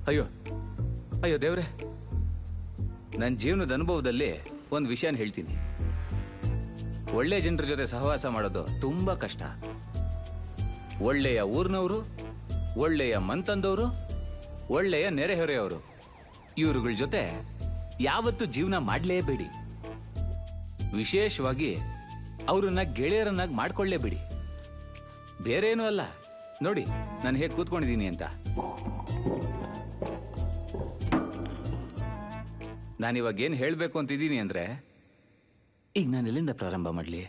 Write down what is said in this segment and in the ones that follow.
ಅಯ್ಯೋ ಅಯ್ಯೋ ದೇವ್ರೆ, ನನ್ನ ಜೀವನದ ಅನುಭವದಲ್ಲಿ ಒಂದು ವಿಷಯನ ಹೇಳ್ತೀನಿ. ಒಳ್ಳೆ ಜನರ ಜೊತೆ ಸಹವಾಸ ಮಾಡೋದು ತುಂಬಾ ಕಷ್ಟ. ಒಳ್ಳೆಯ ಊರಿನವರು, ಒಳ್ಳೆಯ ಮನ್ತಂದವರು, ಒಳ್ಳೆಯ ನೆರೆಹೊರೆಯವರು, ಇವರುಗಳ ಜೊತೆ ಯಾವತ್ತೂ ಜೀವನ ಮಾಡಲೇಬೇಡಿ. ವಿಶೇಷವಾಗಿ ಅವರನ್ನ ಗೆಳೆಯರನ್ನಾಗಿ ಮಾಡ್ಕೊಳ್ಳೇಬೇಡಿ. ಬೇರೇನೂ ಅಲ್ಲ, ನೋಡಿ ನಾನು ಹೇಗೆ ಕೂತ್ಕೊಂಡಿದ್ದೀನಿ ಅಂತ. ನಾನಿವಾಗ ಏನು ಹೇಳಬೇಕು ಅಂತಿದ್ದೀನಿ ಅಂದ್ರೆ, ಈಗ ನಾನು ಎಲ್ಲಿಂದ ಪ್ರಾರಂಭ ಮಾಡಲಿ?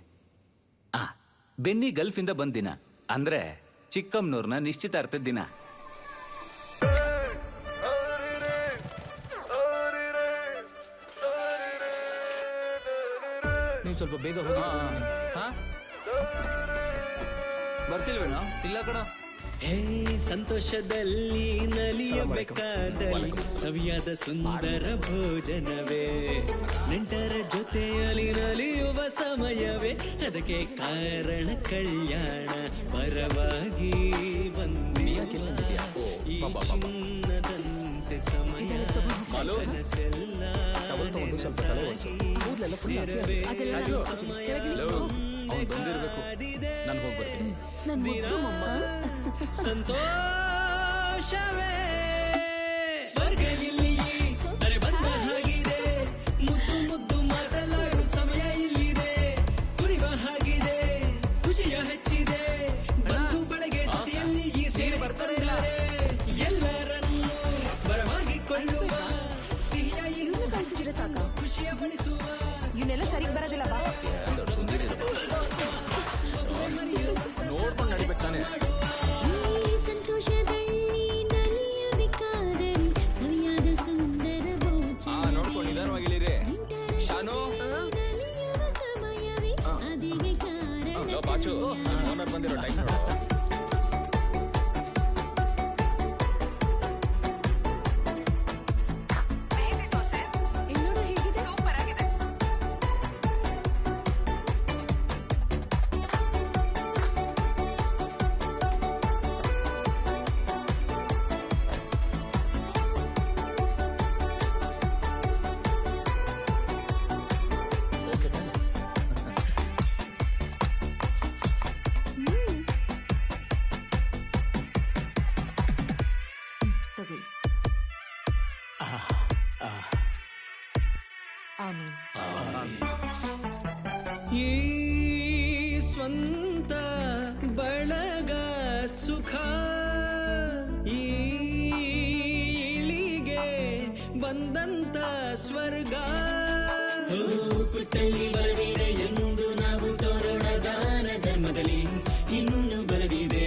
ಬೆನ್ನಿ ಗಲ್ಫಿಂದ ಬಂದ ದಿನ ಅಂದ್ರೆ ಚಿಕ್ಕಮ್ಮನವ್ರನ್ನ ನಿಶ್ಚಿತಾರ್ಥದ ದಿನ. ನೀವು ಸ್ವಲ್ಪ ಬೇಗ ಹೋಗಿ. ಬರ್ತಿಲ್ವೇನೋ? ಇಲ್ಲ ಕಣ. ಹೇ ಸಂತೋಷದಲ್ಲಿ ನಲಿಯಬೇಕಾದಲ್ಲಿ ಸವಿಯಾದ ಸುಂದರ ಭೋಜನವೇ, ನೆಂಟರ ಜೊತೆಯಲ್ಲಿ ನಲಿಯುವ ಸಮಯವೇ, ಅದಕ್ಕೆ ಕಾರಣ ಕಲ್ಯಾಣ ಪರವಾಗಿ ಬಂದಿಯ ಈ ಚಿನ್ನದಂತೆ ಸಮಯ ಕನಸೆಲ್ಲ ನಾನು ಹೋಗ್ಬರ್ತೀನಿ. ಸಂತೋಷವೇ ಸ್ವರ್ಗ ಇಲ್ಲಿಯೇ ಅರೆ ಬಂದ ಹಾಗಿದೆ, ಮುದ್ದು ಮುದ್ದು ಮಾತನಾಡು ಸಮಯ ಇಲ್ಲಿದೆ, ಕುರಿವ ಹಾಗಿದೆ ಖುಷಿಯ ಹೆಚ್ಚಿದೆ, ಬಂಧು ಬಳಗೆ ಜೊತೆಯಲ್ಲಿ ಈ ಸೇರಿ ಬರ್ತಾರೆ, ಎಲ್ಲರನ್ನು ಬರವಾಗಿಕೊಳ್ಳುವ ಸಿಹಿಯ ಇನ್ನೂ ಕಳಿಸಿದ್ರೆ ಸಾಕ, ಖುಷಿಯ ಪಡಿಸುವ ಇವನ್ನೆಲ್ಲ ಸರಿಗೆ ಬರೋದಿಲ್ಲ ಬಾ. ನೋಡ್ಕೊಂಡು ನಡಿಬೇಕು ತಾನೆ. ನೋಡ್ಕೊಂಡು ನಿಧಾನವಾಗಿಳಿರಿ. ಶಾನು ಬಾಚು ಓನರ್ ಬಂದಿರೋ ಟೈಮ್ ನೋಡು. ಈ ಸ್ವಂತ ಬಳಗ ಸುಖ ಈಳಿಗೆ ಬಂದಂತ ಸ್ವರ್ಗ, ಪುಟ್ಟಲ್ಲಿ ಬಲವಿದೆ ಎಂದು ನಾವು ತೋರೋಣ ದಾನ ಧರ್ಮದಲ್ಲಿ, ಇನ್ನು ಬಲವಿದೆ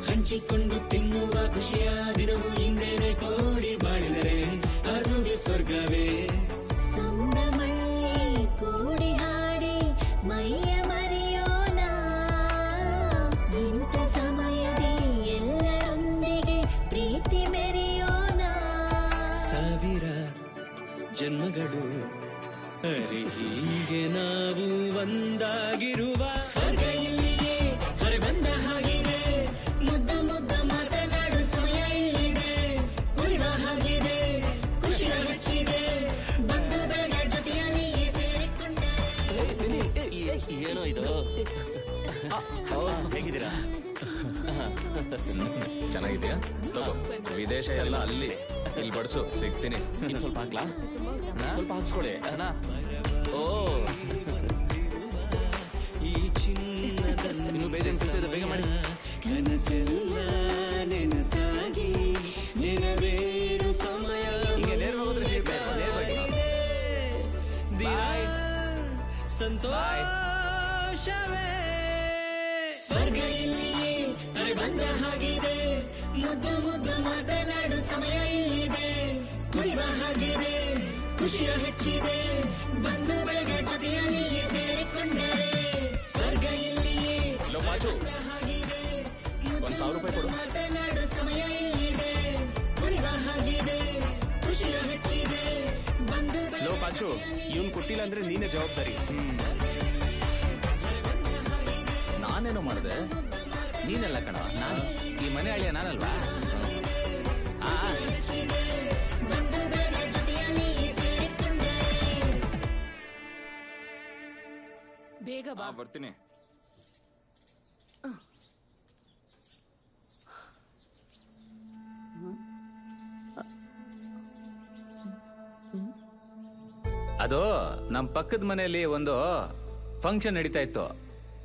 ಹಂಚಿಕೊಂಡು ತಿನ್ನುವ ಖುಷಿಯ ದಿನವು ಹಿಂದೇನೆ ಕೋಡಿ ಬಾಳಿದರೆ ಅದುವೇ ಸ್ವರ್ಗವೇ. ಕೂಡಿ ಹಾಡಿ ಮೈಯ ಮರೆಯೋಣ, ಇಂಥ ಸಮಯದೇ ಎಲ್ಲರೊಂದಿಗೆ ಪ್ರೀತಿ ಮೆರೆಯೋಣ. ಸಾವಿರ ಜನ್ಮಗಳು ಅರೆ ಹೀಗೆ ನಾವು ಒಂದಾಗಿರುವ ಸ್ವರ್ಗ ಇಲ್ಲಿಯೇ ಹೊರ ಬಂದ ಹಾಗಿದೆ, ಮುದ್ದು ಮುದ್ದು ಮಾತನಾಡು ಸಮಯ ಇಲ್ಲಿದೆ, ಕುಳಿವ ಹಾಗಿದೆ ಖುಷಿಯ ಹೆಚ್ಚಿದೆ, ಬಂದು ಬೆಳಗ ಜೊತೆಯಲ್ಲಿ ಸೇರಿಕೊಂಡೆ. ಏನೋ ಇದು? ಹೇಗಿದ್ದೀರಾ? ಚೆನ್ನಾಗಿದೆಯಾ? ತಗೋ, ವಿದೇಶ ಎಲ್ಲ ಅಲ್ಲಿ, ಇಲ್ಲಿ ಬಡ್ಸು, ಸಿಗ್ತೀನಿ. ಇನ್ನು ಸ್ವಲ್ಪ ಹಾಕ್ಲಾ? ಸ್ವಲ್ಪ ಹಾಕ್ಸ್ಕೊಳ್ಳಿ. ಓ ಈ ಚಿನ್ನದನ್ನು ಇನ್ನು ಬೇಜಾನ್ ಕೆಲಸ ಇದೆ, ಬೇಗ ಮಾಡಿ. ಕನಸೆಲ್ಲ ನೆನಸಾಗಿ ನೆರವೇರು ಸಮಯ ಈಗ ನೇರವಾಗೋದ್ರೆ ಸಂತೋಷವೇ ಸ್ವರ್ಗ ಇಲ್ಲಿಯೇ ಅರೆ ಬಂದ ಹಾಗಿದೆ, ಮುದ್ದು ಮುದ್ದು ಮಾತನಾಡು ಸಮಯ ಇಲ್ಲಿದೆ, ಕುಡಿವ ಹಾಗಿದೆ ಖುಷಿಯ ಹೆಚ್ಚಿದೆ, ಬಂದು ಬೆಳಗ ಜೊತೆಯಲ್ಲಿ ಸೇರಿಕೊಂಡರೆ ಸ್ವರ್ಗ ಇಲ್ಲಿಯೇ ಹಾಗಿದೆ, ಮಾತನಾಡು ಸಮಯ ಇಲ್ಲಿದೆ, ಕುಡಿವ ಹಾಗಿದೆ ಖುಷಿಯ ಹೆಚ್ಚಿದೆ, ಬಂದು ಬೆಳಗ ಪಾಚು, ಇವನ್ ಕೊಟ್ಟಿಲ್ಲ ಅಂದ್ರೆ ನೀನೇ ಜವಾಬ್ದಾರಿ. ನಾನೇನೋ ಮಾಡಿದೆ, ನೀನೆಲ್ಲ ಕಣ. ನಾನು ಈ ಮನೆ ಅಳಿಯ ನಾನಲ್ವಾ? ಖುಷಿಯ ಹೆಚ್ಚಿದೆ ಬಂಧು ಬಳಗ ಜೊತೆಯಲ್ಲಿ ಸೇರಿಕೊಂಡೆ. ಬೇಗ ಬಾ. ಬರ್ತೀನಿ. ಅದು ನಮ್ ಪಕ್ಕದ ಮನೆಯಲ್ಲಿ ಒಂದು ಫಂಕ್ಷನ್ ನಡೀತಾ ಇತ್ತು.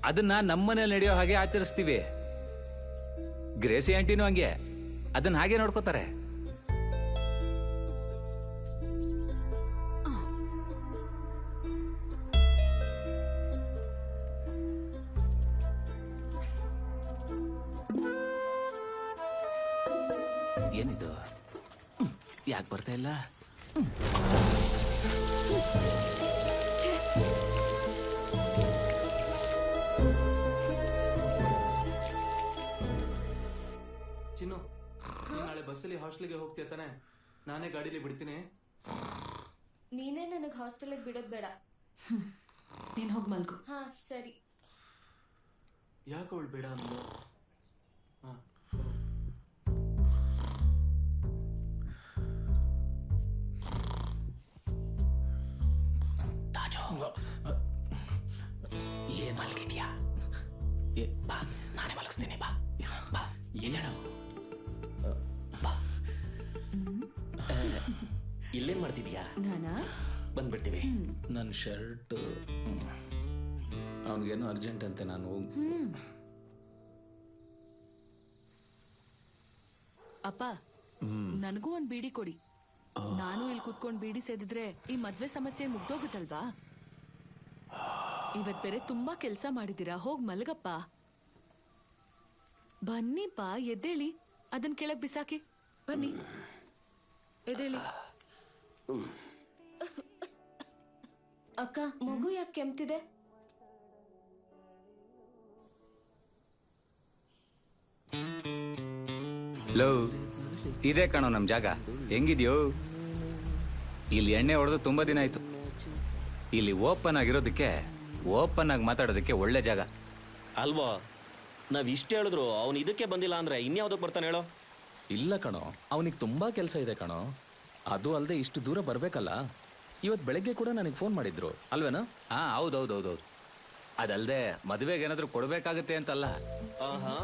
ಅದನ್ನ ನಮ್ಮನೇಲಿ ನಡೆಯೋ ಹಾಗೆ ಆಚರಿಸ್ತೀವಿ. ಗ್ರೇಸಿ ಆಂಟಿನೂ ಹಂಗೆ ಅದನ್ನ ಹಾಗೆ ನೋಡ್ಕೋತಾರೆ. ಏನಿದು ಯಾಕೆ ಬರ್ತಾ ಇಲ್ಲ? ಚಿನ್ನು, ನೀನ್ ನಾಳೆ ಬಸ್ಸಲ್ಲಿ ಹಾಸ್ಟೆಲ್ಗೆ ಹೋಗ್ತೀಯ ತಾನೆ? ನಾನೇ ಗಾಡಿಲಿ ಬಿಡ್ತೀನಿ. ನೀನೇ ನನಗೆ ಹಾಸ್ಟೆಲಿಗೆ ಬಿಡೋದು ಬೇಡ. ನೀನ್ ಹೋಗ್ ಮಲ್ಗು. ಹಾ ಸರಿ. ಯಾಕೆ ಅವಳು ಬೇಡ ಅಂದ್ಲು? ಹಾ. ಏನ್ ಮಲಗಿದ್ಯಾ? ಬಾ, ನಾನೇ ಮಲಗಿಸ್ತೀನಿ. ಬಾ ಬಾ, ಏನೇಳು? ಬಾ. ಇಲ್ಲೇನ್ ಮಾಡ್ತಿದ್ಯಾ? ನಾನಾ ಬಂದ್ಬಿಡ್ತೀವಿ. ನನ್ನ ಶರ್ಟ್ ಅವನಿಗೇನೋ ಅರ್ಜೆಂಟ್ ಅಂತೆ. ನಾನು ಅಪ್ಪ, ನನಗೂ ಒಂದ್ ಬೀಡಿ ಕೊಡಿ. ನಾನು ಇಲ್ಲಿ ಕುತ್ಕೊಂಡ್ ಬೀಡಿ ಸೇದಿದ್ರೆ ಈ ಮದ್ವೆ ಸಮಸ್ಯೆ ಮುಗ್ದೋಗುತ್ತಲ್ವಾ? ಇವತ್ ಬೇರೆ ತುಂಬಾ ಕೆಲ್ಸ ಮಾಡಿದೀರಾ. ಹೋಗ್ ಮಲಗಪ್ಪ. ಬನ್ನಿಪ್ಪ, ಎದ್ದೇಳಿ. ಅದನ್ ಕೆಳಗ್ ಬಿಸಾಕಿ. ಬನ್ನಿ, ಎದ್ದೇಳಿ. ಅಕ್ಕ, ಮಗು ಯಾಕೆ ಕೆಮ್ತಿದೆ? ಲೋ, ಇದೇ ಕಣೋ ನಮ್ ಜಾಗ. ಹೆಂಗಿದ್ಯೋ? ಇಲ್ಲಿ ಎಣ್ಣೆ ಹೊಡೆದು ತುಂಬಾ ದಿನ ಆಯ್ತು. ಇಲ್ಲಿ ಓಪನ್ ಆಗಿರೋದಕ್ಕೆ, ಓಪನ್ ಆಗಿ ಮಾತಾಡೋದಕ್ಕೆ ಒಳ್ಳೆ ಜಾಗ ಅಲ್ವಾ? ನಾವ್ ಇಷ್ಟ ಹೇಳಿದ್ರು ಅವ್ನು ಇದಕ್ಕೆ ಬಂದಿಲ್ಲ ಅಂದ್ರೆ ಇನ್ಯಾವ್ದಕ್ ಬರ್ತಾನೆ ಹೇಳೋ? ಇಲ್ಲ ಕಣೋ, ಅವನಿಗೆ ತುಂಬಾ ಕೆಲಸ ಇದೆ ಕಣೋ. ಅದು ಅಲ್ಲದೆ ಇಷ್ಟು ದೂರ ಬರ್ಬೇಕಲ್ಲ. ಇವತ್ತು ಬೆಳಗ್ಗೆ ಕೂಡ ನನಗೆ ಫೋನ್ ಮಾಡಿದ್ರು ಅಲ್ವೇನಾ? ಹಾ, ಹೌದೌದೌದೌದು. ಅದಲ್ದೆ ಮದುವೆಗೆ ಏನಾದ್ರು ಕೊಡ್ಬೇಕಾಗತ್ತೆ ಅಂತಲ್ಲ. ಆಹಾ,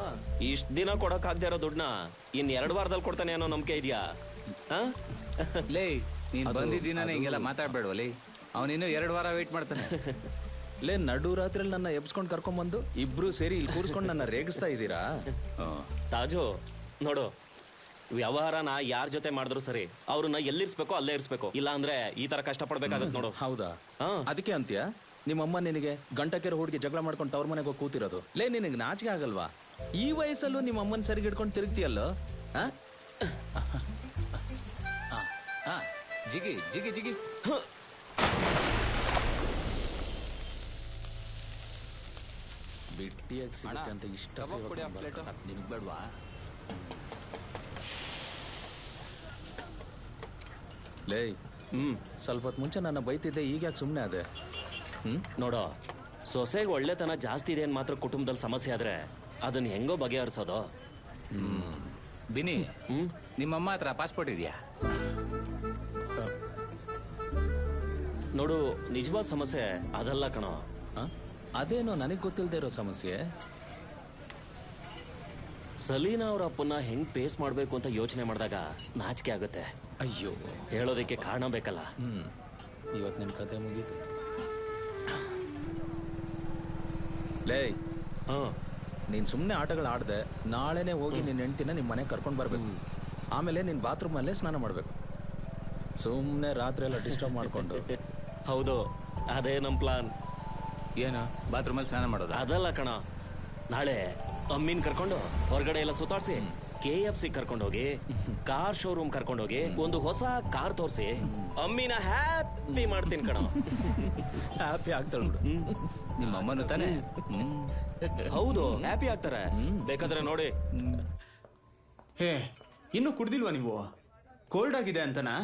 ಇಷ್ಟ ದಿನ ಕೊಡಕ್ ಆಗದೆ ಇರೋ ದುಡ್ಡನ್ನ ಇನ್ 2 ವಾರದಲ್ಲಿ ಕೊಡ್ತಾನೆ ಅನ್ನೋ ನಂಬಿಕೆ ಇದೆಯಾ? ಲೇ, ನೀನ್ ಬಂದಿದ್ದೀನೇ ಹಿಂಗೆಲ್ಲ ಮಾತಾಡ್ಬೇಡವಲ್ಲಿ. ಅವನಿನ್ನೂ 2 ವಾರ ವೇಟ್ ಮಾಡ್ತಾನೆ. ಲೇ, ನಡು ರಾತ್ರಿಯಲ್ಲಿ ನನ್ನ ಎಬ್ಸ್ಕೊಂಡು ಕರ್ಕೊಂಡ್ಬಂದು ಇಬ್ರು ಸೇರಿ ಇಲ್ಲಿ ಕೂರಿಸ್ಕೊಂಡು ನನ್ನ ರೇಗಿಸ್ತಾ ಇದ್ದೀರಾ? ತಾಜು ನೋಡು, ವ್ಯವಹಾರನ ಯಾರ ಜೊತೆ ಮಾಡಿದ್ರು ಸರಿ, ಅವ್ರನ್ನ ಎಲ್ಲಿರ್ಸ್ಬೇಕೋ ಅಲ್ಲೇ ಇರ್ಸ್ಬೇಕು. ಇಲ್ಲ ಅಂದ್ರೆ ಈ ತರ ಕಷ್ಟ ಪಡ್ಬೇಕಾಗತ್ತೆ ನೋಡು. ಹೌದಾ? ಹಾ. ಅದಕ್ಕೆ ಅಂತ್ಯ ನಿಮ್ಮಮ್ಮ ನಿನಗೆ ಗಂಟಕೆರೆ ಹುಡುಗಿ ಜಗಳ ಮಾಡ್ಕೊಂಡು ತವ್ರ ಮನೆಗೆ ಹೋಗಿ ಕೂತಿರೋದು. ಲೇ, ನಿನಗೆ ನಾಚಿಕೆ ಆಗಲ್ವಾ? ಈ ವಯಸ್ಸಲ್ಲೂ ನಿಮ್ಮ ಅಮ್ಮನ ಸರಿಗೆ ಹಿಡ್ಕೊಂಡು ತಿರುಗ್ತೀಯಲ್ಲೋ? ಜಿಗಿ ಜಿಗಿ ಜಿಗಿ. ಬಿಟ್ಟಿಯಾಗಿ ಸಿಗುತ್ತೆ ಅಂತ ಇಷ್ಟ ನಿಮ್ಗೆ ಬೇಡವಾ? ಲೇ, ಸ್ವಲ್ಪ ಹೊತ್ತು ಮುಂಚೆ ನನ್ನ ಬೈತಿದ್ದೆ, ಈಗ ಯಾಕೆ ಸುಮ್ಮನೆ ಅದೇ? ನೋಡೋ, ಸೊಸೆಗೆ ಒಳ್ಳೆತನ ಜಾಸ್ತಿ ಇದೆ ಅಂತ ಮಾತ್ರ ಕುಟುಂಬದಲ್ಲಿ ಸಮಸ್ಯೆ ಆದ್ರೆ ಅದನ್ನ ಹೆಂಗೋ ಬಗೆಹರಿಸೋದು. ಬಿನಿ, ನಿಮ್ಮಮ್ಮ ಹತ್ರ ಪಾಸ್ಪೋರ್ಟ್ ಇದೆಯಾ? ನೋಡು, ನಿಜವಾದ ಸಮಸ್ಯೆ ಅದಲ್ಲ ಕಣೋ. ಅದೇನೋ ನನಗೆ ಗೊತ್ತಿಲ್ಲದೆ ಇರೋ ಸಮಸ್ಯೆ. ಸಲೀನಾ ಅವ್ರ ಅಪ್ಪನ್ನ ಹೆಂಗ್ ಪೇಸ್ ಮಾಡ್ಬೇಕು ಅಂತ ಯೋಚನೆ ಮಾಡಿದಾಗ ನಾಚಿಕೆ ಆಗುತ್ತೆ. ಅಯ್ಯೋ, ಹೇಳೋದಕ್ಕೆ ಕಾರಣ ಬೇಕಲ್ಲ. ಇವತ್ತು ನಿನ್ ಕತೆ ಮುಗೀತು. ಲೇ, ನೀನ್ ಸುಮ್ಮನೆ ಆಟಗಳು ಆಡ್ದೆ, ನಾಳೆನೆ ಹೋಗಿ ನಿನ್ನ ಹೆಂಡ್ತಿನ ನಿಮ್ಮ ಮನೆಗೆ ಕರ್ಕೊಂಡು ಬರ್ಬೇಕು. ಆಮೇಲೆ ನಿನ್ ಬಾತ್ರೂಮ್ ಅಲ್ಲೇ ಸ್ನಾನ ಮಾಡ್ಬೇಕು. ಸುಮ್ಮನೆ ರಾತ್ರಿ ಎಲ್ಲ ಡಿಸ್ಟರ್ಬ್ ಮಾಡ್ಕೊಂಡು. ಹೌದು, ಅದೇ ನಮ್ ಪ್ಲಾನ್. ಏನು, ಬಾತ್ರೂಮಲ್ಲಿ ಸ್ನಾನ ಮಾಡೋದು? ಅದಲ್ಲ ಕಣ, ನಾಳೆ ಅಮ್ಮಿನ್ ಕರ್ಕೊಂಡು ಹೊರಗಡೆ ಎಲ್ಲ ಸುತ್ತಾಡ್ಸಿ, KFC ಕರ್ಕೊಂಡೋಗಿ, ಕಾರ್ ಶೋರೂಮ್ ಕರ್ಕೊಂಡೋಗಿ, ಒಂದು ಹೊಸ ಕಾರ್ ತೋರಿಸಿ ಅಮ್ಮಿನ ಹ್ಯಾಪಿ ಮಾಡ್ತೀನಿ ಕಣ. ಹ್ಯಾಪಿ ಆಗ್ತಾಳೆ ಬಿಡು. ನಿಮ್ಮ ಅಮ್ಮನು ತಾನೆ? ಹೌದು, ಹ್ಯಾಪಿ ಆಗ್ತಾರೆ. ಬೇಕಾದ್ರೆ ನೋಡಿ. ಹೇ, ಇನ್ನೂ ಕುಡ್ದಿಲ್ವಾ ನೀವು? ಕೋಲ್ಡ್ ಆಗಿದೆ ಅಂತನಾ?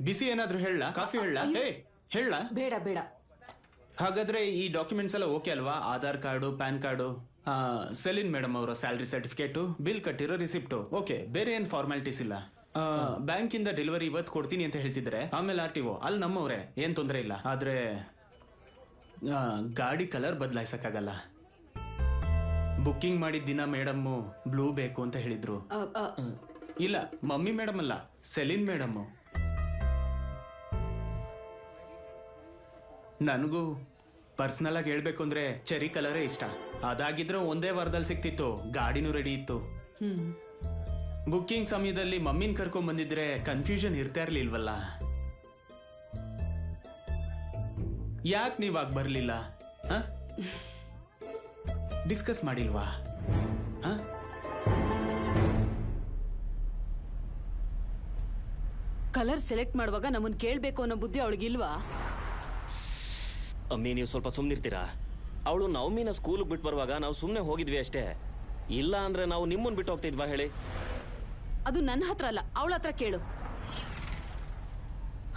ಬಿಸಿ ಏನಾದ್ರೂ ಹೇಳ? ಕಾಫಿ ಹೇಳ? ಹೇ, ಹೇಳ? ಬೇಡ ಬೇಡ. ಹಾಗಾದ್ರೆ ಈ ಡಾಕ್ಯುಮೆಂಟ್ಸ್ ಎಲ್ಲ ಓಕೆ ಅಲ್ವಾ? Aadhaar card, PAN card, ಸೆಲಿನ್ madam ಅವರ ಸ್ಯಾಲ್ರಿ ಸರ್ಟಿಫಿಕೇಟು, ಬಿಲ್ ಕಟ್ಟಿರೋ ರಿಸಿಪ್ಟು, ಓಕೆ. ಬೇರೆ ಏನು ಫಾರ್ಮಾಲಿಟೀಸ್ ಇಲ್ಲ? ಬ್ಯಾಂಕಿಂದ ಡೆಲಿವರಿ ಇವತ್ತು ಕೊಡ್ತೀನಿ ಅಂತ ಹೇಳ್ತಿದ್ರೆ, ಆಮೇಲೆ RTO ಅಲ್ಲಿ ನಮ್ಮವ್ರೆ, ಏನ್ ತೊಂದರೆ ಇಲ್ಲ. ಆದ್ರೆ ಗಾಡಿ ಕಲರ್ ಬದಲಾಯಿಸಕ್ಕಾಗಲ್ಲ. ಬುಕ್ಕಿಂಗ್ ಮಾಡಿದ ದಿನ ಮೇಡಮ್ಮು ಬ್ಲೂ ಬೇಕು ಅಂತ ಹೇಳಿದ್ರು. ಇಲ್ಲ, ಮಮ್ಮಿ ಮೇಡಮ್ ಅಲ್ಲ, ಸೆಲಿನ್ ಮೇಡಮ್ಮು. ನನಗೂ ಪರ್ಸನಲ್ ಆಗಿ ಹೇಳ್ಬೇಕು ಅಂದ್ರೆ ಚೆರಿ ಕಲರೇ ಇಷ್ಟ. ಅದಾಗಿದ್ರೆ ಒಂದೇ ವಾರದಲ್ಲಿ ಸಿಕ್ತಿತ್ತು, ಗಾಡಿನೂ ರೆಡಿ ಇತ್ತು. ಬುಕ್ಕಿಂಗ್ ಸಮಯದಲ್ಲಿ ಮಮ್ಮಿನ ಕರ್ಕೊಂಡ್ ಬಂದಿದ್ರೆ ಕನ್ಫ್ಯೂಷನ್ ಇರ್ತಾ ಇರ್ಲಿಲ್ವಲ್ಲ. ಯಾಕೆ ನೀವಾಗ ಬರ್ಲಿಲ್ಲ? ಡಿಸ್ಕಸ್ ಮಾಡಿಲ್ವಾ? ಕಲರ್ ಸೆಲೆಕ್ಟ್ ಮಾಡುವಾಗ ನಮ್ಮನ್ ಕೇಳ್ಬೇಕು ಅನ್ನೋ ಬುದ್ಧಿ ಅವಳಿಗಿಲ್ವಾ? ಅಮ್ಮಿ, ನೀವು ಸ್ವಲ್ಪ ಸುಮ್ಮನಿರ್ತೀರಾ? ಅವಳು ನವಮಿನ ಸ್ಕೂಲ್ ಬಿಟ್ಟು ಬರುವಾಗ ನಾವು ಸುಮ್ಮನೆ ಹೋಗಿದ್ವಿ ಅಷ್ಟೇ. ಇಲ್ಲ ಅಂದ್ರೆ ನಾವು ನಿಮ್ಮನ್ನ ಬಿಟ್ಟು ಹೋಗ್ತಿದ್ವಾ ಹೇಳಿ? ಅದು ನನ್ನ ಹತ್ರ ಅಲ್ಲ, ಅವಳ ಹತ್ರ ಕೇಳು.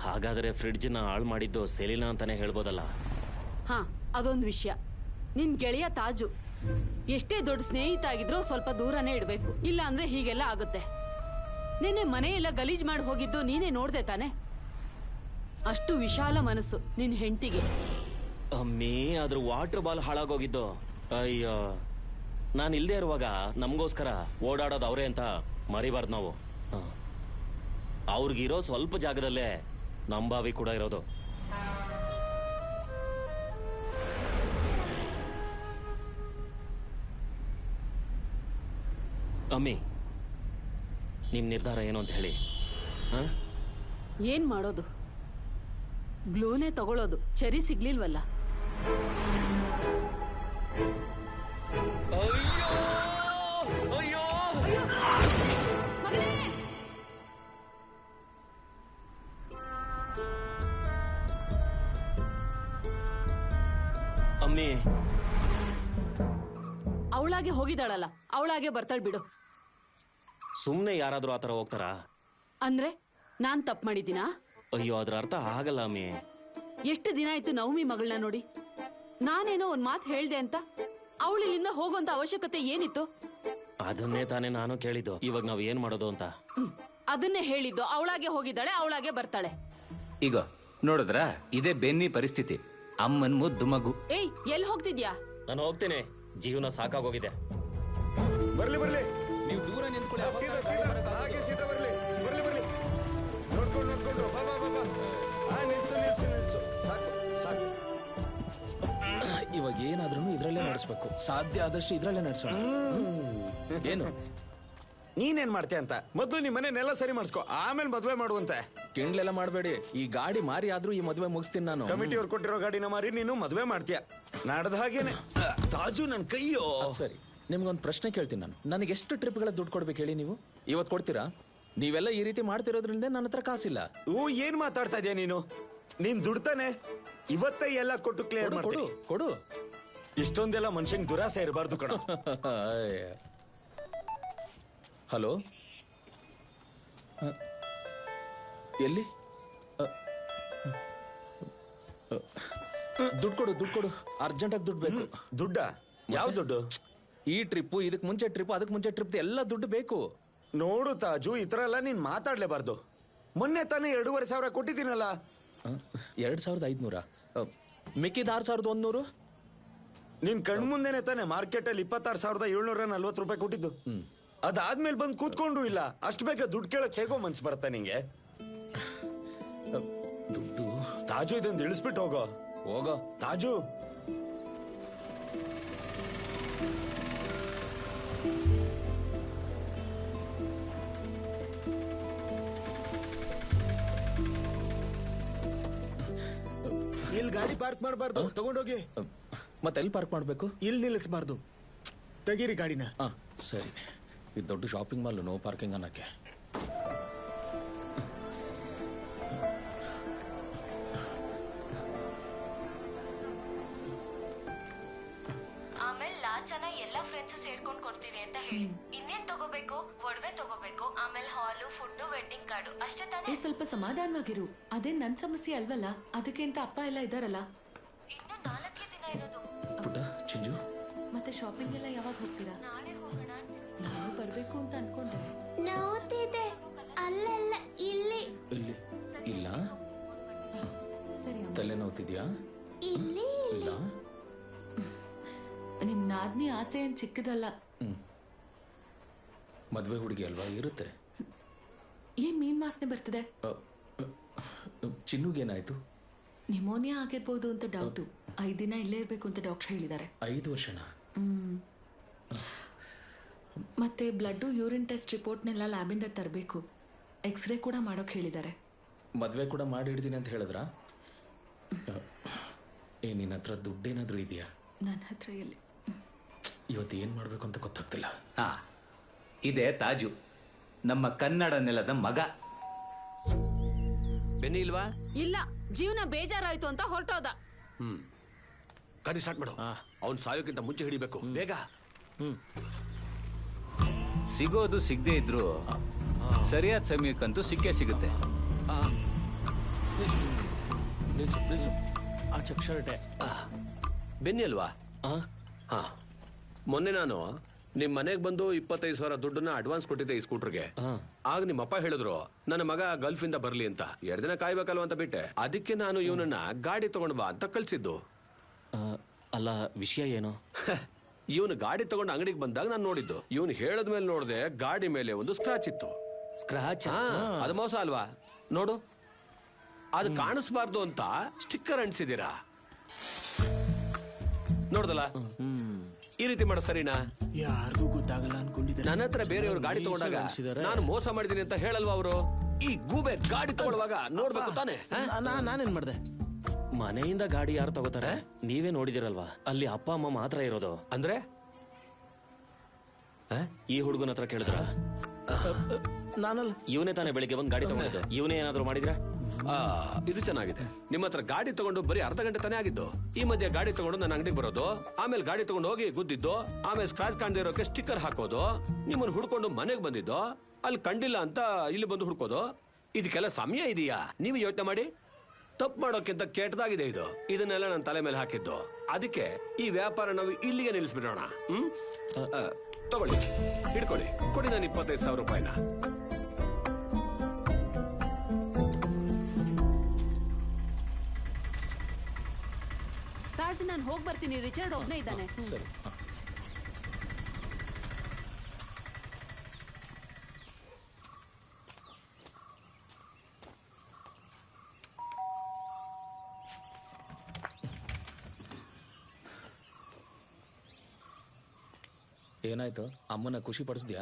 ಹಾಗಾದ್ರೆ ಫ್ರಿಡ್ಜ್ನ ಹಾಳು ಮಾಡಿದ್ದು ಸೆಲಿನಾ ಅಂತಾನೆ ಹೇಳ್ಬೋದಲ್ಲ? ಹಾ, ಅದೊಂದು ವಿಷಯ. ನಿನ್ ಗೆಳೆಯ ತಾಜು ಎಷ್ಟೇ ದೊಡ್ಡ ಸ್ನೇಹಿತ ಆಗಿದ್ರೂ ಸ್ವಲ್ಪ ದೂರನೇ ಇಡ್ಬೇಕು, ಇಲ್ಲ ಅಂದ್ರೆ ಹೀಗೆಲ್ಲ ಆಗುತ್ತೆ. ನಿನ್ನೆ ಮನೆಯೆಲ್ಲ ಗಲೀಜ್ ಮಾಡಿ ಹೋಗಿದ್ದು ನೀನೇ ನೋಡ್ದೆ ತಾನೆ? ಅಷ್ಟು ವಿಶಾಲ ಮನಸ್ಸು ನಿನ್ ಹೆಂಡತಿಗೆ. ಅಮ್ಮಿ, ಅದ್ರ ವಾಟರ್ ಬಾಲ್ ಹಾಳಾಗೋಗಿದ್ದು. ಅಯ್ಯೋ, ನಾನು ಇಲ್ದೇ ಇರುವಾಗ ನಮಗೋಸ್ಕರ ಓಡಾಡೋದು ಅವರೇ ಅಂತ ಮರಿಬಾರ್ದು ನಾವು. ಅವ್ರಿಗಿರೋ ಸ್ವಲ್ಪ ಜಾಗದಲ್ಲೇ ನಂಬಾವಿ ಕೂಡ ಇರೋದು. ಅಮ್ಮಿ, ನಿಮ್ ನಿರ್ಧಾರ ಏನು ಅಂತ ಹೇಳಿ. ಏನ್ ಮಾಡೋದು? ಬ್ಲೂನೇ ತಗೊಳ್ಳೋದು, ಚೆರಿ ಸಿಗ್ಲಿಲ್ವಲ್ಲ. ಅಮ್ಮಿ, ಅವಳಾಗೆ ಹೋಗಿದ್ದಾಳಲ್ಲ, ಅವಳಾಗೆ ಬರ್ತಾಳ ಬಿಡು. ಸುಮ್ನೆ ಯಾರಾದ್ರೂ ಆತರ ಹೋಗ್ತಾರಾ? ಅಂದ್ರೆ ನಾನ್ ತಪ್ಪು ಮಾಡಿದ್ದೀನಾ? ಅಯ್ಯೋ, ಅದ್ರ ಅರ್ಥ ಆಗಲ್ಲ ಅಮ್ಮಿ. ಎಷ್ಟು ದಿನ ಆಯ್ತು ನವಮಿ ಮಗಳನ್ನ ನೋಡಿ. ನಾನೇನೋ ಒಂದ್ ಮಾತು ಹೇಳ್ದೆ ಅಂತ ಅವಳು ಇಲ್ಲಿಂದ ಹೋಗುವಂತ ಅವಶ್ಯಕತೆ ಏನಿತ್ತು? ಅದನ್ನೇ ತಾನೇ ನಾನು ಕೇಳಿದ್ದು. ಇವಾಗ ನಾವ್ ಏನ್ ಮಾಡೋದು ಅಂತ. ಅದನ್ನೇ ಹೇಳಿದ್ದು. ಅವಳಾಗೆ ಹೋಗಿದ್ದಾಳೆ, ಅವಳಾಗೆ ಬರ್ತಾಳೆ. ಈಗ ನೋಡಿದ್ರ, ಇದೇ ಬೆನ್ನಿ ಪರಿಸ್ಥಿತಿ. ಅಮ್ಮನ್ ಮುದ್ದು ಮಗು. ಏಯ್, ಎಲ್ಲಿ ಹೋಗ್ತಿದ್ಯಾ? ನಾನು ಹೋಗ್ತೀನಿ, ಜೀವನ ಸಾಕಾಗೋಗಿದೆ. ಬರ್ಲಿ ಬರ್ಲಿ, ನೀವು ದೂರ ನಿಂತ್ಕೊಳ್ಳಿ. ಹಾಗೆ ಸೀದಾ ಬರ್ಲಿ, ಬರ್ಲಿ ಬರ್ಲಿ, ನೋಡ್ಕೊಂಡು ನೋಡ್ಕೊಂಡು ಬಾ ಬಾ ಬಾ ಬಾ. ನಿಲ್ಸು ನಿಲ್ಸು ನಿಲ್ಸು, ಸಾಕು ಸಾಕು. ಇವಾಗ ಏನಾದ್ರೂ ಇದ್ರಲ್ಲೇ ನಡೆಸ್ಬೇಕು, ಸಾಧ್ಯ ಆದಷ್ಟು ಇದ್ರಲ್ಲೇ ನಡೆಸೋಣ. ಏನು ನೀನೇನ್ ಮಾಡ್ತೀಯ ಅಂತ ಮೊದ್ಲು ನಿಮ್ ಮನೆನೆಲ್ಲ ಸರಿ ಮಾಡಿಸ್ಕೊ, ಆಮೇಲೆ ಮದ್ವೆ ಮಾಡುವಂತೆ. ಕಿಂಡ್ಲೆಲ್ಲ ಮಾಡಬೇಡಿ. ಈ ಗಾಡಿ ಮಾರಿ ಆದ್ರೂ ಈ ಮದ್ವೆ ಮುಗಿಸ್ತೀನಿ ನಾನು. ಕಮಿಟಿ ಅವ್ರು ಕೊಟ್ಟಿರೋ ಗಾಡಿನ ಮಾರಿ ನೀನು ಮದ್ವೆ ಮಾಡ್ತೀಯ. ನಾಡ್ದ ಹಾಗೇನೆ. ತಾಜು ನನ್ ಕೈಯೋ. ಸರಿ, ನಿಮ್ಗೊಂದು ಪ್ರಶ್ನೆ ಕೇಳ್ತೀನಿ ನಾನು. ನನಗೆ ಎಷ್ಟು ಟ್ರಿಪ್ಗಳ ದುಡ್ಡು ಕೊಡ್ಬೇಕು ಹೇಳಿ? ನೀವು ಇವತ್ತು ಕೊಡ್ತೀರಾ? ನೀವೆಲ್ಲ ಈ ರೀತಿ ಮಾಡ್ತಿರೋದ್ರಿಂದ ನನ್ನ ಹತ್ರ ಕಾಸಿಲ್ಲ. ಏನ್ ಮಾತಾಡ್ತಾ ಇದೀಯ ನೀನು? ನೀನ್ ದುಡ್ತಾನೆ ಇವತ್ತೇ ಎಲ್ಲ ಕೊಟ್ಟು ಕ್ಲಿಯರ್ ಕೊಡು ಕೊಡು. ಇಷ್ಟೊಂದೆಲ್ಲ ಮನುಷ್ಯಂಗ್ ದುರಾಸೆ ಇರಬಾರ್ದು ಕಣ. ಹಲೋ, ಎಲ್ಲಿ? ದುಡ್ಡು ಕೊಡು, ದುಡ್ಡು ಕೊಡು, ಅರ್ಜೆಂಟಾಗಿ ದುಡ್ಡು ಬೇಕು. ದುಡ್ಡ? ಯಾವ ದುಡ್ಡು? ಈ ಟ್ರಿಪ್, ಇದಕ್ ಮುಂಚೆ ಟ್ರಿಪ್, ಅದಕ್ಕೆ ಮುಂಚೆ ಟ್ರಿಪ್, ಎಲ್ಲ ದುಡ್ಡು ಬೇಕು. ನೋಡು ತಾಜು, ಈ ತರ ಎಲ್ಲ ನೀನ್ ಮಾತಾಡ್ಲೇಬಾರ್ದು. ಮೊನ್ನೆ ತಾನೇ 2,500 ಕೊಟ್ಟಿದ್ದೀನಲ್ಲ. 2,500? ಮಿಕ್ಕಿದ 6,100? ನಿನ್ ಕಣ್ಮುಂದೆನೆ ತಾನೆ ಮಾರ್ಕೆಟ್ ಅಲ್ಲಿ 26,740 ರೂಪಾಯಿ ಕೊಟ್ಟಿದ್ದು. ಅದಾದ್ಮೇಲೆ ಬಂದು ಕೂತ್ಕೊಂಡು ಇಲ್ಲ. ಅಷ್ಟು ಬೇಗ ದುಡ್ಡು ಕೇಳಕ್ ಹೇಗೋ ಮನ್ಸು ಬರುತ್ತಾ ನಿಂಗೆ? ದುಡ್ಡು ತಾಜು, ಇದೊಂದು ಇಳಿಸ್ಬಿಟ್ಟು ಹೋಗೋ. ಹೋಗೋ ತಾಜು. ಇಲ್ಲಿ ಗಾಡಿ ಪಾರ್ಕ್ ಮಾಡಬಾರ್ದು, ತಗೊಂಡೋಗಿ. ಮತ್ತೆ ಎಲ್ಲಿ ಪಾರ್ಕ್ ಮಾಡ್ಬೇಕು? ಇಲ್ಲಿ ನಿಲ್ಲಿಸಬಾರ್ದು, ತೆಗೀರಿ ಗಾಡಿನ. ಸರಿ, ಇದು ದೊಡ್ಡ ಶಾಪಿಂಗ್ ಮಾಲ್, ನೋ ಪಾರ್ಕಿಂಗ್ ಅನ್ನಕ್ಕೆ. ಆಮೇಲೆ ಲಾಚನ ಎಲ್ಲ ಫ್ರೆಂಡ್ಸ್ ಸೇರ್ಕೊಂಡ್ ಕೊಡ್ತೀವಿ ಅಂತ ಹೇಳಿ. ಇನ್ನೇನ್ ತಗೋಬೇಕು? ಒಡವೆ ತಗೋಬೇಕು, ಆಮೇಲೆ ಹಾಲು, ಫುಡ್, ವೆಡ್ಡಿಂಗ್ ಕಾರ್ಡು, ಅಷ್ಟೇ ತಾನೇ? ಸ್ವಲ್ಪ ಸಮಾಧಾನವಾಗಿರು. ಅದೇನ್ ನನ್ ಸಮಸ್ಯೆ ಅಲ್ವಲ್ಲ, ಅದಕ್ಕೆ ಅಂತ ಅಪ್ಪ ಎಲ್ಲ ಇದಾರಲ್ಲ. ಇನ್ನು 4 ದಿನ ಇರೋದು. ಪುಟ್ಟ, ಚಿಂಜು, ಮತ್ತೆ ಶಾಪಿಂಗ್ ಎಲ್ಲ ಯಾವಾಗ ಹೋಗ್ತೀರಾ? ನಾಳೆ ಹೋಗೋಣ. ನಾನು ಬರ್ಬೇಕು ಅಂತ ಅನ್ಕೊಂಡೆ. ನೋಡ್ತಿದ್ದೆ ಅಲ್ಲಲ್ಲ ಇಲ್ಲಿ ಇಲ್ಲಿ ಇಲ್ಲ ಸರಿ ಅಮ್ಮ. ತಲೆ ನೋವ್ತಿದ್ಯಾ? ಇಲ್ಲಿ ಇಲ್ಲ. ನಿಮ್ ನಾದ್ನಿ ಆಸೆ ಏನ್ ಚಿಕ್ಕದಲ್ಲ. ಮದ್ವೆ ಹುಡುಗಿ ಅಲ್ವಾ, ಇರುತ್ತೆ. ಏನ್ ಮೀನ್ ವಾಸನೆ ಬರ್ತದೆ? ಚಿನ್ನುಗೇನಾಯ್ತು? ನಿಮೋನಿಯಾ ಆಗಿರ್ಬೋದು ಅಂತ ಡೌಟು. 5 ದಿನ ಇಲ್ಲೇ ಇರ್ಬೇಕು ಅಂತ ಡಾಕ್ಟರ್ ಹೇಳಿದ್ದಾರೆ. 5 ವರ್ಷನಾ? ಮತ್ತೆ ಬ್ಲಡ್ ಯೂರಿನ್ ಟೆಸ್ಟ್ ರಿಪೋರ್ಟ್ನೆಲ್ಲ ಲ್ಯಾಬಿಂದ ತರಬೇಕು. ಎಕ್ಸ್ರೇ ಕೂಡ ಮಾಡೋಕ್ ಹೇಳಿದ್ದಾರೆ. ಮದ್ವೆ ಕೂಡ ಮಾಡಿ ಇಡ್ತೀನಿ ಅಂತ ಹೇಳಿದ್ರ? ನಿನ್ನ ಹತ್ರ ದುಡ್ಡೇನಾದ್ರೂ ಇದೆಯಾ? ನನ್ನ ಹತ್ರ ಎಲ್ಲಿ? ಇವತ್ತು ಏನ್ ಮಾಡ್ಬೇಕು ಅಂತ ಗೊತ್ತಾಗ್ತಿಲ್ಲ. ಹಾ, ಇದೇ ತಾಜು, ನಮ್ಮ ಕನ್ನಡ ನೆಲದ ಮಗ. ಬೆನ್ನಿ ಇಲ್ವಾ? ಇಲ್ಲ, ಜೀವನ ಬೇಜಾರಾಯ್ತು ಅಂತ ಹೊರಟೋದ. ಗಾಡಿ ಸ್ಟಾರ್ಟ್ ಮಾಡು. ಅವ್ನು ಸಾಯೋಕ್ಕಿಂತ ಮುಂಚೆ ಹಿಡಿಬೇಕು, ಬೇಗ. ಸಿಗೋದು ಸಿಗದೆ ಇದ್ರು ಸರಿಯಾದ ಸಮಯಕ್ಕಂತೂ ಸಿಕ್ಕೇ ಸಿಗುತ್ತೆ. ನಿಲ್ಸು. ಆ ಚೆಕ್ ಶರ್ಟೆ ಬೆನ್ನಿ ಅಲ್ವಾ? ಹಾ, ಮೊನ್ನೆ ನಾನು ನಿಮ್ ಮನೆಗ್ ಬಂದು 25,000 ದುಡ್ಡನ್ನ ಅಡ್ವಾನ್ಸ್ ಕೊಟ್ಟಿದ್ದೆ ಈ ಸ್ಕೂಟರ್ಗೆ. ಆಗ ನಿಮ್ಮಪ್ಪ ಹೇಳಿದ್ರು ನನ್ನ ಮಗ ಗಲ್ಫ್ ಇಂದ ಬರ್ಲಿ ಅಂತ. 2 ದಿನ ಕಾಯ್ಬೇಕಲ್ವ ಅಂತ ಬಿಟ್ಟೆ. ಅದಕ್ಕೆ ನಾನು ಇವನನ್ನ ಗಾಡಿ ತಗೊಂಡ್ ಬಾ ಅಂತ ಕಳ್ಸಿದ್ದು. ಅಲ್ಲ, ವಿಷಯ ಏನು? ಇವನು ಗಾಡಿ ತಗೊಂಡು ಅಂಗಡಿಗೆ ಬಂದಾಗ ನಾನು ನೋಡಿದ್ದು. ಇವನು ಹೇಳದ್ಮೇಲೆ ನೋಡಿದೆ ಗಾಡಿ ಮೇಲೆ ಒಂದು ಸ್ಕ್ರಾಚ್ ಇತ್ತು. ಸ್ಕ್ರಾಚ್? ಅದು ಮೋಸ ಅಲ್ವಾ? ನೋಡು, ಅದು ಕಾಣಿಸ್ಬಾರ್ದು ಅಂತ ಸ್ಟಿಕ್ಕರ್ ಅಂಟಿಸಿದೀರಾ. ನೋಡ್ದಲ್ಲ, ಈ ರೀತಿ ಮಾಡೋ ಸರಿನಾ? ಯಾರಿಗೂ ಗೊತ್ತಾಗಲ್ಲ ಅನ್ಕೊಂಡಿದ್ದೆ. ನನ್ನ ಹತ್ರ ಬೇರೆಯವ್ರು ಗಾಡಿ ತಗೊಂಡಾಗ ನಾನು ಮೋಸ ಮಾಡಿದೀನಿ ಅಂತ ಹೇಳಲ್ವಾ ಅವರು? ಈ ಗೂಬೆ ಗಾಡಿ ತಗೊಳ್ಳುವಾಗ ನೋಡ್ಬೇಕು ತಾನೆ. ನಾನೇನ್ ಮಾಡ್ದೆ? ಮನೆಯಿಂದ ಗಾಡಿ ಯಾರು ತಗೋತಾರೆ? ನೀವೇ ನೋಡಿದಿರಲ್ವಾ, ಅಲ್ಲಿ ಅಪ್ಪ ಅಮ್ಮ ಮಾತ್ರ ಇರೋದು. ಅಂದ್ರೆ ಈ ಹುಡುಗನ ಹತ್ರ ಕೇಳಿದ್ರ? ನಾನಲ್ಲ, ಇವನೇ ತಾನೇ ಬೆಳಿಗ್ಗೆ ಬಂದು ಗಾಡಿ ತಗೊಂಡಿದ್ದು. ಇವನೇ ಏನಾದ್ರು ಮಾಡಿದ್ರ? ಇದು ಚೆನ್ನಾಗಿದೆ. ನಿಮ್ಮ ಹತ್ರ ಗಾಡಿ ತಗೊಂಡು ಬರೀ ಅರ್ಧ ಗಂಟೆ ತಾನೇ ಆಗಿದ್ದು. ಈ ಮಧ್ಯೆ ಗಾಡಿ ತಗೊಂಡು ನನ್ನ ಅಂಗಡಿಗೆ ಬರೋದು, ಆಮೇಲೆ ಗಾಡಿ ತಗೊಂಡು ಹೋಗಿ ಗುದ್ದಿದ್ದು, ಆಮೇಲೆ ಸ್ಕ್ರಾಚ್ ಕಾಣದೇ ಇರೋಕೆ ಸ್ಟಿಕ್ಕರ್ ಹಾಕೋದು, ನಿಮ್ಮನ್ನು ಹುಡ್ಕೊಂಡು ಮನೆಗೆ ಬಂದಿದ್ದು, ಅಲ್ಲಿ ಕಂಡಿಲ್ಲ ಅಂತ ಇಲ್ಲಿ ಬಂದು ಹುಡ್ಕೋದು. ಇದಕ್ಕೆಲ್ಲ ಸಮಯ ಇದೆಯಾ? ನೀವು ಯೋಚನೆ ಮಾಡಿ. ತಪ್ಪು ಮಾಡೋಕ್ಕಿಂತ ಕೆಟ್ಟದಾಗಿದೆ ಇದು. ಇದನ್ನೆಲ್ಲ ನನ್ನ ತಲೆ ಮೇಲೆ ಹಾಕಿದ್ದು. ಅದಕ್ಕೆ ಈ ವ್ಯಾಪಾರ ನಾವು ಇಲ್ಲಿಗೆ ನಿಲ್ಲಿಸ್ಬಿಡೋಣ. ತಗೊಳ್ಳಿ, ಹಿಡ್ಕೊಳ್ಳಿ, ಕೊಡಿ ನಾನು 25,000 ರೂಪಾಯಿನ. ತಾಜ್, ನಾನು ಹೋಗಿ ಬರ್ತೀನಿ. ರಿಚರ್ಡ್ ಒಬ್ಬನೇ ಇದ್ದಾನೆ. ಸರಿ. ಏನಾಯ್ತು? ಅಮ್ಮನ ಖುಷಿ ಪಡಿಸ್ದ್ಯಾ?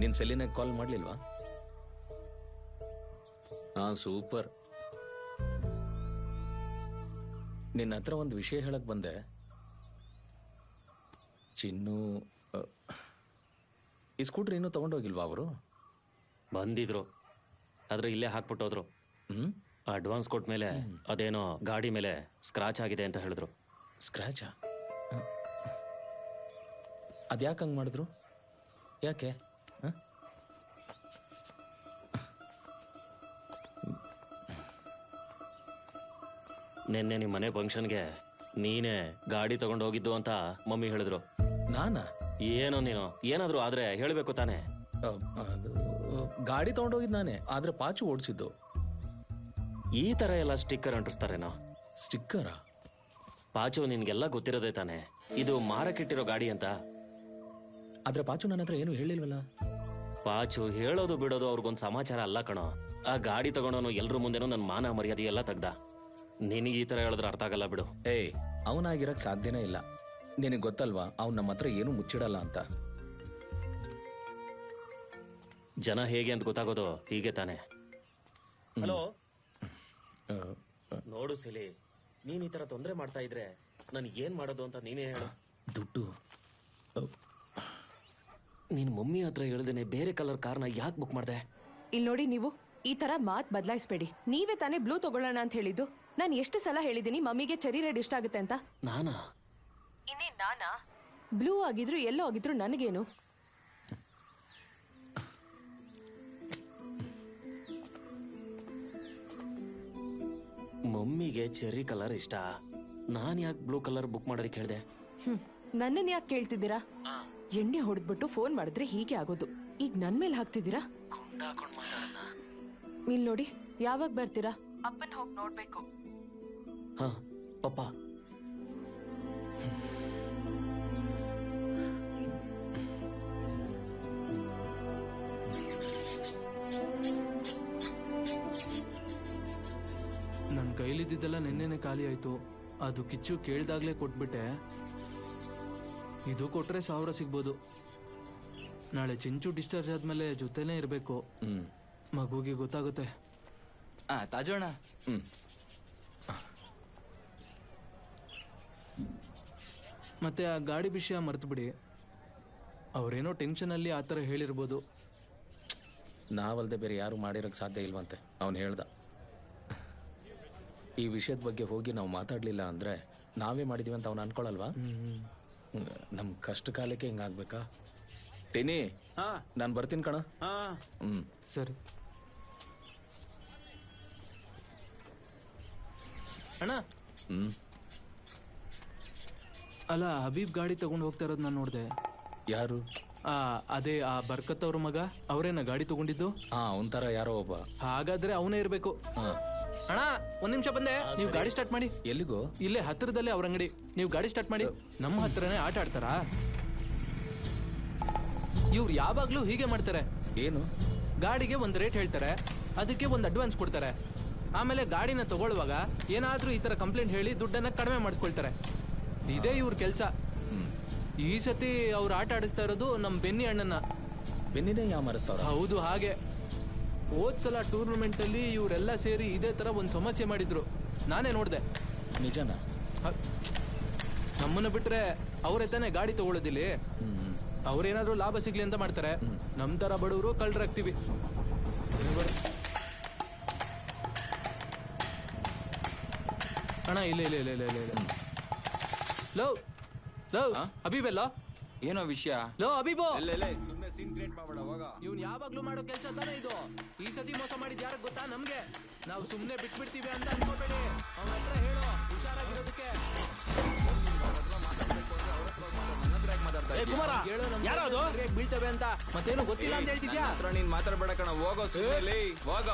ನಿನ್ ಸೆಲಿನಾಗ ಕಾಲ್ ಮಾಡ್ಲಿಲ್ವಾ? ಹಾ, ಸೂಪರ್. ನಿನ್ನ ಹತ್ರ ಒಂದು ವಿಷಯ ಹೇಳಕ್ ಬಂದೆ. ಚಿನ್ನು, ಈ ಸ್ಕೂಟರ್ ಇನ್ನೂ ತಗೊಂಡೋಗಿಲ್ವಾ ಅವರು? ಬಂದಿದ್ರು, ಆದ್ರೆ ಇಲ್ಲೇ ಹಾಕ್ಬಿಟ್ಟೋದ್ರು. ಅಡ್ವಾನ್ಸ್ ಕೊಟ್ಟ ಮೇಲೆ ಅದೇನೋ ಗಾಡಿ ಮೇಲೆ ಸ್ಕ್ರಾಚ್ ಆಗಿದೆ ಅಂತ ಹೇಳಿದ್ರು. ಸ್ಕ್ರಾಚಾ? ಅದ್ಯಾಕೆ ಹಂಗ್ ಮಾಡಿದ್ರು? ಯಾಕೆ? ನಿನ್ನೆ ನಿಮ್ಮ ಮನೆ ಫಂಕ್ಷನ್ಗೆ ನೀನೇ ಗಾಡಿ ತಗೊಂಡು ಹೋಗಿದ್ದು ಅಂತ ಮಮ್ಮಿ ಹೇಳಿದ್ರು. ನಾನಾ? ಏನೋ ನೀನು ಏನಾದ್ರು ಆದ್ರೆ ಹೇಳ್ಬೇಕು ತಾನೆ. ಗಾಡಿ ತಗೊಂಡೋಗಿದ್ ನಾನೇ, ಆದ್ರೆ ಪಾಚು ಓಡಿಸಿದ್ದು. ಈ ತರ ಎಲ್ಲ ಸ್ಟಿಕ್ಕರ್ ಅಂಟಿಸ್ತಾರೇನೋ? ಸ್ಟಿಕ್ಕರ? ಪಾಚು ನಿನ್ಗೆಲ್ಲ ಗೊತ್ತಿರೋದೇ ತಾನೆ, ಇದು ಮಾರಕ್ಕಿಟ್ಟಿರೋ ಗಾಡಿ ಅಂತ. ಆದ್ರೆ ಪಾಚು ನನ್ನ ಹತ್ರ ಏನು ಹೇಳಿಲ್ವಲ್ಲ. ಪಾಚು ಹೇಳೋದು ಬಿಡೋದು ಅವ್ರಿಗೊಂದು ಸಮಾಚಾರ ಅಲ್ಲ ಕಣೋ. ಆ ಗಾಡಿ ತಗೊಂಡವನು ಎಲ್ರ ಮುಂದೆನೂ ನನ್ನ ಮಾನ ಮರ್ಯಾದೆ ಎಲ್ಲ ತೆಗ್ದ. ನಿನಗೆ ಈ ತರ ಹೇಳಿದ್ರೆ ಅರ್ಥ ಆಗಲ್ಲ ಬಿಡು. ಅವನಾಗಿರಕ್ ಸಾಧ್ಯನೇ ಇಲ್ಲ. ನಿನಗೆ ಗೊತ್ತಲ್ವಾ, ಅವ್ನು ನಮ್ಮ ಹತ್ರ ಏನು ಮುಚ್ಚಿಡಲ್ಲ ಅಂತ. ಜನ ಹೇಗೆ ಅಂತ ಗೊತ್ತಾಗೋದು ಹೀಗೆ ತಾನೆ. ಹಲೋ, ನೋಡು ಸಿಲಿ, ನೀನ್ ಈ ತರ ತೊಂದರೆ ಮಾಡ್ತಾ ಇದ್ರೆ ನನ್ ಏನ್ ಮಾಡೋದು ಅಂತ ನೀನೇ ಹೇಳು. ದುಡ್ಡು ನಿನ್ ಮಮ್ಮಿ ಹತ್ರ ಹೇಳ್ದೇನೆ ಬೇರೆ ಕಲರ್ ಕಾರ್ನ ಯಾಕೆ ಬುಕ್ ಮಾಡ್ದೆ? ಇಲ್ಲಿ ನೋಡಿ, ನೀವು ಈ ತರ ಮಾತ್ ಬದಲಾಯಿಸ್ಬೇಡಿ. ನೀವೇ ತಾನೇ ಬ್ಲೂ ತಗೊಳ್ಳೋಣ ಅಂತ ಹೇಳಿದ್ದು. ನಾನು ಎಷ್ಟು ಸಲ ಹೇಳಿದ್ದೀನಿ ಮಮ್ಮಿಗೆ ಚೆರಿ ರೆಡ್ ಇಷ್ಟ ಆಗುತ್ತೆ ಅಂತ. ನಾನಾ? ಇನ್ನೇನ್ ನಾನಾ? ಬ್ಲೂ ಆಗಿದ್ರು ಎಲ್ಲೋ ಆಗಿದ್ರು ನನಗೇನು. ಅಮ್ಮಿಗೆ ಚೆರ್ರಿ ಕಲರ್ ಇಷ್ಟ. ನಾನ್ ಯಾಕೆ ಬ್ಲೂ ಕಲರ್ ಬುಕ್ ಮಾಡೋದಕ್ಕೆ ಹೇಳ್ದೆ? ನನ್ನನ್ ಯಾಕೆ ಕೇಳ್ತಿದ್ದೀರಾ? ಎಣ್ಣೆ ಹೊಡೆದ್ಬಿಟ್ಟು ಫೋನ್ ಮಾಡಿದ್ರೆ ಹೀಗೆ ಆಗೋದು. ಈಗ ನನ್ ಮೇಲೆ ಹಾಕ್ತಿದ್ದೀರಾ? ಇಲ್ ನೋಡಿ, ಯಾವಾಗ ಬರ್ತೀರಾ? ಅಪ್ಪನ್ ಹೋಗಿ ನೋಡ್ಬೇಕು. ಹಾ ಪಪ್ಪ. ನನ್ನ ಕೈಲಿದ್ದಿದ್ದೆಲ್ಲ ನೆನ್ನೆನೆ ಖಾಲಿ ಆಯ್ತು. ಅದು ಕಿಚ್ಚು ಕೇಳ್ದಾಗ್ಲೇ ಕೊಟ್ಬಿಟ್ಟೆ. ಇದು ಕೊಟ್ರೆ 1000 ಸಿಗ್ಬೋದು. ನಾಳೆ ಚಿಂಚು ಡಿಸ್ಚಾರ್ಜ್ ಆದ್ಮೇಲೆ ಜೊತೆನೇ ಇರ್ಬೇಕು. ಮಗುಗೆ ಗೊತ್ತಾಗುತ್ತೆ. ತಾಜೋಣ. ಮತ್ತೆ ಆ ಗಾಡಿ ವಿಷಯ ಮರ್ತು ಬಿಡಿ. ಅವ್ರೇನೋ ಟೆನ್ಷನ್ ಅಲ್ಲಿ ಆತರ ಹೇಳಿರ್ಬೋದು. ನಾವಲ್ದೆ ಬೇರೆ ಯಾರು ಮಾಡಿರಕ್ ಸಾಧ್ಯ ಇಲ್ವಂತೆ. ಅವನು ಹೇಳ್ದ. ಈ ವಿಷಯದ ಬಗ್ಗೆ ಹೋಗಿ ನಾವು ಮಾತಾಡ್ಲಿಲ್ಲ ಅಂದ್ರೆ ನಾವೇ ಮಾಡಿದೀವಿ ಅಂತ ಅವನು ಅನ್ಕೊಳಲ್ವಾ? ನಮ್ ಕಷ್ಟ ಕಾಲಕ್ಕೆ ಹಿಂಗಾಗ್ಬೇಕಾ? ಟೆನಿ, ನಾನು ಬರ್ತೀನಿ ಕಣ. ಸರಿ ಅಣ್ಣ. ಅಲ್ಲ, ಹಬೀಬ್ ಗಾಡಿ ತಗೊಂಡು ಹೋಗ್ತಾ ಇರೋದು ನಾನು ನೋಡ್ದೆ. ಯಾರು? ಅದೇ ಆ ಬರ್ಕತ್ ಅವ್ರ ಮಗ. ಅವರೇನ ಗಾಡಿ ತಗೊಂಡಿದ್ದು? ಒಂಥರ ಯಾರೋ ಒಬ್ಬ. ಹಾಗಾದ್ರೆ ಅವನೇ ಇರ್ಬೇಕು. ಅಣ್ಣ, ಒಂದ್ ನಿಮಿಷ ಬಂದೆ. ನೀವು ಗಾಡಿ ಸ್ಟಾರ್ಟ್ ಮಾಡಿ. ಎಲ್ಲಿಗೋ? ಇಲ್ಲೇ ಹತ್ತಿರದಲ್ಲೇ ಅವ್ರ ಅಂಗಡಿ. ನೀವು ಗಾಡಿ ಸ್ಟಾರ್ಟ್ ಮಾಡಿ. ನಮ್ಮ ಹತ್ರನೇ ಆಟ ಆಡ್ತಾರಾ? ಇವ್ರು ಯಾವಾಗ್ಲೂ ಹೀಗೆ ಮಾಡ್ತಾರೆ. ಏನು? ಗಾಡಿಗೆ ಒಂದ್ ರೇಟ್ ಹೇಳ್ತಾರೆ, ಅದಕ್ಕೆ ಒಂದ್ ಅಡ್ವಾನ್ಸ್ ಕೊಡ್ತಾರೆ. ಆಮೇಲೆ ಗಾಡಿನ ತಗೊಳ್ಳುವಾಗ ಏನಾದ್ರೂ ಈ ತರ ಕಂಪ್ಲೇಂಟ್ ಹೇಳಿ ದುಡ್ಡನ್ನ ಕಡಿಮೆ ಮಾಡಿಸ್ಕೊಳ್ತಾರೆ. ಇದೇ ಇವ್ರ ಕೆಲ್ಸ. ಈ ಸತಿ ಅವ್ರು ಆಟ ಆಡಿಸ್ತಾ ಇರೋದು ನಮ್ ಬೆನ್ನಿ ಅಣ್ಣನ. ಬೆನ್ನಿನೇ ಯಾಮಾರಿಸ್ತಾರ? ಹೌದು, ಹಾಗೆ. ಹೋದ್ಸಲ ಟೂರ್ನಮೆಂಟ್ ಅಲ್ಲಿ ಇವರೆಲ್ಲ ಸೇರಿ ಇದೇ ತರ ಒಂದ್ ಸಮಸ್ಯೆ ಮಾಡಿದ್ರು. ನಾನೇ ನೋಡ್ದೆ. ನಿಜನಾ? ನಮ್ಮನ್ನ ಬಿಟ್ರೆ ಅವ್ರೇ ತಾನೇ ಗಾಡಿ ತಗೊಳ್ಳೋದಿಲ್ಲ. ಅವ್ರೇನಾದ್ರೂ ಲಾಭ ಸಿಗ್ಲಿ ಅಂತ ಮಾಡ್ತಾರೆ. ನಮ್ ತರ ಬಡವರು ಕಳ್ರಾಗ್ತೀವಿ. ಅಣ್ಣ, ಇಲ್ಲ ಇಲ್ಲ ಇಲ್ಲ ಇಲ್ಲ ಇಲ್ಲ ಇಲ್ಲ. ಲವ್ ಲವ್ ಅಬೀಬೆಲ್ಲ ಏನೋ ವಿಷಯ? ಲೋ ಅಬೀಬೋ, ಸುಮ್ಮನೆ ಸೀನ್ ಕ್ರಿಯೇಟ್ ಮಾಡಬೇಡ. ಹೋಗ. ಇವ್ನು ಯಾವಾಗ್ಲೂ ಮಾಡೋ ಕೆಲಸ ತಾನೇ ಇದು. ಈ ಸತಿ ಮೋಸ ಮಾಡಿದ್ ಯಾರಿಗೆ ಗೊತ್ತಾ? ನಮ್ಗೆ. ನಾವು ಸುಮ್ನೆ ಬಿಟ್ಬಿಡ್ತೀವಿ ಅಂತ ಅನ್ಕೋಬೇಡಿ. ಅವನ ಹತ್ರ ಹೇಳೋ ಹುಷಾರಾಗಿರೋದಕ್ಕೆ. ಬೀಳ್ತವೆ ಅಂತ ಮತ್ತೇನು ಗೊತ್ತಿಲ್ಲ ಅಂತ ಹೇಳ್ತಿದ್ಯಾ? ನೀನ್ ಮಾತಾಡ್ಬೇಡ ಕಣ. ಹೋಗೋ ಸುಮ್ಮನೆ. ಹೋಗ.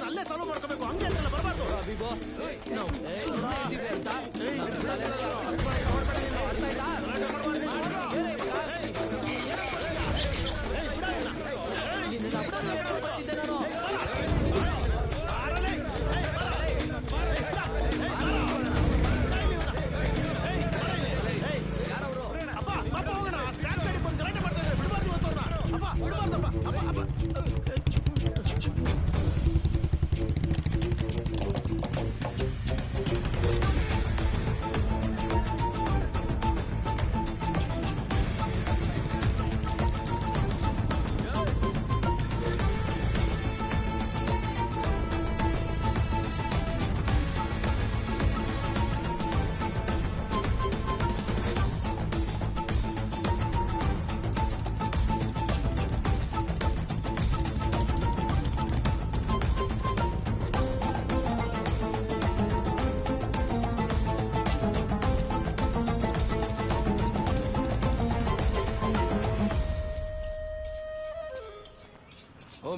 ಅಲ್ಲೇ ಸಾಲ್ವ್ ಮಾಡ್ಕೋಬೇಕು. ಹಂಗೆ ಬರಬಾರ್ದು. ಅಬೀಬೋ, ನಾವು ಸುಮ್ಮನೆ ಇದ್ದೀವಿ ಅಂತ ಅರ್ಥ ಆಯ್ತಾ?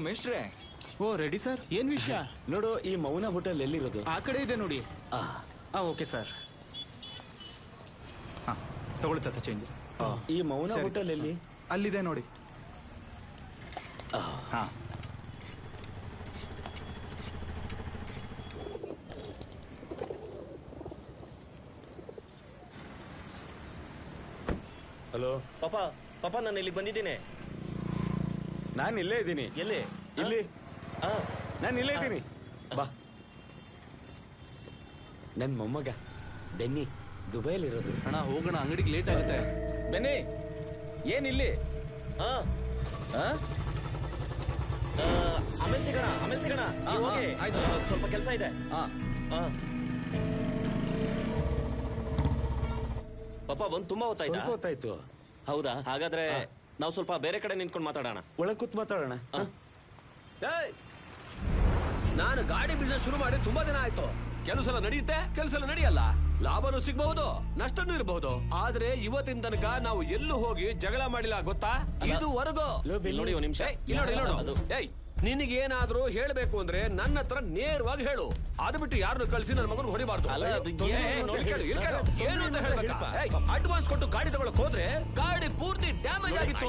ಮೇಷ್ಟ್ರೆ. ಓ, ರೆಡಿ ಸರ್. ಏನ್ ವಿಷಯ? ನೋಡು, ಈ ಮೌನ ಹೋಟೆಲ್ ಎಲ್ಲಿರೋದು? ಆ ಕಡೆ ಇದೆ ನೋಡಿ. Okay sir. ತಗೊಳ್ತಾ ಚೇಂಜ್. ಈ ಮೌನ ಹೋಟೆಲ್ ಎಲ್ಲಿ? ಅಲ್ಲಿದೆ ನೋಡಿ. ಹಲೋ ಪಾಪ. ಪಾಪ, ನಾನು ಇಲ್ಲಿಗೆ ಬಂದಿದ್ದೀನಿ. ನಾನು ಇಲ್ಲೇ ಇದ್ದೀನಿ. ಎಲ್ಲಿ? ಇಲ್ಲಿ. ನಾನು ಇಲ್ಲೇ ಇದ್ದೀನಿ. ಬಾ. ನನ್ ಮೊಮ್ಮಗ ಬೆನ್ನಿ ದುಬೈಲಿರೋದು. ಅಣ್ಣ, ಹೋಗೋಣ, ಅಂಗಡಿಗೆ ಲೇಟ್ ಆಗುತ್ತೆ. ಬೆನ್ನಿ, ಏನಿಲ್ಲಿ? ಆಮೇಲೆ ಸಿಗೋಣ. ಆಮೇಲೆ ಸಿಗೋಣ. ಹೋಗಿ. ಆಯ್ತು, ಸ್ವಲ್ಪ ಕೆಲಸ ಇದೆ. ಪಾಪ ಬಂದು ತುಂಬಾ ಹೊತ್ತಾಯ್ತು. ಹೌದಾ? ಹಾಗಾದ್ರೆ ನಾವು ಸ್ವಲ್ಪ ಬೇರೆ ಕಡೆ ನಿಂತ್ಕೊಂಡು ಮಾತಾಡೋಣ. ಒಳಗ್ ಕೂತ್ ಮಾತಾಡೋಣ. ನಾನು ಗಾಡಿ ಬಿಸ್ನೆಸ್ ಶುರು ಮಾಡಿ ತುಂಬಾ ದಿನ ಆಯ್ತು. ಕೆಲವು ಸಲ ನಡೆಯುತ್ತೆ, ಕೆಲವು ಸಲ ನಡೆಯಲ್ಲ. ಲಾಭನೂ ಸಿಗಬಹುದು, ನಷ್ಟನೂ ಇರಬಹುದು. ಆದ್ರೆ ಇವತ್ತಿನ ತನಕ ನಾವು ಎಲ್ಲೂ ಹೋಗಿ ಜಗಳ ಮಾಡಿಲ್ಲ ಗೊತ್ತಾ? ಇದುವರೆಗೂ. ನೋಡಿ ಒಂದ್ ನಿಮಿಷ. ನಿನಗೇನಾದ್ರೂ ಹೇಳ್ಬೇಕು ಅಂದ್ರೆ ನನ್ನ ಹತ್ರ ನೇರವಾಗಿ ಹೇಳು. ಅದು ಬಿಟ್ಟು ಯಾರನ್ನು ಕಳಿಸಿ ನನ್ನ ಮಗನ ಹೊಡಿಬಾರ್ದು. ಏನು ಅಂತ ಹೇಳ್ಬೇಕಾ? ಅಡ್ವಾನ್ಸ್ ಕೊಟ್ಟು ಗಾಡಿ ತಗೊಳಕ್ ಹೋದ್ರೆ ಗಾಡಿ ಪೂರ್ತಿ ಡ್ಯಾಮೇಜ್ ಆಗಿತ್ತು.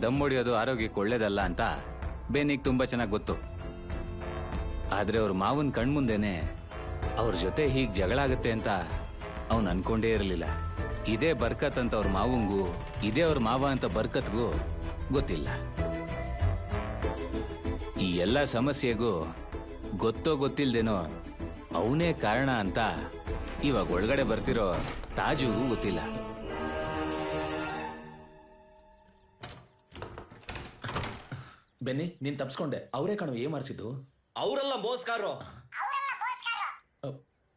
ದಮ್ ಹೊಡಿಯೋದು ಆರೋಗ್ಯಕ್ಕೆ ಒಳ್ಳೇದಲ್ಲ ಅಂತ ಬೆನ್ನಿಗೆ ತುಂಬಾ ಚೆನ್ನಾಗಿ ಗೊತ್ತು. ಆದ್ರೆ ಅವ್ರ ಮಾವನ್ ಕಣ್ಮುಂದೆನೆ ಅವ್ರ ಜೊತೆ ಹೀಗ್ ಜಗಳ ಆಗತ್ತೆ ಅಂತ ಅವನ್ ಅನ್ಕೊಂಡೇ ಇರಲಿಲ್ಲ. ಇದೇ ಬರ್ಕತ್ ಅಂತ ಅವ್ರ ಮಾವಂಗೂ, ಇದೇ ಅವ್ರ ಮಾವ ಅಂತ ಬರ್ಕತ್ಗೂ ಗೊತ್ತಿಲ್ಲ. ಈ ಎಲ್ಲ ಸಮಸ್ಯೆಗೂ ಗೊತ್ತೋ ಗೊತ್ತಿಲ್ದೇನೋ ಅವನೇ ಕಾರಣ ಅಂತ ಇವಾಗ ಒಳಗಡೆ ಬರ್ತಿರೋ ತಾಜುಗೂ ಗೊತ್ತಿಲ್ಲ. ಬೆನ್ನಿ, ನೀನ್ ತಪ್ಸ್ಕೊಂಡೆ. ಅವರೇ ಕಣೋ ಏಮಾರಿಸಿದ್ದು. ಅವರೆಲ್ಲ ಮೋಸ್ಕಾರು.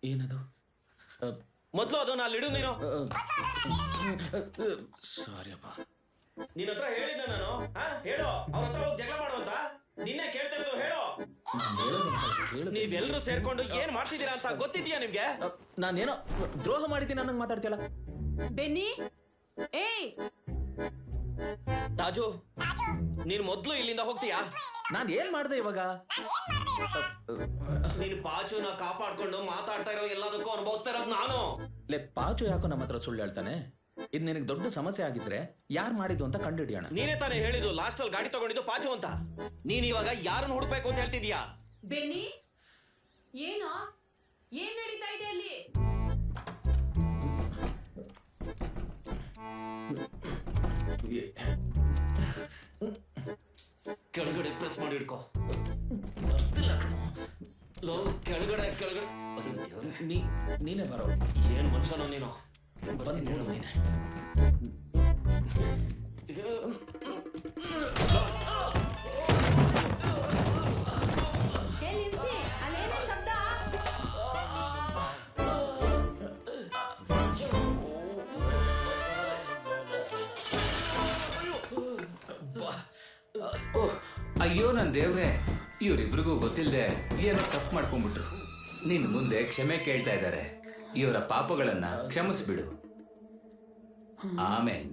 ಏನದು? ಮೊದ್ಲು ಅದನ್ನ ಅಲ್ಲಿ ಇಡು ನೀನು. ಸಾರಿ ಅಪ್ಪ. ನಿನ್ನ ಹತ್ರ ಹೇಳಿದ್ದೆ ನಾನು. ಹೇಳು, ಅವ್ರ ಹತ್ರ ಹೋಗಿ ಜಗಳ ಮಾಡುವಂತ. ನಿನ್ನೆ ಕೇಳ್ತಿರೋದು ಹೇಳು. ನೀವೆಲ್ಲರೂ ಸೇರ್ಕೊಂಡು ಏನ್ ಮಾಡ್ತಿದ್ದೀರಾ ಅಂತ ಗೊತ್ತಿದ್ಯಾ ನಿಮ್ಗೆ? ನಾನೇನೋ ದ್ರೋಹ ಮಾಡಿದ್ದೀನಿ ಅನ್ನಂಗ್ ಮಾತಾಡ್ತಿಯಲ್ಲ. ಬೆನ್ನಿ, ಏಯ್ ತಾಜು, ನೀನ್ ಮೊದ್ಲು ಇಲ್ಲಿಂದ ಹೋಗ್ತೀಯಾ? ನಾನ್ ಏನ್ ಮಾಡ್ದೆ ಇವಾಗ? ನೀನ್ ಪಾಚುನ ಕಾಪಾಡ್ಕೊಂಡು ಮಾತಾಡ್ತಾ ಇರೋ ಎಲ್ಲದಕ್ಕೂ ಅನುಭವಿಸ್ತಾ ಇರೋದು ನಾನು. ಲೇ, ಪಾಚು ಯಾಕೋ ನಮ್ಮ ಹತ್ರ ಸುಳ್ಳು ಹೇಳ್ತಾನೆ? ಇದ್ ನಿನಗೆ ದೊಡ್ಡ ಸಮಸ್ಯೆ ಆಗಿದ್ರೆ ಯಾರು ಮಾಡಿದ್ದು ಅಂತ ಕಂಡುಹಿಡಿಯೋಣ. ನೀನೇ ತಾನೇ ಹೇಳಿದ್ದು ಲಾಸ್ಟ್ ಅಲ್ಲಿ ಗಾಡಿ ತಗೊಂಡಿದ್ದು ಪಾಚು ಅಂತ. ನೀನ್ ಇವಾಗ ಯಾರನ್ನ ಹುಡುಕ್ಬೇಕು ಅಂತ ಹೇಳ್ತಿದ್ಯಾ? ಬೆನ್ನಿ, ಏನೋ ಏನ್ ನಡೀತಾ ಇದೆ ಅಲ್ಲಿ? ಕೆಳಗಡೆ ಪ್ರೆಸ್ ಮಾಡಿ ಇಡ್ಕೋ. ಬರ್ತಿಲ್ಲ ಲೋ, ಕೆಳಗಡೆ ಕೆಳಗಡೆ. ನೀನೇ ಬರೋ. ಏನ್ ಮನುಷ್ಯನೋ ನೀನು. ಬಂದು ನೋಡು ನೀನೆ. ಅಯ್ಯೋ ನನ್ ದೇವ್ರೆ, ಇವರಿಬ್ರಿಗೂ ಗೊತ್ತಿಲ್ಲದೆ ಏನೋ ತಪ್ಪು ಮಾಡ್ಕೊಂಡ್ಬಿಟ್ರು. ನಿನ್ ಮುಂದೆ ಕ್ಷಮೆ ಕೇಳ್ತಾ ಇದ್ದಾರೆ. ಇವರ ಪಾಪಗಳನ್ನ ಕ್ಷಮಿಸ್ಬಿಡು. ಆಮೇನ್.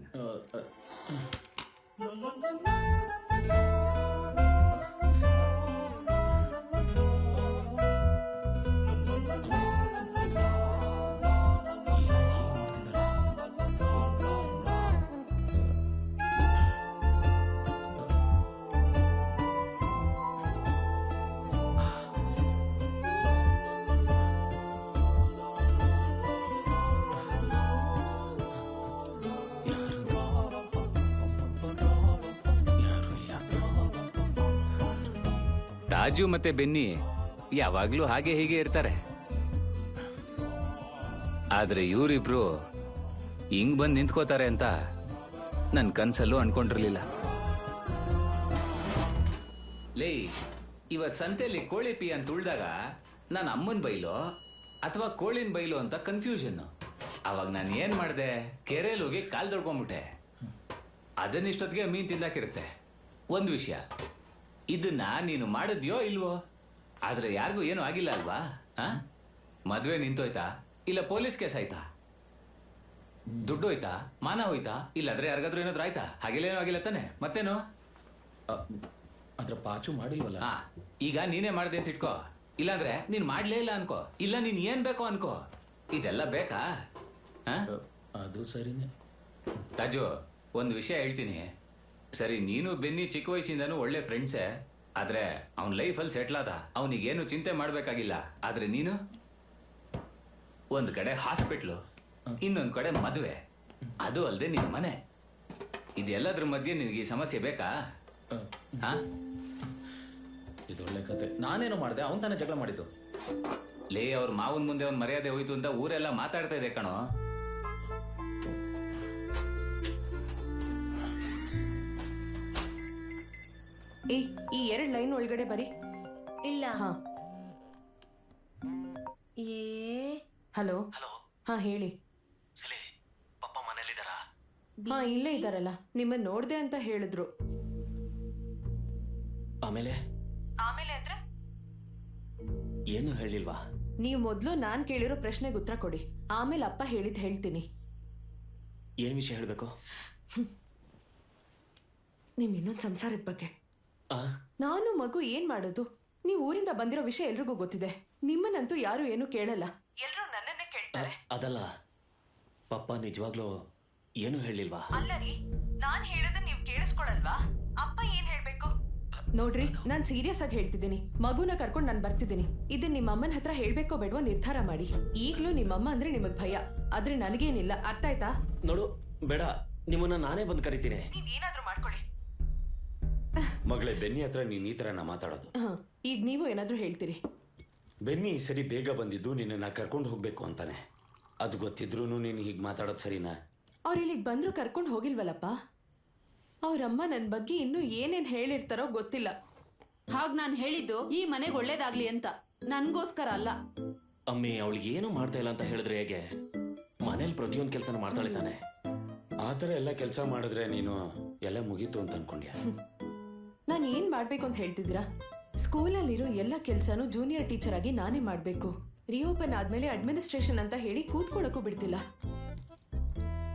ರಾಜು ಮತ್ತೆ ಬೆನ್ನಿ ಯಾವಾಗ್ಲೂ ಹಾಗೆ ಹೀಗೆ ಇರ್ತಾರೆ. ಆದ್ರೆ ಇವರಿಬ್ರು ಹಿಂಗ್ ಬಂದ್ ನಿಂತ್ಕೋತಾರೆ ಅಂತ ನನ್ ಕನ್ಸಲ್ಲೂ ಅನ್ಕೊಂಡಿರ್ಲಿಲ್ಲ. ಲೇ, ಇವತ್ ಸಂತೆಯಲ್ಲಿ ಕೋಳಿ ಪಿ ಅಂತ ಉಳ್ದಾಗ ನಾನು ಅಮ್ಮನ್ ಬೈಲೋ ಅಥವಾ ಕೋಳಿನ ಬೈಲೋ ಅಂತ ಕನ್ಫ್ಯೂಷನ್. ಅವಾಗ ನಾನು ಏನ್ ಮಾಡ್ದೆ, ಕೆರೆಯಲ್ಲಿ ಹೋಗಿ ಕಾಲ್ ತೊಳ್ಕೊಂಡ್ಬಿಟ್ಟೆ. ಅದನ್ನಿಷ್ಟೊತ್ತಿಗೆ ಮೀನ್ ತಿಂದಾಕಿರುತ್ತೆ. ಒಂದ್ ವಿಷಯ, ಇದನ್ನ ನೀನು ಮಾಡಿದ್ಯೋ ಇಲ್ವೋ? ಆದ್ರೆ ಯಾರಿಗೂ ಏನೂ ಆಗಿಲ್ಲ ಅಲ್ವಾ? ಮದ್ವೆ ನಿಂತೋಯ್ತಾ? ಇಲ್ಲ ಪೊಲೀಸ್ ಕೇಸ್ ಆಯ್ತಾ? ದುಡ್ಡು ಹೋಯ್ತಾ? ಮಾನ ಹೋಯ್ತಾ? ಇಲ್ಲಾದ್ರೆ ಯಾರಿಗಾದ್ರೂ ಏನಾದ್ರು ಆಯ್ತಾ? ಹಾಗೆಲ್ಲೇನೂ ಆಗಿಲ್ಲ ತಾನೆ? ಮತ್ತೇನು? ಅದ್ರ ಪಾಚು ಮಾಡಿಲ್ವಲ್ಲ. ಈಗ ನೀನೇ ಮಾಡ್ದೆ ಅಂತ ಇಟ್ಕೋ. ಇಲ್ಲಾಂದ್ರೆ ನೀನ್ ಮಾಡ್ಲೇ ಇಲ್ಲ ಅನ್ಕೋ. ಇಲ್ಲ ನೀನ್ ಏನ್ ಬೇಕೋ ಅನ್ಕೋ. ಇದೆಲ್ಲ ಬೇಕಾ? ಅದು ಸರಿನೇ. ತಾಜು, ಒಂದು ವಿಷಯ ಹೇಳ್ತೀನಿ. ಸರಿ, ನೀನು ಬೆನ್ನಿ ಚಿಕ್ಕ ವಯಸ್ಸಿಂದನೂ ಒಳ್ಳೆ ಫ್ರೆಂಡ್ಸೇ. ಆದ್ರೆ ಅವನ್ ಲೈಫಲ್ಲಿ ಸೆಟ್ಲ್ ಆದ. ಅವನಿಗೇನು ಚಿಂತೆ ಮಾಡ್ಬೇಕಾಗಿಲ್ಲ. ಆದ್ರೆ ನೀನು ಒಂದ್ ಕಡೆ ಹಾಸ್ಪಿಟ್ಲು, ಇನ್ನೊಂದ್ ಕಡೆ ಮದುವೆ, ಅದು ಅಲ್ಲದೆ ನಿನ್ ಮನೆ. ಇದೆಲ್ಲದ್ರ ಮಧ್ಯೆ ನಿನಗೆ ಈ ಸಮಸ್ಯೆ ಬೇಕಾ? ಇದೊಳ್ಳೆ ಕತೆ. ನಾನೇನು ಮಾಡಿದೆ? ಅವನ್ ತಾನೇ ಜಗಳ ಮಾಡಿದ್ದು. ಲೇ, ಅವ್ರ ಮಾವನ್ ಮುಂದೆ ಅವ್ನ ಮರ್ಯಾದೆ ಹೋಯ್ತು ಅಂತ ಊರೆಲ್ಲ ಮಾತಾಡ್ತಾ ಇದೆ ಕಣೋ. ಈ 2 ಲೈನ್ ಒಳಗಡೆ ಬರಿ. ಇಲ್ಲ. ಹಾ. ಹಲೋ. ಹಾ ಹೇಳಿ. ಪಪ್ಪ ಮನೇಲಿದ್ದಾರಾ? ಹಾ ಇಲ್ಲೇ ಇದ್ದಾರಲ್ಲ, ನಿಮ್ಮನ್ನ ನೋಡ್ದೆ ಅಂತ ಹೇಳಿದ್ರು. ಆಮೇಲೆ ಅಂದ್ರೆ ಏನು ಹೇಳಿಲ್ವಾ? ನೀವು ಮೊದ್ಲು ನಾನ್ ಕೇಳಿರೋ ಪ್ರಶ್ನೆಗೆ ಉತ್ತರ ಕೊಡಿ, ಆಮೇಲೆ ಅಪ್ಪ ಹೇಳಿದ್ ಹೇಳ್ತೀನಿ. ಏನ್ ವಿಷಯ ಹೇಳ್ಬೇಕು? ನಿಮ್ ಇನ್ನೊಂದ್ ಸಂಸಾರದ ಬಗ್ಗೆ. ನಾನು ಮಗು ಏನ್ ಮಾಡೋದು? ನೀವು ಊರಿಂದ ಬಂದಿರೋ ವಿಷಯ ಎಲ್ರಿಗೂ ಗೊತ್ತಿದೆ. ನಿಮ್ಮನ್ನಂತೂ ಯಾರು ಏನು ಕೇಳಲ್ಲ, ಎಲ್ರೂ ನನ್ನನ್ನೇ ಕೇಳ್ತಾರೆ. ಅದಲ್ಲ, ಪಪ್ಪ ನಿಜವಾಗ್ಲೂ ಏನು ಹೇಳಿಲ್ವಾ? ಅಲ್ಲ ರೀ, ನಾನ್ ಹೇಳೋದನ್ನ ನೀವ್ ಕೇಳಿಸ್ಕೊಳಲ್ವಾ? ಅಪ್ಪ ಏನ್ ಹೇಳ್ಬೇಕು? ನೋಡ್ರಿ, ನಾನ್ ಸೀರಿಯಸ್ ಆಗಿ ಹೇಳ್ತಿದ್ದೀನಿ. ಮಗುನ ಕರ್ಕೊಂಡು ನಾನು ಬರ್ತಿದ್ದೀನಿ. ಇದನ್ ನಿಮ್ಮ ಅಮ್ಮನ ಹತ್ರ ಹೇಳ್ಬೇಕೋ ಬೇಡವೋ ನಿರ್ಧಾರ ಮಾಡಿ. ಈಗ್ಲೂ ನಿಮ್ಮಮ್ಮ ಅಂದ್ರೆ ನಿಮಗ್ ಭಯ, ಆದ್ರೆ ನನಗೇನಿಲ್ಲ. ಅರ್ಥ ಆಯ್ತಾ? ನೋಡು, ಬೇಡ, ನಿಮ್ಮನ್ನ ನಾನೇ ಬಂದು ಕರಿತೀನಿ. ನೀವ್ ಏನಾದ್ರೂ ಮಾಡ್ಕೊಳ್ಳಿ. ಮಗಳೇ, ಬೆನ್ನಿ ಹತ್ರ ನೀನ್ ಈ ತರನ ಮಾತಾಡೋದು? ಈಗ ನೀವು ಏನಾದ್ರೂ ಹೇಳ್ತೀರಿ. ಬೆನ್ನಿ ಈ ಸರಿ ಬೇಗ ಬಂದಿದ್ದು ನಿನ್ನ ಕರ್ಕೊಂಡು ಹೋಗ್ಬೇಕು ಅಂತಾನೆ. ಅದು ಗೊತ್ತಿದ್ರು ನೀನು ಹೀಗೆ ಮಾತಾಡೋದು ಸರಿನಾ? ಅವ್ರು ಇಲ್ಲಿಗೆ ಬಂದ್ರು ಕರ್ಕೊಂಡು ಹೋಗಿಲ್ವಲ್ಲಪ್ಪ. ಅವ್ರಮ್ಮ ನನ್ ಬಗ್ಗೆ ಇನ್ನೂ ಏನೇನ್ ಹೇಳಿರ್ತಾರೋ ಗೊತ್ತಿಲ್ಲ. ಹಾಗ್ ನಾನ್ ಹೇಳಿದ್ದು ಈ ಮನೆಗೆ ಒಳ್ಳೇದಾಗ್ಲಿ ಅಂತ, ನನ್ಗೋಸ್ಕರ ಅಲ್ಲ. ಅಮ್ಮಿ, ಅವಳಿಗೆ ಏನು ಮಾಡ್ತಾ ಇಲ್ಲ ಅಂತ ಹೇಳಿದ್ರೆ ಹೇಗೆ? ಮನೇಲಿ ಪ್ರತಿಯೊಂದು ಕೆಲಸನ ಮಾಡ್ತಾಳೆ ತಾನೆ. ಆತರ ಎಲ್ಲ ಕೆಲಸ ಮಾಡಿದ್ರೆ ನೀನು ಎಲ್ಲ ಮುಗೀತು ಅಂತ ಅನ್ಕೊಂಡ್ಯಾ? ನಾನು ಏನ್ ಮಾಡ್ಬೇಕು ಅಂತ ಹೇಳ್ತಿದ್ರಾ? ಸ್ಕೂಲಲ್ಲಿರೋ ಎಲ್ಲ ಕೆಲ್ಸನೂ ಜೂನಿಯರ್ ಟೀಚರ್ ಆಗಿ ನಾನೇ ಮಾಡ್ಬೇಕು. ರಿಓಪನ್ ಆದ್ಮೇಲೆ ಅಡ್ಮಿನಿಸ್ಟ್ರೇಷನ್ ಅಂತ ಹೇಳಿ ಕೂತ್ಕೊಳ್ಳಕ್ಕೂ ಬಿಡ್ತಿಲ್ಲ.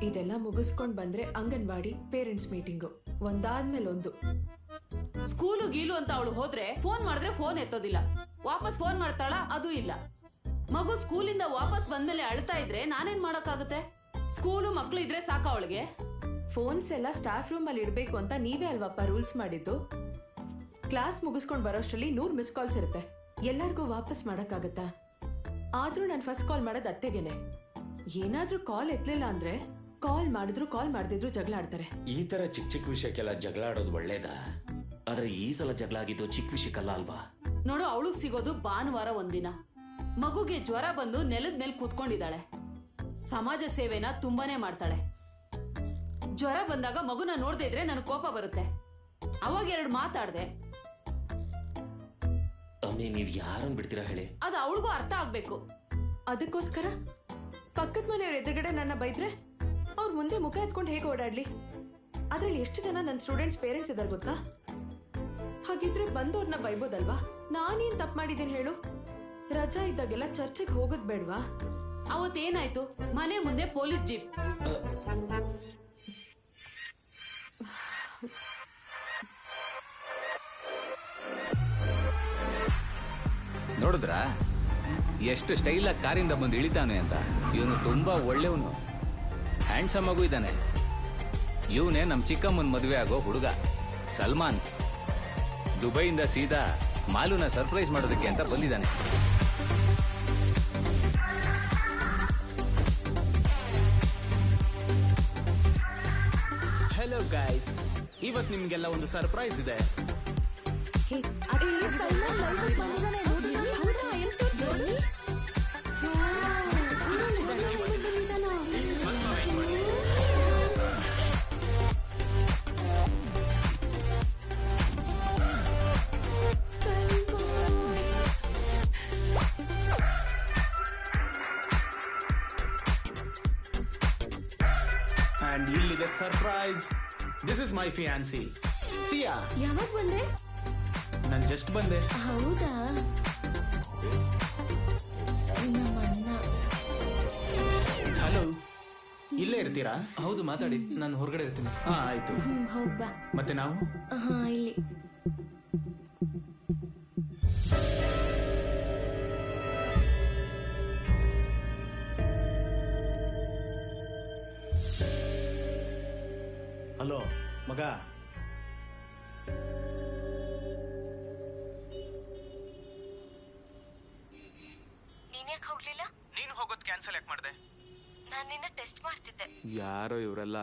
ಇದೆಲ್ಲ ಮುಗಿಸ್ಕೊಂಡ್ ಬಂದ್ರೆ ಅಂಗನವಾಡಿ, ಪೇರೆಂಟ್ಸ್ ಮೀಟಿಂಗು, ಒಂದಾದ್ಮೇಲೆ ಒಂದು. ಸ್ಕೂಲು ಗೀಲು ಅಂತ ಅವಳು ಹೋದ್ರೆ ಫೋನ್ ಮಾಡಿದ್ರೆ ಫೋನ್ ಎತ್ತೋದಿಲ್ಲ, ವಾಪಸ್ ಫೋನ್ ಮಾಡ್ತಾಳ, ಅದು ಇಲ್ಲ. ಮಗು ಸ್ಕೂಲಿಂದ ವಾಪಸ್ ಬಂದ್ಮೇಲೆ ಅಳ್ತಾ ಇದ್ರೆ ನಾನೇನ್ ಮಾಡಕ್ಕಾಗುತ್ತೆ? ಸ್ಕೂಲು ಮಕ್ಳು ಇದ್ರೆ ಸಾಕ ಅವಳಿಗೆ? ಫೋನ್ಸ್ ಎಲ್ಲ ಸ್ಟಾಫ್ ರೂಮ್ ಅಲ್ಲಿ ಇಡ್ಬೇಕು ಅಂತ ನೀವೇ ಅಲ್ವಪ್ಪ ರೂಲ್ಸ್ ಮಾಡಿದ್ದು. ಕ್ಲಾಸ್ ಮುಗಿಸ್ಕೊಂಡ್ ಬರೋಷ್ಟ್ರಲ್ಲಿ 100 ಮಿಸ್ ಕಾಲ್ಸ್ ಇರುತ್ತೆ, ಎಲ್ಲರಿಗೂ ವಾಪಸ್ ಮಾಡಕ್ಕಾಗತ್ತಾ? ಆದ್ರೂ ನಾನು ಫಸ್ಟ್ ಕಾಲ್ ಮಾಡೋದು ಅತ್ತೆಗೆನೆ. ಏನಾದ್ರೂ ಕಾಲ್ ಎತ್ತಲಿಲ್ಲ ಅಂದ್ರೆ ಕಾಲ್ ಮಾಡಿದ್ರು ಕಾಲ್ ಮಾಡ್ದಿದ್ರು ಜಗಳ ಆಡ್ತಾರೆ. ಈ ತರ ಚಿಕ್ಕ ಚಿಕ್ಕ ವಿಷಯಕ್ಕೆಲ್ಲ ಜಗಳ ಆಡೋದು ಒಳ್ಳೇದಾ? ಆದ್ರೆ ಈ ಸಲ ಜಗಳ ಆಗಿದ್ದು ಚಿಕ್ಕ ವಿಷಯಕ್ಕಲ್ಲ ಅಲ್ವಾ? ನೋಡು, ಅವಳಿಗೆ ಸಿಗೋದು ಭಾನುವಾರ ಒಂದಿನ. ಮಗುಗೆ ಜ್ವರ ಬಂದು ನೆಲದ ಮೇಲೆ ಕೂತ್ಕೊಂಡಿದ್ದಾಳೆ. ಸಮಾಜ ಸೇವೆನ ತುಂಬಾನೇ ಮಾಡ್ತಾಳೆ. ಜ್ವರ ಬಂದಾಗ ಮಗುನ ನೋಡ್ದೇ ಇದ್ರೆ ನನಗೆ ಕೋಪ ಬರುತ್ತೆ. ಅವಾಗ 2 ಮಾತಾಡ್ದೆ. ಅಮ್ಮಿ, ನೀವ್ ಯಾರನ್ನ ಬಿಡ್ತೀರಾ ಹೇಳಿ? ಅದು ಅವಳಿಗೂ ಅರ್ಥ ಆಗ್ಬೇಕು. ಅದಕ್ಕೋಸ್ಕರ ಪಕ್ಕದ ಮನೆಯವ್ರ ಎದುರುಗಡೆ ನನ್ನ ಬೈದ್ರೆ ಅವ್ರ ಮುಂದೆ ಮುಖ ಎತ್ಕೊಂಡು ಹೇಗೆ ಓಡಾಡ್ಲಿ? ಅದ್ರಲ್ಲಿ ಎಷ್ಟು ಜನ ನನ್ನ ಸ್ಟೂಡೆಂಟ್ಸ್ ಪೇರೆಂಟ್ಸ್ ಇದಾರೆ ಗೊತ್ತಾ? ಹಾಗಿದ್ರೆ ಬಂದವ್ರನ್ನ ಬೈಬೋದಲ್ವಾ? ನಾನೇನ್ ತಪ್ಪು ಮಾಡಿದ್ದೀನಿ ಹೇಳು? ರಜಾ ಇದ್ದಾಗೆಲ್ಲ ಚರ್ಚೆಗೆ ಹೋಗೋದ್ ಬೇಡ್ವಾ? ಅವತ್ತೇನಾಯ್ತು? ಮನೆ ಮುಂದೆ ಪೊಲೀಸ್ ಜೀಪ್. ನೋಡಿದ್ರಾ ಎಷ್ಟು ಸ್ಟೈಲ್ ಆಗಿ ಕಾರಿಂದ ಬಂದು ಇಳಿತಾನೆ ಅಂತ? ಇವನು ತುಂಬಾ ಒಳ್ಳೆಯವನು, ಹ್ಯಾಂಡ್ಸಮ್ ಆಗೂ ಇದ್ದಾನೆ. ಇವನೇ ನಮ್ ಚಿಕ್ಕಮ್ಮನ್ ಮದುವೆ ಆಗೋ ಹುಡುಗ ಸಲ್ಮಾನ್. ದುಬೈಯಿಂದ ಸೀದಾ ಮಾಲುನ ಸರ್ಪ್ರೈಸ್ ಮಾಡೋದಕ್ಕೆ ಅಂತ ಬಂದಿದ್ದಾನೆ. ಹೆಲೋ ಗೈಸ್, ಇವತ್ತು ನಿಮ್ಗೆಲ್ಲ ಒಂದು ಸರ್ಪ್ರೈಸ್ ಇದೆ. And ಇಲ್ಲಿದೆ surprise. This is my fiancee Siya. ಯಾವಾಗ ಬಂದೆ? ನಾನು ಜಸ್ಟ್ ಬಂದೆ. ಹೌದಾ? ಹಲೋ, ಇಲ್ಲೇ ಇರ್ತೀರಾ? ಹೌದು, ಮಾತಾಡಿ, ನಾನು ಹೊರಗಡೆ ಇರ್ತೀನಿ. ಹಾ ಆಯ್ತು. ಹೋಗ್ಬಾ. ಮತ್ತೆ ನಾವು ಇಲ್ಲಿ. ಹಲೋ ಮಗ, ನೀನ್ಯಾಕೆ ಹೋಗ್ಲಿಲ್ಲ? ನೀನು ಹೋಗೋದು ಕ್ಯಾನ್ಸಲ್ ಯಾಕೆ ಮಾಡಿದೆ? ನಾನು ನಿನ್ನ ಟೆಸ್ಟ್ ಮಾಡ್ತಿದ್ದೆ. ಯಾರೋ ಇವರೆಲ್ಲ.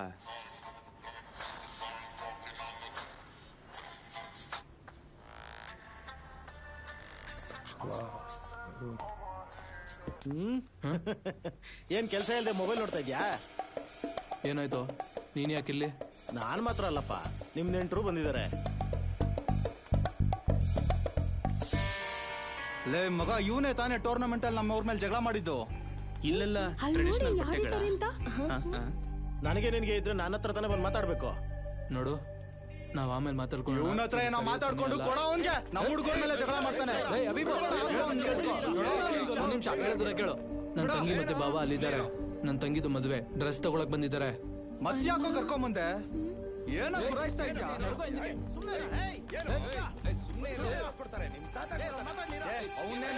ಏನ್ ಕೆಲಸ ಇಲ್ಲದೆ ಮೊಬೈಲ್ ನೋಡ್ತಾ ಇದ್ಯಾ? ಏನಾಯ್ತು? ನೀನ್ ಯಾಕಿಲ್ಲಿ? ನಾನ್ ಮಾತ್ರ ಅಲ್ಲಪ್ಪ, ನಿಮ್ ನೆಂಟರು ಬಂದಿದ್ದಾರೆ. ಲೇ ಮಗ ಇವನೇ ತಾನೇ ಟೂರ್ನಮೆಂಟ್ ಅಲ್ಲಿ ನಮ್ಮ ಊರ್ ಮೇಲೆ ಜಗಳ ಮಾಡಿದ್ದು. ಇಲ್ಲೆಲ್ಲ ಟ್ರೆಡಿಷನಲ್ ಬಟ್ಟೆಗಳ ನನಗೆ ನಿನಗೆ ಇದ್ರೆ ನನ್ನ ಹತ್ರ ತಾನೇ ಬಂದು ಮಾತಾಡ್ಬೇಕು. ನೋಡು ನಾವ್ ಆಮೇಲೆ ಮಾತಾಡ್ಕೊಂಡು ಇವನ ಹತ್ರ ಏನೋ ಮಾತಾಡ್ಕೊಂಡು ಕೊಡೋ ಅವನ್ಗೆ ನಮ್ಮ ಹುಡುಗರ ಮೇಲೆ ಜಗಳ ಮಾಡ್ತಾನೆ. ಒಂದ್ ನಿಮಿಷ ಹೇಳಿದ್ರೆ ಕೇಳು. ನನ್ ತಂಗಿ ಮತ್ತೆ ಬಾವ ಅಲ್ಲಿದ್ದಾರೆ. ನನ್ ತಂಗಿದು ಮದ್ವೆ ಡ್ರೆಸ್ ತಗೊಳಕ್ ಬಂದಿದ್ದಾರೆ. ಮತ್ತ್ಯಾಕೋ ಕರ್ಕೊಂಡ್ ಬಂದೆ? ಏನೋ ಗುರಾಯಿಸ್ತಾ ಇದ್ಯಾ? ಅವನ್ನೇ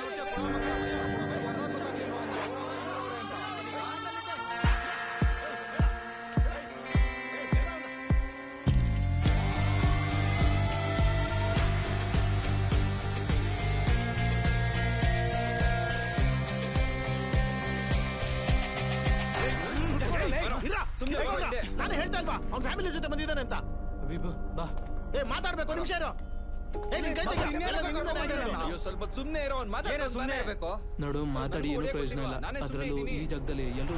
ನಾನು ಹೇಳ್ತಾ ಇಲ್ವಾ ಅವ್ನ ಫ್ಯಾಮಿಲಿ ಜೊತೆ ಬಂದಿದ್ದಾನೆ ಅಂತ. ಬಾ ಮಾತಾಡ್ಬೇಕು ನಿಮಿಷ ಇರೋ. ಸ್ವಲ್ಪ ಸುಮ್ನೆ ಇರೋ. ಸುಮ್ನೆ ಇರ್ಬೇಕು. ನೋಡು ಮಾತಾಡಿ ಏನು ಪ್ರಯೋಜನ ಇಲ್ಲ. ಅದ್ರಲ್ಲೂ ಈ ಜಾಗದಲ್ಲಿ ಎಲ್ಲರೂ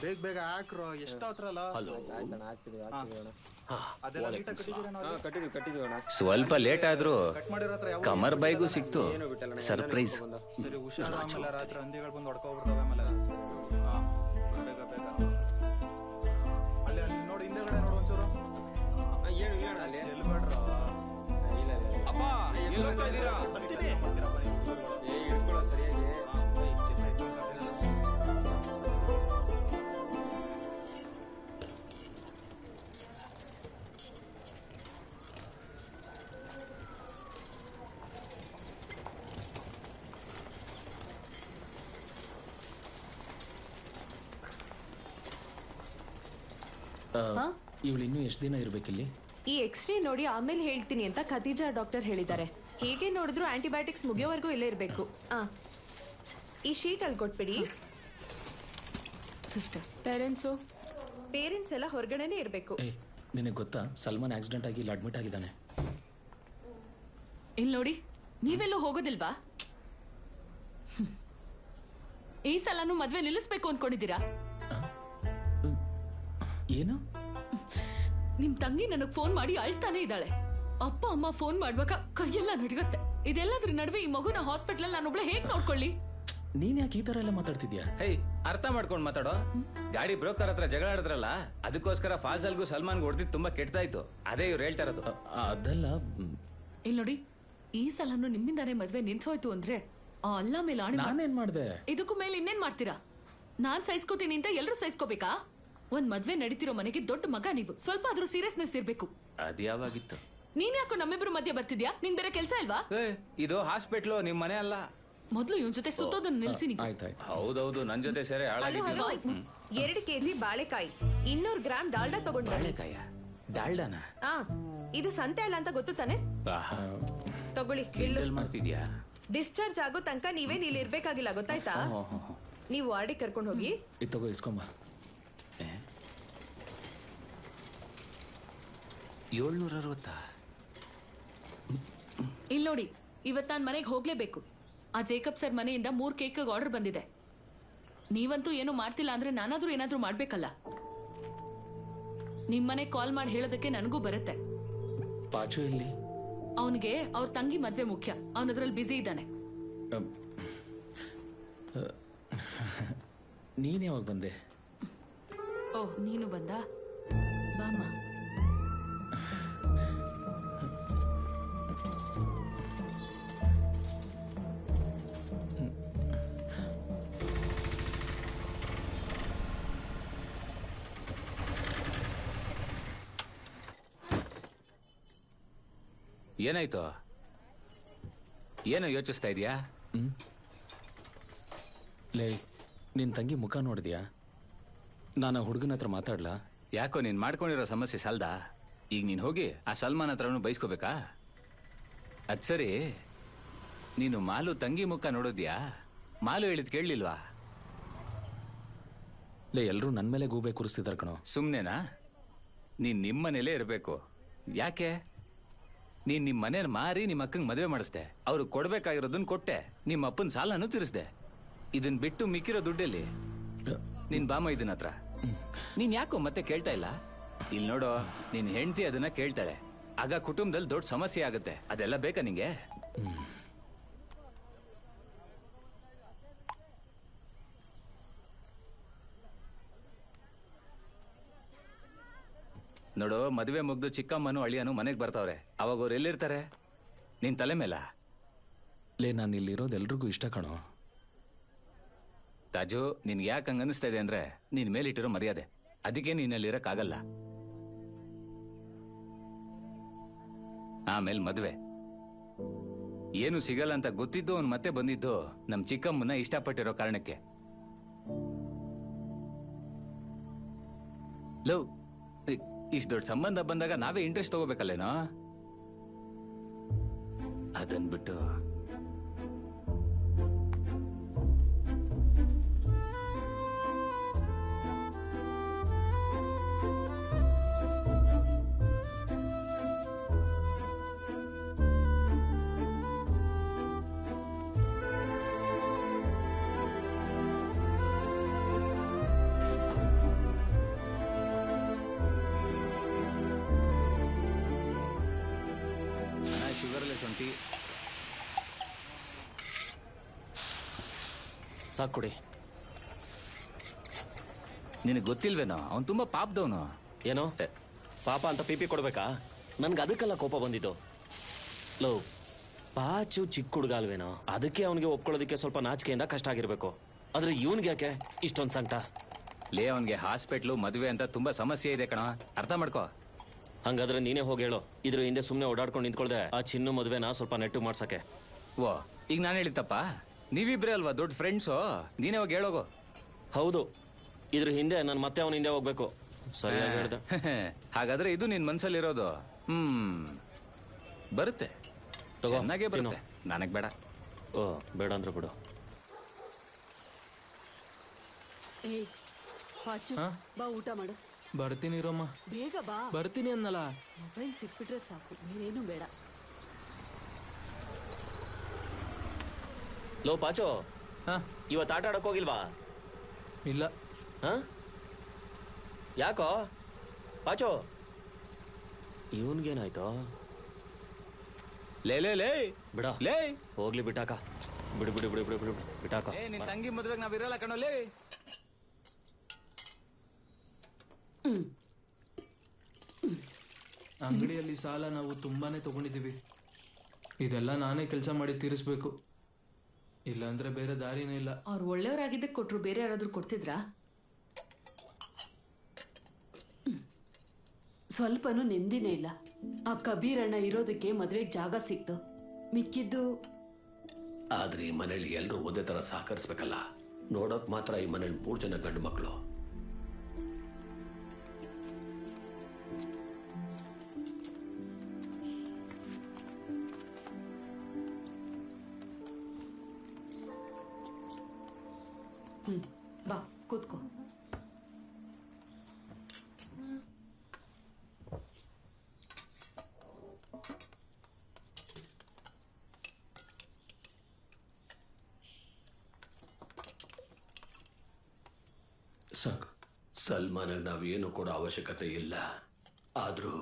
ಬೇಗ ಬೇಗ ಹಾಕ್ರೋ. ಎಷ್ಟಾತ್ರಲ್ಲ. ಸ್ವಲ್ಪ ಲೇಟ್ ಆದ್ರೂ ಕಮರ್ ಬೈಗೂ ಸಿಕ್ತು ಸರ್ಪ್ರೈಸ್. ಸರಿ ಹುಷಾರು. ಆಮೇಲೆ ರಾತ್ರಿ ಹಂದಿಗಳು ಬಂದು ಹೊಡ್ಕೊಬಿಡ್ತಾವೆ. ಆಮೇಲೆ ಬೇಗ ಬೇಗ ಅಲ್ಲಿ ಅಲ್ಲಿ ನೋಡಿ ಹಿಂದೆಗಡೆ ನೋಡು ಒಂಚೂರು. ಚೆಲ್ಬೇಡ್ರ. ಅಪ್ಪ ಎಲ್ಲಿ ಹೋಗ್ತಾ ಇದ್ದೀರಾ? ಇವಳು ಇನ್ನೂ ಎಷ್ಟು ದಿನ ಇರ್ಬೇಕಿಲ್ಲಿ? ಈ ಎಕ್ಸ್ರೇ ನೋಡಿ ಆಮೇಲೆ ಹೇಳ್ತೀನಿ ಅಂತ ಖದೀಜಾ ಡಾಕ್ಟರ್ ಹೇಳಿದ್ದಾರೆ. ಹೇಗೆ ನೋಡಿದ್ರು ಆಂಟಿಬಯೋಟಿಕ್ಸ್ ಮುಗಿಯೋವರೆಗೂ ಇಲ್ಲೇ ಇರಬೇಕು. ಈ ಶೀಟ್ ಅಲ್ಲಿ ಕೊಟ್ಬಿಡಿ. ಸಿಸ್ಟರ್ ಪೇರೆಂಟ್ಸ್ ಎಲ್ಲ ಹೊರಗಡೆನೆ ಇರಬೇಕು. ನಿನಗೆ ಗೊತ್ತಾ ಸಲ್ಮಾನ್ ಆಕ್ಸಿಡೆಂಟ್ ಆಗಿ ಇಲ್ಲಿ ಅಡ್ಮಿಟ್ ಆಗಿದ್ದಾನೆ. ಇಲ್ಲಿ ನೋಡಿ ನೀವೆಲ್ಲೂ ಹೋಗೋದಿಲ್ವಾ? ಈ ಸಲನೂ ಮದ್ವೆ ನಿಲ್ಲಿಸ್ಬೇಕು ಅನ್ಕೊಂಡಿದ್ದೀರಾ? ಏನು? ನಿಮ್ ತಂಗಿ ನನಗ್ ಫೋನ್ ಮಾಡಿ ಅಳ್ತಾನೆ ಇದ್ದಾಳೆ. ಅಪ್ಪ ಅಮ್ಮ ಫೋನ್ ಮಾಡ್ಬೇಕಾ ಕೈಯೆಲ್ಲ ನಡ್ಗತ್ತೆ. ಇದೆಲ್ಲದ್ರ ನಡುವೆ ಈ ಮಗುನ ಹಾಸ್ಪಿಟಲ್ ನಾನೊಬ್ಳೆ ಹೇಗ್ ನೋಡ್ಕೊಳ್ಳಿ? ನೀನ್ ಯಾಕೆ ಈ ತರ ಎಲ್ಲ ಮಾತಾಡ್ತಿದ್ಯಾ? ಹೇ ಅರ್ಥ ಮಾಡ್ಕೊಂಡ್ ಮಾತಾಡೋ. ಗಾಡಿ ಬ್ರೋಕರ್ ಹತ್ರ ಜಗಳ ಆಡಿದ್ರಲ್ಲ, ಅದಕ್ಕೋಸ್ಕರ ಫಾಜಲ್ಗೂ ಸಲ್ಮಾನ್ಗೂ ಹೊಡೆದಿದ್ದು ತುಂಬಾ ಕೆಟ್ಟದಾಯ್ತು. ಅದೇ ಇವ್ರು ಹೇಳ್ತಾ ಇರೋದು. ಅದಲ್ಲ. ಇಲ್ಲಿ ನೋಡಿ ಈ ಸಲನು ನಿಮ್ಮಿಂದಾನೇ ಮದ್ವೆ ನಿಂತು ಹೋಯ್ತು ಅಂದ್ರೆ ಆ ಅಲ್ಲ ಮೇಲೆ ಆಣೆ. ನಾನೇನ್ ಮಾಡ್ದೆ? ಇದಕ್ಕೂ ಮೇಲೆ ಇನ್ನೇನ್ ಮಾಡ್ತೀರಾ? ನಾನ್ ಸಹಿಸ್ಕೋತೀನಿ ಅಂತ ಎಲ್ರು ಸಹಿಸ್ಕೋಬೇಕಾ? ಒಂದ್ ಮದ್ವೆ ನಡೀತಿರೋ ಮನೆಗೆ ದೊಡ್ಡ ಮಗ ನೀವು. ಸ್ವಲ್ಪ ಆದ್ರೂ ಸೀರಿಯಸ್ನೆಸ್ ಇರ್ಬೇಕು. ಅದ್ ಯಾವಾಗಿತ್ತು? ನೀನ್ ಯಾಕೋ ನಮ್ಮಿಬ್ರು ಮಧ್ಯೆ ಬರ್ತಿದ್ಯಾ? ನಿನ್ ಬೇರೆ ಕೆಲ್ಸ ಇಲ್ವಾ? ಇದು ಹಾಸ್ಪಿಟ್ಲು, ನಿಮ್ ಮನೆ ಅಲ್ಲ. ಮೊದ್ಲು ಇವನ್ ಜೊತೆ ಸುತ್ತೋದನ್ನ ನಿಲ್ಸಿ ನೀವು. ಹೌದೌದು, ನನ್ ಜೊತೆ ಸೇರಿ ಹಾಳಾಗಿದ್ದೀನಿ. 2 kg ಬಾಳೆಕಾಯಿ, 200 ಗ್ರಾಮ್ ಡಾಲ್ಡಾ ತಗೊಂಡ್ ಬನ್ನಿ. ಡಾಲ್ಡಾನ? ಇದು ಸಂತೆ ಅಲ್ಲ ಅಂತ ಗೊತ್ತು ತಾನೆ? ತಗೊಳ್ಳಿ. ಮಾಡ್ತಿದ್ಯಾ? ಡಿಸ್ಚಾರ್ಜ್ ಆಗೋ ತನಕ ನೀವೇನ್ ಇಲ್ಲಿ ಇರ್ಬೇಕಾಗಿಲ್ಲ, ಗೊತ್ತಾಯ್ತಾ? ನೀವು ವಾರ್ಡಿಗೆ ಕರ್ಕೊಂಡು ಹೋಗಿ. ತಗೋ ಇಸ್ಕೊಂಬ. 760. ಇಲ್ಲಿ ನೋಡಿ, ಇವತ್ ನಾನ್ ಮನೆಗೆ ಹೋಗ್ಲೇಬೇಕು. ಆ ಜೇಕಬ್ ಸರ್ ಮನೆಯಿಂದ 3 ಕೇಕ್ ಆರ್ಡರ್ ಬಂದಿದೆ. ನೀವಂತೂ ಏನು ಮಾಡ್ತಿಲ್ಲ ಅಂದ್ರೆ ನಾನಾದ್ರೂ ಏನಾದ್ರೂ ಮಾಡ್ಬೇಕಲ್ಲ. ನಿಮ್ಮನೆ ಕಾಲ್ ಮಾಡಿ ಹೇಳೋದಕ್ಕೆ ನನಗೂ ಬರುತ್ತೆ. ಪಾಚು ಎಲ್ಲಿ? ಅವನಿಗೆ ಅವ್ರ ತಂಗಿ ಮದ್ವೆ ಮುಖ್ಯ. ಅವನದ್ರಲ್ಲಿ ಬ್ಯುಸಿ ಇದ್ದಾನೆ. ನೀನ್ ಯಾವಾಗ ಬಂದೆ? ಓಹ್, ನೀನು ಬಂದ? ಬಾಮ್ಮ. ಏನಾಯ್ತು? ಏನೋ ಯೋಚಿಸ್ತಾ ಇದೀಯಾ? ಲೇ, ನಿನ್ ತಂಗಿ ಮುಖ ನೋಡಿದ್ಯಾ? ನಾನು ಹುಡುಗನ ಹತ್ರ ಮಾತಾಡ್ಲಾ? ಯಾಕೋ ನೀನ್ ಮಾಡ್ಕೊಂಡಿರೋ ಸಮಸ್ಯೆ ಸಾಲ್ದಾ? ಈಗ ನೀನ್ ಹೋಗಿ ಆ ಸಲ್ಮಾನ್ ಹತ್ರನು ಬೈಸ್ಕೋಬೇಕಾ? ಅದ್ ಸರಿ, ನೀನು ಮಾಲು ತಂಗಿ ಮುಖ ನೋಡಿದ್ಯಾ? ಮಾಲು ಹೇಳಿದ್ ಕೇಳಲಿಲ್ವಾ? ಲೇ, ಎಲ್ರೂ ನನ್ ಮೇಲೆ ಗೂಬೆ ಕೂರಿಸ್ತಿದಾರ ಕಣೋ. ಸುಮ್ನೆನಾ? ನೀನ್ ನಿಮ್ಮನೇಲೇ ಇರಬೇಕು. ಯಾಕೆ? ನೀನ್ ನಿಮ್ ಮನೇನ ಮಾರಿ ನಿಮ್ಮ ಅಕ್ಕಂಗ್ ಮದುವೆ ಮಾಡಿಸ್ದೆ. ಅವ್ರು ಕೊಡ್ಬೇಕಾಗಿರೋದನ್ನ ಕೊಟ್ಟೆ. ನಿಮ್ಮ ಅಪ್ಪನ ಸಾಲನು ತೀರಿಸ್ದೆ. ಇದನ್ ಬಿಟ್ಟು ಮಿಕ್ಕಿರೋ ದುಡ್ಡಲ್ಲಿ ನಿನ್ ಬಾಮ ಇದನ್ನ ಹತ್ರ. ನೀನ್ ಯಾಕೋ ಮತ್ತೆ ಕೇಳ್ತಾ ಇಲ್ಲ? ಇಲ್ಲಿ ನೋಡೋ, ನಿನ್ ಹೆಂಡತಿ ಅದನ್ನ ಕೇಳ್ತಾಳೆ. ಆಗ ಕುಟುಂಬದಲ್ಲಿ ದೊಡ್ಡ ಸಮಸ್ಯೆ ಆಗುತ್ತೆ. ಅದೆಲ್ಲ ಬೇಕಾ ನಿಂಗೆ? ನೋಡು, ಮದುವೆ ಮುಗ್ದು ಚಿಕ್ಕಮ್ಮನು ಅಳಿಯನು ಮನೆಗೆ ಬರ್ತಾವ್ರೆ. ಅವಾಗ ಅವ್ರು ಎಲ್ಲಿರ್ತಾರೆ? ನಿನ್ ತಲೆ ಮೇಲ? ಲೇ, ನಾನು ಇಲ್ಲಿರೋದು ಎಲ್ರಿಗೂ ಇಷ್ಟ ಕಣೋ. ತಾಜು, ನಿನ್ಗೆ ಯಾಕೆ ಹಂಗ ಅನಿಸ್ತಾ ಇದೆ ಅಂದ್ರೆ ನಿನ್ ಮೇಲಿಟ್ಟಿರೋ ಮರ್ಯಾದೆ. ಅದಕ್ಕೆ ನೀನಲ್ಲಿರಕ್ಕಾಗಲ್ಲ. ಆಮೇಲೆ ಮದ್ವೆ ಏನು ಸಿಗಲ್ಲ ಅಂತ ಗೊತ್ತಿದ್ದು ಅವ್ನು ಮತ್ತೆ ಬಂದಿದ್ದು ನಮ್ ಚಿಕ್ಕಮ್ಮನ ಇಷ್ಟಪಟ್ಟಿರೋ ಕಾರಣಕ್ಕೆ. ಲವ್, ಇಷ್ಟು ದೊಡ್ಡ ಸಂಬಂಧ ಬಂದಾಗ ನಾವೇ ಇಂಟ್ರೆಸ್ಟ್ ತಗೋಬೇಕಲ್ಲೇನೋ? ಅದನ್ ಬಿಟ್ಟು ಸಾಕು ಕೊಡಿ. ನಿನಗೆ ಗೊತ್ತಿಲ್ವೇನೋ, ಅವ್ನು ತುಂಬಾ ಪಾಪದವನು. ಏನೋ ಪಾಪ ಅಂತ ಪಿಪಿ ಕೊಡ್ಬೇಕಾ? ನನ್ಗೆ ಅದಕ್ಕೆಲ್ಲ ಕೋಪ ಬಂದಿದ್ದು. ಲೋ, ಪಾಚು ಚಿಕ್ಕ ಹುಡುಗ ಅಲ್ವೇನೋ, ಅದಕ್ಕೆ ಅವನಿಗೆ ಒಪ್ಕೊಳ್ಳೋದಕ್ಕೆ ಸ್ವಲ್ಪ ನಾಚಿಕೆಯಿಂದ ಕಷ್ಟ ಆಗಿರ್ಬೇಕು. ಆದ್ರೆ ಇವನ್ಗೆ ಯಾಕೆ ಇಷ್ಟೊಂದು ಸಂಕಟ? ಲೇ, ಅವನ್ಗೆ ಹಾಸ್ಪಿಟ್ಲು ಮದುವೆ ಅಂತ ತುಂಬಾ ಸಮಸ್ಯೆ ಇದೆ ಕಣ, ಅರ್ಥ ಮಾಡ್ಕೋ. ಹಂಗಾದ್ರೆ ನೀನೇ ಹೋಗಿ ಹೇಳು. ಇದ್ರ ಹಿಂದೆ ಸುಮ್ಮನೆ ಓಡಾಡ್ಕೊಂಡು ನಿಂತ್ಕೊಳ್ದೆ ಆ ಚಿನ್ನು ಮದುವೆನ ಸ್ವಲ್ಪ ನೆಟ್ಟು ಮಾಡ್ಸಕ್ಕೆ. ಓ, ಈಗ ನಾನು ಹೇಳಿತ್ತಪ್ಪ. ನೀವಿಬ್ರೇ ಅಲ್ವಾ ದೊಡ್ಡ ಫ್ರೆಂಡ್ಸು, ನೀನೇ ಹೋಗಿ ಹೇಳೋಗು. ಹೌದು, ಇದ್ರ ಹಿಂದೆ ನಾನು ಮತ್ತೆ ಅವನ ಹಿಂದೆ ಹೋಗ್ಬೇಕು. ಸರಿಯಾಗಿ ಹೇಳ್ದೆ. ಹಾಗಾದ್ರೆ ಇದು ನಿನ್ ಮನ್ಸಲ್ಲಿರೋದು. ಬರುತ್ತೆ, ಚೆನ್ನಾಗೇ ಬರುತ್ತೆ. ನನಗ್ ಬೇಡ. ಓ, ಬೇಡ ಅಂದ್ರೆ ಬಿಡು. ಏಯ್ ಪಾಚು, ಬಾ ಊಟ ಮಾಡು. ಬರ್ತೀನಿ ರೋಮ್ಮ. ಬೇಗ ಬಾ. ಬರ್ತೀನಿ ಅನ್ನಲ್ಲ. ಮೊಬೈಲ್ ಸಿಕ್ಬಿಟ್ರೆ ಸಾಕು, ಬೇರೇನು ಬೇಡ. ಲೋ ಪಾಚು, ಇವತ್ತು ಆಟ ಆಡಕ್ ಹೋಗಿಲ್ವಾ? ಇಲ್ಲ. ಯಾಕೋ ಪಾಚು? ಇವನ್ಗೇನಾಯ್ತು? ಲೇ ಲೇ ಲೇ ಬಿಡ. ಲೇ, ಹೋಗ್ಲಿ ಬಿಟ್ಟಾಕ. ಬಿಡು ಬಿಡು ಬಿಡು ಬಿಡು ಬಿಡು ಬಿಟ್ಟಾಕ. ನಿನ್ ತಂಗಿ ಮದ್ವೆಗೆ ನಾವಿರಲ್ಲ ಕಣೋ. ಲೇ, ಅಂಗಡಿಯಲ್ಲಿ ಸಾಲ ನಾವು ತುಂಬಾನೇ ತಗೊಂಡಿದೀವಿ. ಇದೆಲ್ಲ ನಾನೇ ಕೆಲಸ ಮಾಡಿ ತೀರಿಸ್ಬೇಕು, ಇಲ್ಲಾಂದ್ರೆ ಬೇರೆ ದಾರಿನೇ ಇಲ್ಲ. ಅವ್ರು ಒಳ್ಳೆಯವರಾಗಿದ್ದಕ್ಕೆ ಕೊಟ್ರು, ಬೇರೆ ಯಾರಾದ್ರೂ ಕೊಡ್ತಿದ್ರಾ? ಸ್ವಲ್ಪನೂ ನೆಮ್ಮದಿನೇ ಇಲ್ಲ. ಆ ಕಬೀರಣ್ಣ ಇರೋದಕ್ಕೆ ಮದ್ವೆಗೆ ಜಾಗ ಸಿಕ್ತು, ಮಿಕ್ಕಿದ್ದು. ಆದ್ರೆ ಈ ಮನೇಲಿ ಎಲ್ಲರೂ ಒಂದೇ ತರ ಸಹಕರಿಸ್ಬೇಕಲ್ಲ. ನೋಡೋಕ್ ಮಾತ್ರ ಈ ಮನೇಲಿ 3 ಜನ ಗಂಡು ಮಕ್ಕಳು. ಬಾ ಕೂತ್ಕೋ. ಸಾಕು. ಸಲ್ಮಾನಿಗೆ ನಾವೇನು ಕೊಡೋ ಅವಶ್ಯಕತೆ ಇಲ್ಲ. ಆದ್ರೂ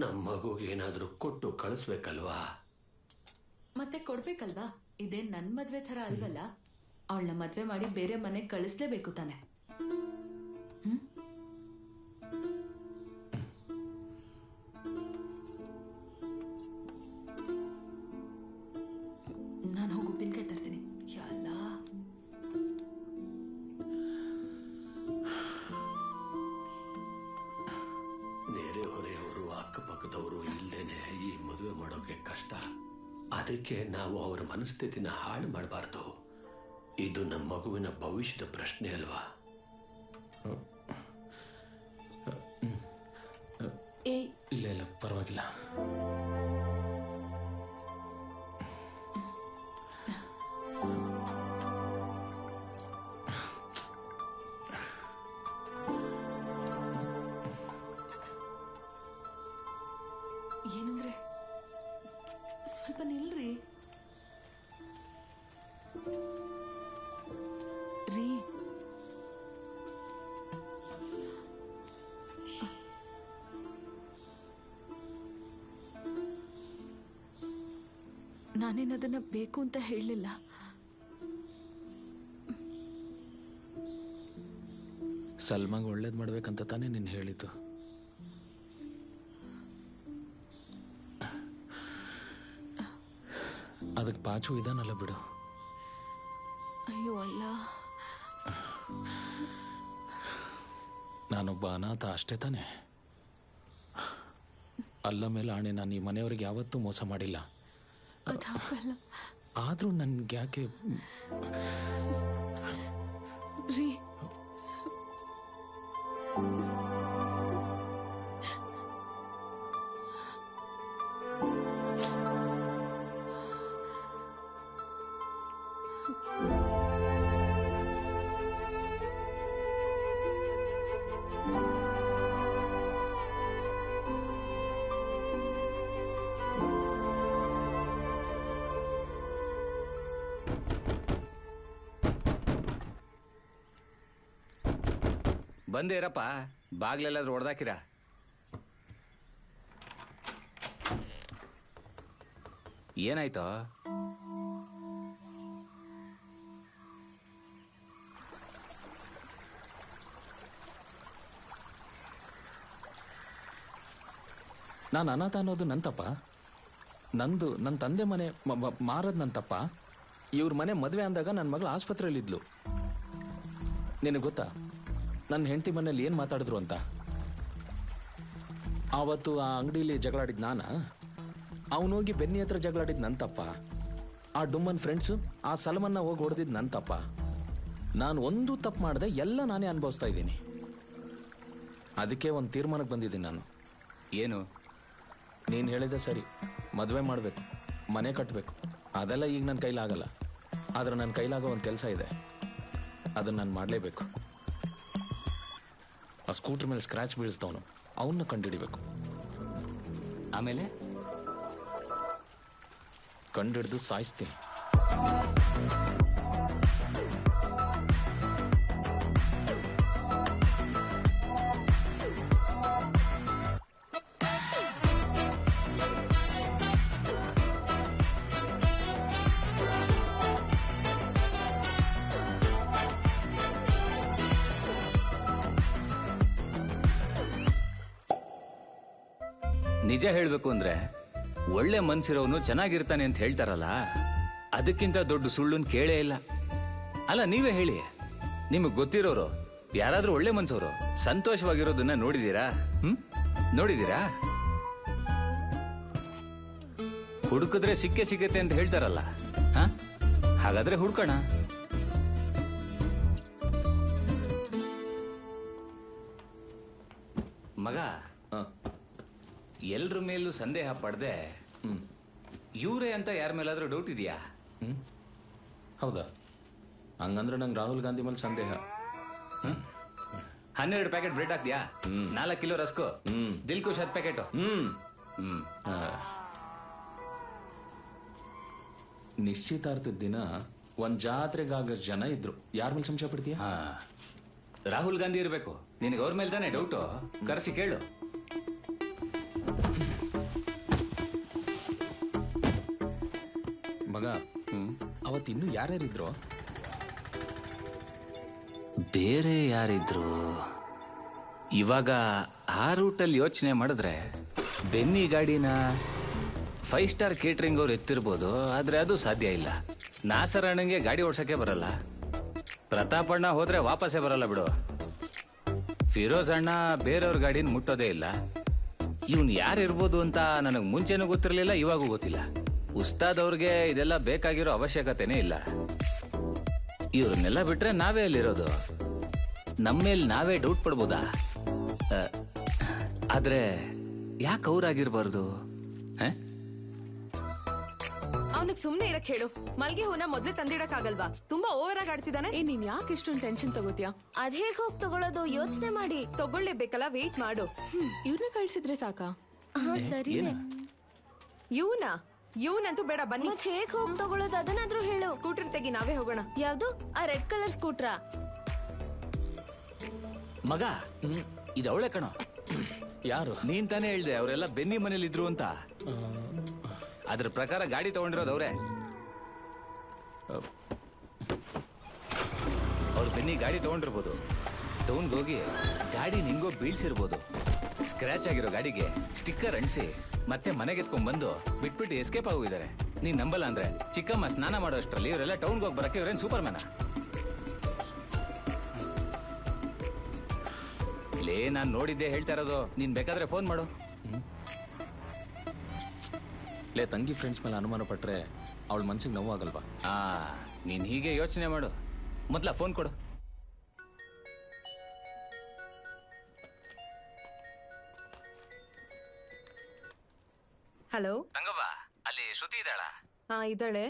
ನಮ್ಮ ಮಗುಗೆ ಏನಾದ್ರೂ ಕೊಟ್ಟು ಕಳಿಸ್ಬೇಕಲ್ವಾ? ಮತ್ತೆ ಕೊಡ್ಬೇಕಲ್ವಾ? ಇದೇನ್ ನನ್ ಮದ್ವೆ ತರ ಅಲ್ವಲ್ಲ. ಅವಳನ್ನ ಮದ್ವೆ ಮಾಡಿ ಬೇರೆ ಮನೆಗೆ ಕಳಿಸ್ಲೇಬೇಕು ತಾನೆ. ನಾನು ಹೋಗಿ ಉಪ್ಪಿನಕಾಯಿ ತರ್ತೀನಿ. ಎಲ್ಲ ನೆರೆ ಹೊರೆಯವರು ಅಕ್ಕಪಕ್ಕದವರು ಇಲ್ಲೇನೆ ಈ ಮದುವೆ ಮದುವೆ ಮಾಡೋಕೆ ಕಷ್ಟ. ಅದಕ್ಕೆ ನಾವು ಅವರ ಮನಸ್ಥಿತಿನ ಹಾಳು ಮಾಡಬಾರ್ದು. ಇದು ನಮ್ಮ ಮಗುವಿನ ಭವಿಷ್ಯದ ಪ್ರಶ್ನೆ ಅಲ್ವಾ? ಇಲ್ಲ ಇಲ್ಲ ಪರವಾಗಿಲ್ಲ. ಏನಂದ್ರೆ ಸ್ವಲ್ಪ ನಿಲ್ರಿ ರೀ. ನಾನೇನದನ್ನ ಬೇಕು ಅಂತ ಹೇಳಲಿಲ್ಲ. ಸಲ್ಮಾಂಗ್ ಒಳ್ಳೇದು ಮಾಡ್ಬೇಕಂತ ತಾನೇ ನೀನು ಹೇಳಿದ್ದು. ಅದಕ್ಕೆ ಪಾಚು ಇದಾನಲ್ಲ ಬಿಡು. ಅಯ್ಯೋ ಅಲ್ಲ, ನಾನೊಬ್ಬ ಅನಾಥ ಅಷ್ಟೇ ತಾನೆ. ಅಲ್ಲ ಮೇಲೆ ಆಣೆ, ನಾನು ಈ ಮನೆಯವ್ರಿಗೆ ಯಾವತ್ತೂ ಮೋಸ ಮಾಡಿಲ್ಲ. ಆದ್ರೂ ನನ್ಗೆ ಯಾಕೆ ರೀ ಬಂದೇ ಇರಪ್ಪ, ಬಾಗ್ಲೆಲ್ಲಾದ್ರೂ ಹೊಡೆದಾಕಿರ. ಏನಾಯ್ತೋ? ನಾನು ಅನಾಥ ಅನ್ನೋದು ನನ್ನ ತಪ್ಪ? ನಂದು ನನ್ನ ತಂದೆ ಮನೆ ಮಾರದ್ ನನ್ನ ತಪ್ಪ? ಇವ್ರ ಮನೆ ಮದುವೆ ಅಂದಾಗ ನನ್ನ ಮಗಳು ಆಸ್ಪತ್ರೆಯಲ್ಲಿದ್ಲು. ನಿನಗೆ ಗೊತ್ತಾ ನನ್ನ ಹೆಂಡತಿ ಮನೇಲಿ ಏನು ಮಾತಾಡಿದ್ರು ಅಂತ? ಆವತ್ತು ಆ ಅಂಗಡಿಲಿ ಜಗಳಾಡಿದ್ ನಾನ? ಅವನೋಗಿ ಬೆನ್ನಿ ಹತ್ರ ಜಗಳಾಡಿದ್ ನನ್ನ ತಪ್ಪ? ಆ ಡುಮ್ಮನ್ ಫ್ರೆಂಡ್ಸು ಆ ಸಲ್ಮನ್ನ ಹೋಗಿ ಹೊಡೆದಿದ್ದು ನನ್ನ ತಪ್ಪ? ನಾನು ಒಂದು ತಪ್ಪು ಮಾಡಿದೆ, ಎಲ್ಲ ನಾನೇ ಅನುಭವಿಸ್ತಾ ಇದ್ದೀನಿ. ಅದಕ್ಕೆ ಒಂದು ತೀರ್ಮಾನಕ್ಕೆ ಬಂದಿದ್ದೀನಿ ನಾನು. ಏನು? ನೀನು ಹೇಳಿದೆ ಸರಿ, ಮದುವೆ ಮಾಡಬೇಕು, ಮನೆ ಕಟ್ಟಬೇಕು. ಅದೆಲ್ಲ ಈಗ ನನ್ನ ಕೈಲಾಗಲ್ಲ. ಆದರೆ ನನ್ನ ಕೈಲಾಗೋ ಒಂದು ಕೆಲಸ ಇದೆ, ಅದನ್ನು ನಾನು ಮಾಡಲೇಬೇಕು. ಆ ಸ್ಕೂಟರ್ ಮೇಲೆ ಸ್ಕ್ರಾಚ್ ಬೀಳಿಸ್ದವನು, ಅವನ್ನ ಕಂಡುಹಿಡಿಬೇಕು. ಆಮೇಲೆ ಕಂಡುಹಿಡಿದು ಸಾಯಿಸ್ತೀನಿ. ನಿಜ ಹೇಳ್ಬೇಕು ಅಂದ್ರೆ ಒಳ್ಳೆ ಮನ್ಸಿರೋನು ಚೆನ್ನಾಗಿರ್ತಾನೆ ಅಂತ ಹೇಳ್ತಾರಲ್ಲ, ಅದಕ್ಕಿಂತ ದೊಡ್ಡ ಸುಳ್ಳುನ್ ಕೇಳೇ ಇಲ್ಲ. ಅಲ್ಲ, ನೀವೇ ಹೇಳಿ, ನಿಮಗ್ ಗೊತ್ತಿರೋರು ಯಾರಾದ್ರೂ ಒಳ್ಳೆ ಮನ್ಸವರು ಸಂತೋಷವಾಗಿರೋದನ್ನ ನೋಡಿದೀರಾ? ನೋಡಿದೀರಾ? ಹುಡುಕಿದ್ರೆ ಸಿಕ್ಕೇ ಸಿಕ್ಕತ್ತೆ ಅಂತ ಹೇಳ್ತಾರಲ್ಲ, ಹಾಗಾದ್ರೆ ಹುಡ್ಕೋಣ. ಮಗ, ಎಲ್ರ ಮೇಲೂ ಸಂದೇಹ ಪಡ್ದೆ ಇವರೇ ಅಂತ ಯಾರ ಮೇಲಾದ್ರೂ ಡೌಟ್ ಇದೆಯಾ? ಹೌದಾ? ಹಂಗಂದ್ರೆ ನಂಗೆ ರಾಹುಲ್ ಗಾಂಧಿ ಮೇಲೆ ಸಂದೇಹ. 12 ಪ್ಯಾಕೆಟ್ ಬ್ರೆಡ್ ಹಾಕ್ದ್ಯಾ? 4 ಕಿಲೋ ರಸ್ಕು, ದಿಲ್ಕುಶ್ 10 ಪ್ಯಾಕೆಟ್. ನಿಶ್ಚಿತಾರ್ಥದ ದಿನ ಒಂದ್ ಜಾತ್ರೆಗಾಗಷ್ಟು ಜನ ಇದ್ರು. ಯಾರ ಮೇಲೆ ಸಂಶಯ ಪಡ್ತೀಯ? ರಾಹುಲ್ ಗಾಂಧಿ ಇರ್ಬೇಕು. ನಿನಗೆ ಅವ್ರ ಮೇಲೆ ತಾನೇ ಡೌಟು? ಕರೆಸಿ ಕೇಳು. ಮಗ, ಅವತ್ತಿನ್ನೂ ಯಾರ್ಯಾರಿದ್ರು? ಬೇರೆ ಯಾರಿದ್ರು? ಇವಾಗ ಆ ರೂಟಲ್ಲಿ ಯೋಚನೆ ಮಾಡಿದ್ರೆ ಬೆನ್ನಿ ಗಾಡಿನ 5 ಸ್ಟಾರ್ ಕೇಟರಿಂಗ್ ಅವ್ರು ಎತ್ತಿರ್ಬೋದು, ಆದ್ರೆ ಅದು ಸಾಧ್ಯ ಇಲ್ಲ. ನಾಸರ್ ಅಣ್ಣಂಗೆ ಗಾಡಿ ಓಡ್ಸಕ್ಕೆ ಬರಲ್ಲ. ಪ್ರತಾಪಣ್ಣ ಹೋದ್ರೆ ವಾಪಸ್ಸೇ ಬರಲ್ಲ ಬಿಡು. ಫಿರೋಜ್ ಅಣ್ಣ ಬೇರೆಯವ್ರ ಗಾಡಿನ ಮುಟ್ಟೋದೇ ಇಲ್ಲ. ಇವನ್ ಯಾರು ಇರ್ಬೋದು ಅಂತ ನನಗೆ ಮುಂಚೆನೂ ಗೊತ್ತಿರಲಿಲ್ಲ, ಇವಾಗೂ ಗೊತ್ತಿಲ್ಲ. ಉಸ್ತಾದ್ ಅವ್ರಿಗೆ ಇದೆಲ್ಲ ಬೇಕಾಗಿರೋ ಅವಶ್ಯಕತೆನೇ ಇಲ್ಲ. ಇವ್ರನ್ನೆಲ್ಲ ಬಿಟ್ರೆ ನಾವೇ ಅಲ್ಲಿರೋದು. ನಮ್ಮೇಲೆ ನಾವೇ ಡೌಟ್ ಪಡ್ಬೋದಾ? ಆದ್ರೆ ಯಾಕೆ ಅವ್ರಾಗಿರ್ಬಾರ್ದು? ಅವನಿಗೆ ಸುಮ್ನೆ ಇರಕ್ ಹೇಳು. ಮಲ್ಗೆ ಹೂನ ಮೊದ್ಲೇ ತಂದಿಡಕ್ ಆಗಲ್ವಾ? ತುಂಬಾ ಓವರ್ ಆಗಿ ಆಡ್ತಿದ್ದಾನೆ. ನೀನ್ ಯಾಕೆ ಇಷ್ಟೊಂದು ಟೆನ್ಷನ್ ತಗೋತೀಯ? ಅದ್ ಹೇಗ್ ಹೋಗ್ ತಗೊಳ್ಳೋದು ಯೋಚನೆ ಮಾಡಿ. ತಗೊಳ್ಳೇಬೇಕಲ್ಲ, ವೇಟ್ ಮಾಡು. ಇವ್ರನ್ನ ಕಳ್ಸಿದ್ರೆ ಸಾಕಾ? ಹಾ ಸರಿ. ಇವನಂತೂ ಬೇಡ, ಬನ್ನಿ. ಮತ್ ಹೇಗ್ ಹೋಗ್ ತಗೊಳ್ಳೋದು ಅದನ್ನಾದ್ರೂ ಹೇಳು. ಸ್ಕೂಟರ್ ತೆಗಿ, ನಾವೇ ಹೋಗೋಣ. ಯಾವ್ದು? ಆ ರೆಡ್ ಕಲರ್ ಸ್ಕೂಟ್ರಾ? ಮಗ, ಇದು ಅವಳೆ ಕಣೋ. ಯಾರು? ನೀನ್ ತಾನೇ ಹೇಳ್ದೆ ಅವರೆಲ್ಲ ಬೆನ್ನಿ ಮನೇಲಿ ಇದ್ರು ಅಂತ. ಅದ್ರ ಪ್ರಕಾರ ಗಾಡಿ ತಗೊಂಡಿರೋದು ಅವ್ರೆ. ಅವ್ರು ಬೆನ್ನಿ ಗಾಡಿ ತಗೊಂಡಿರ್ಬೋದು. ಟೌನ್ಗೆ ಹೋಗಿ ಗಾಡಿ ನಿಂಗೋ ಬೀಳ್ಸಿರ್ಬೋದು. ಸ್ಕ್ರಾಚ್ ಆಗಿರೋ ಗಾಡಿಗೆ ಸ್ಟಿಕ್ಕರ್ ಅಂಟಿಸಿ ಮತ್ತೆ ಮನೆಗೆ ಎತ್ಕೊಂಡ್ ಬಂದು ಬಿಟ್ಬಿಟ್ಟು ಎಸ್ಕೇಪ್ ಆಗೋಗಿದ್ದಾರೆ. ನೀನ್ ನಂಬಲ್ಲ ಅಂದ್ರೆ ಚಿಕ್ಕಮ್ಮ ಸ್ನಾನ ಮಾಡೋ ಅಷ್ಟರಲ್ಲಿ ಇವರೆಲ್ಲ ಟೌನ್ಗೆ ಹೋಗಿ ಬರಕ್ಕೆ ಇವ್ರೇನ್ ಸೂಪರ್ ಮ್ಯಾನ? ಲೇ, ನಾನ್ ನೋಡಿದ್ದೆ ಹೇಳ್ತಾ ಇರೋದು. ನೀನ್ ಬೇಕಾದ್ರೆ ಫೋನ್ ಮಾಡು. ಲೇ, ತಂಗಿ ಫ್ರೆಂಡ್ಸ್ ಮೇಲೆ ಅನುಮಾನ ಪಟ್ರೆ ಅವಳ ಮನ್ಸಿಗೆ ನೋವಾಗಲ್ವಾ? ನೀನ್ ಹೀಗೆ ಯೋಚನೆ ಮಾಡು. ಮೊದ್ಲ ಫೋನ್ ಕೊಡು. ಹಲೋ ತಂಗವ್ವ, ಅಲ್ಲಿ ಶ್ರುತಿ ಇದ್ದಾಳ? ಹಾ, ಇದ್ದಾಳೆ.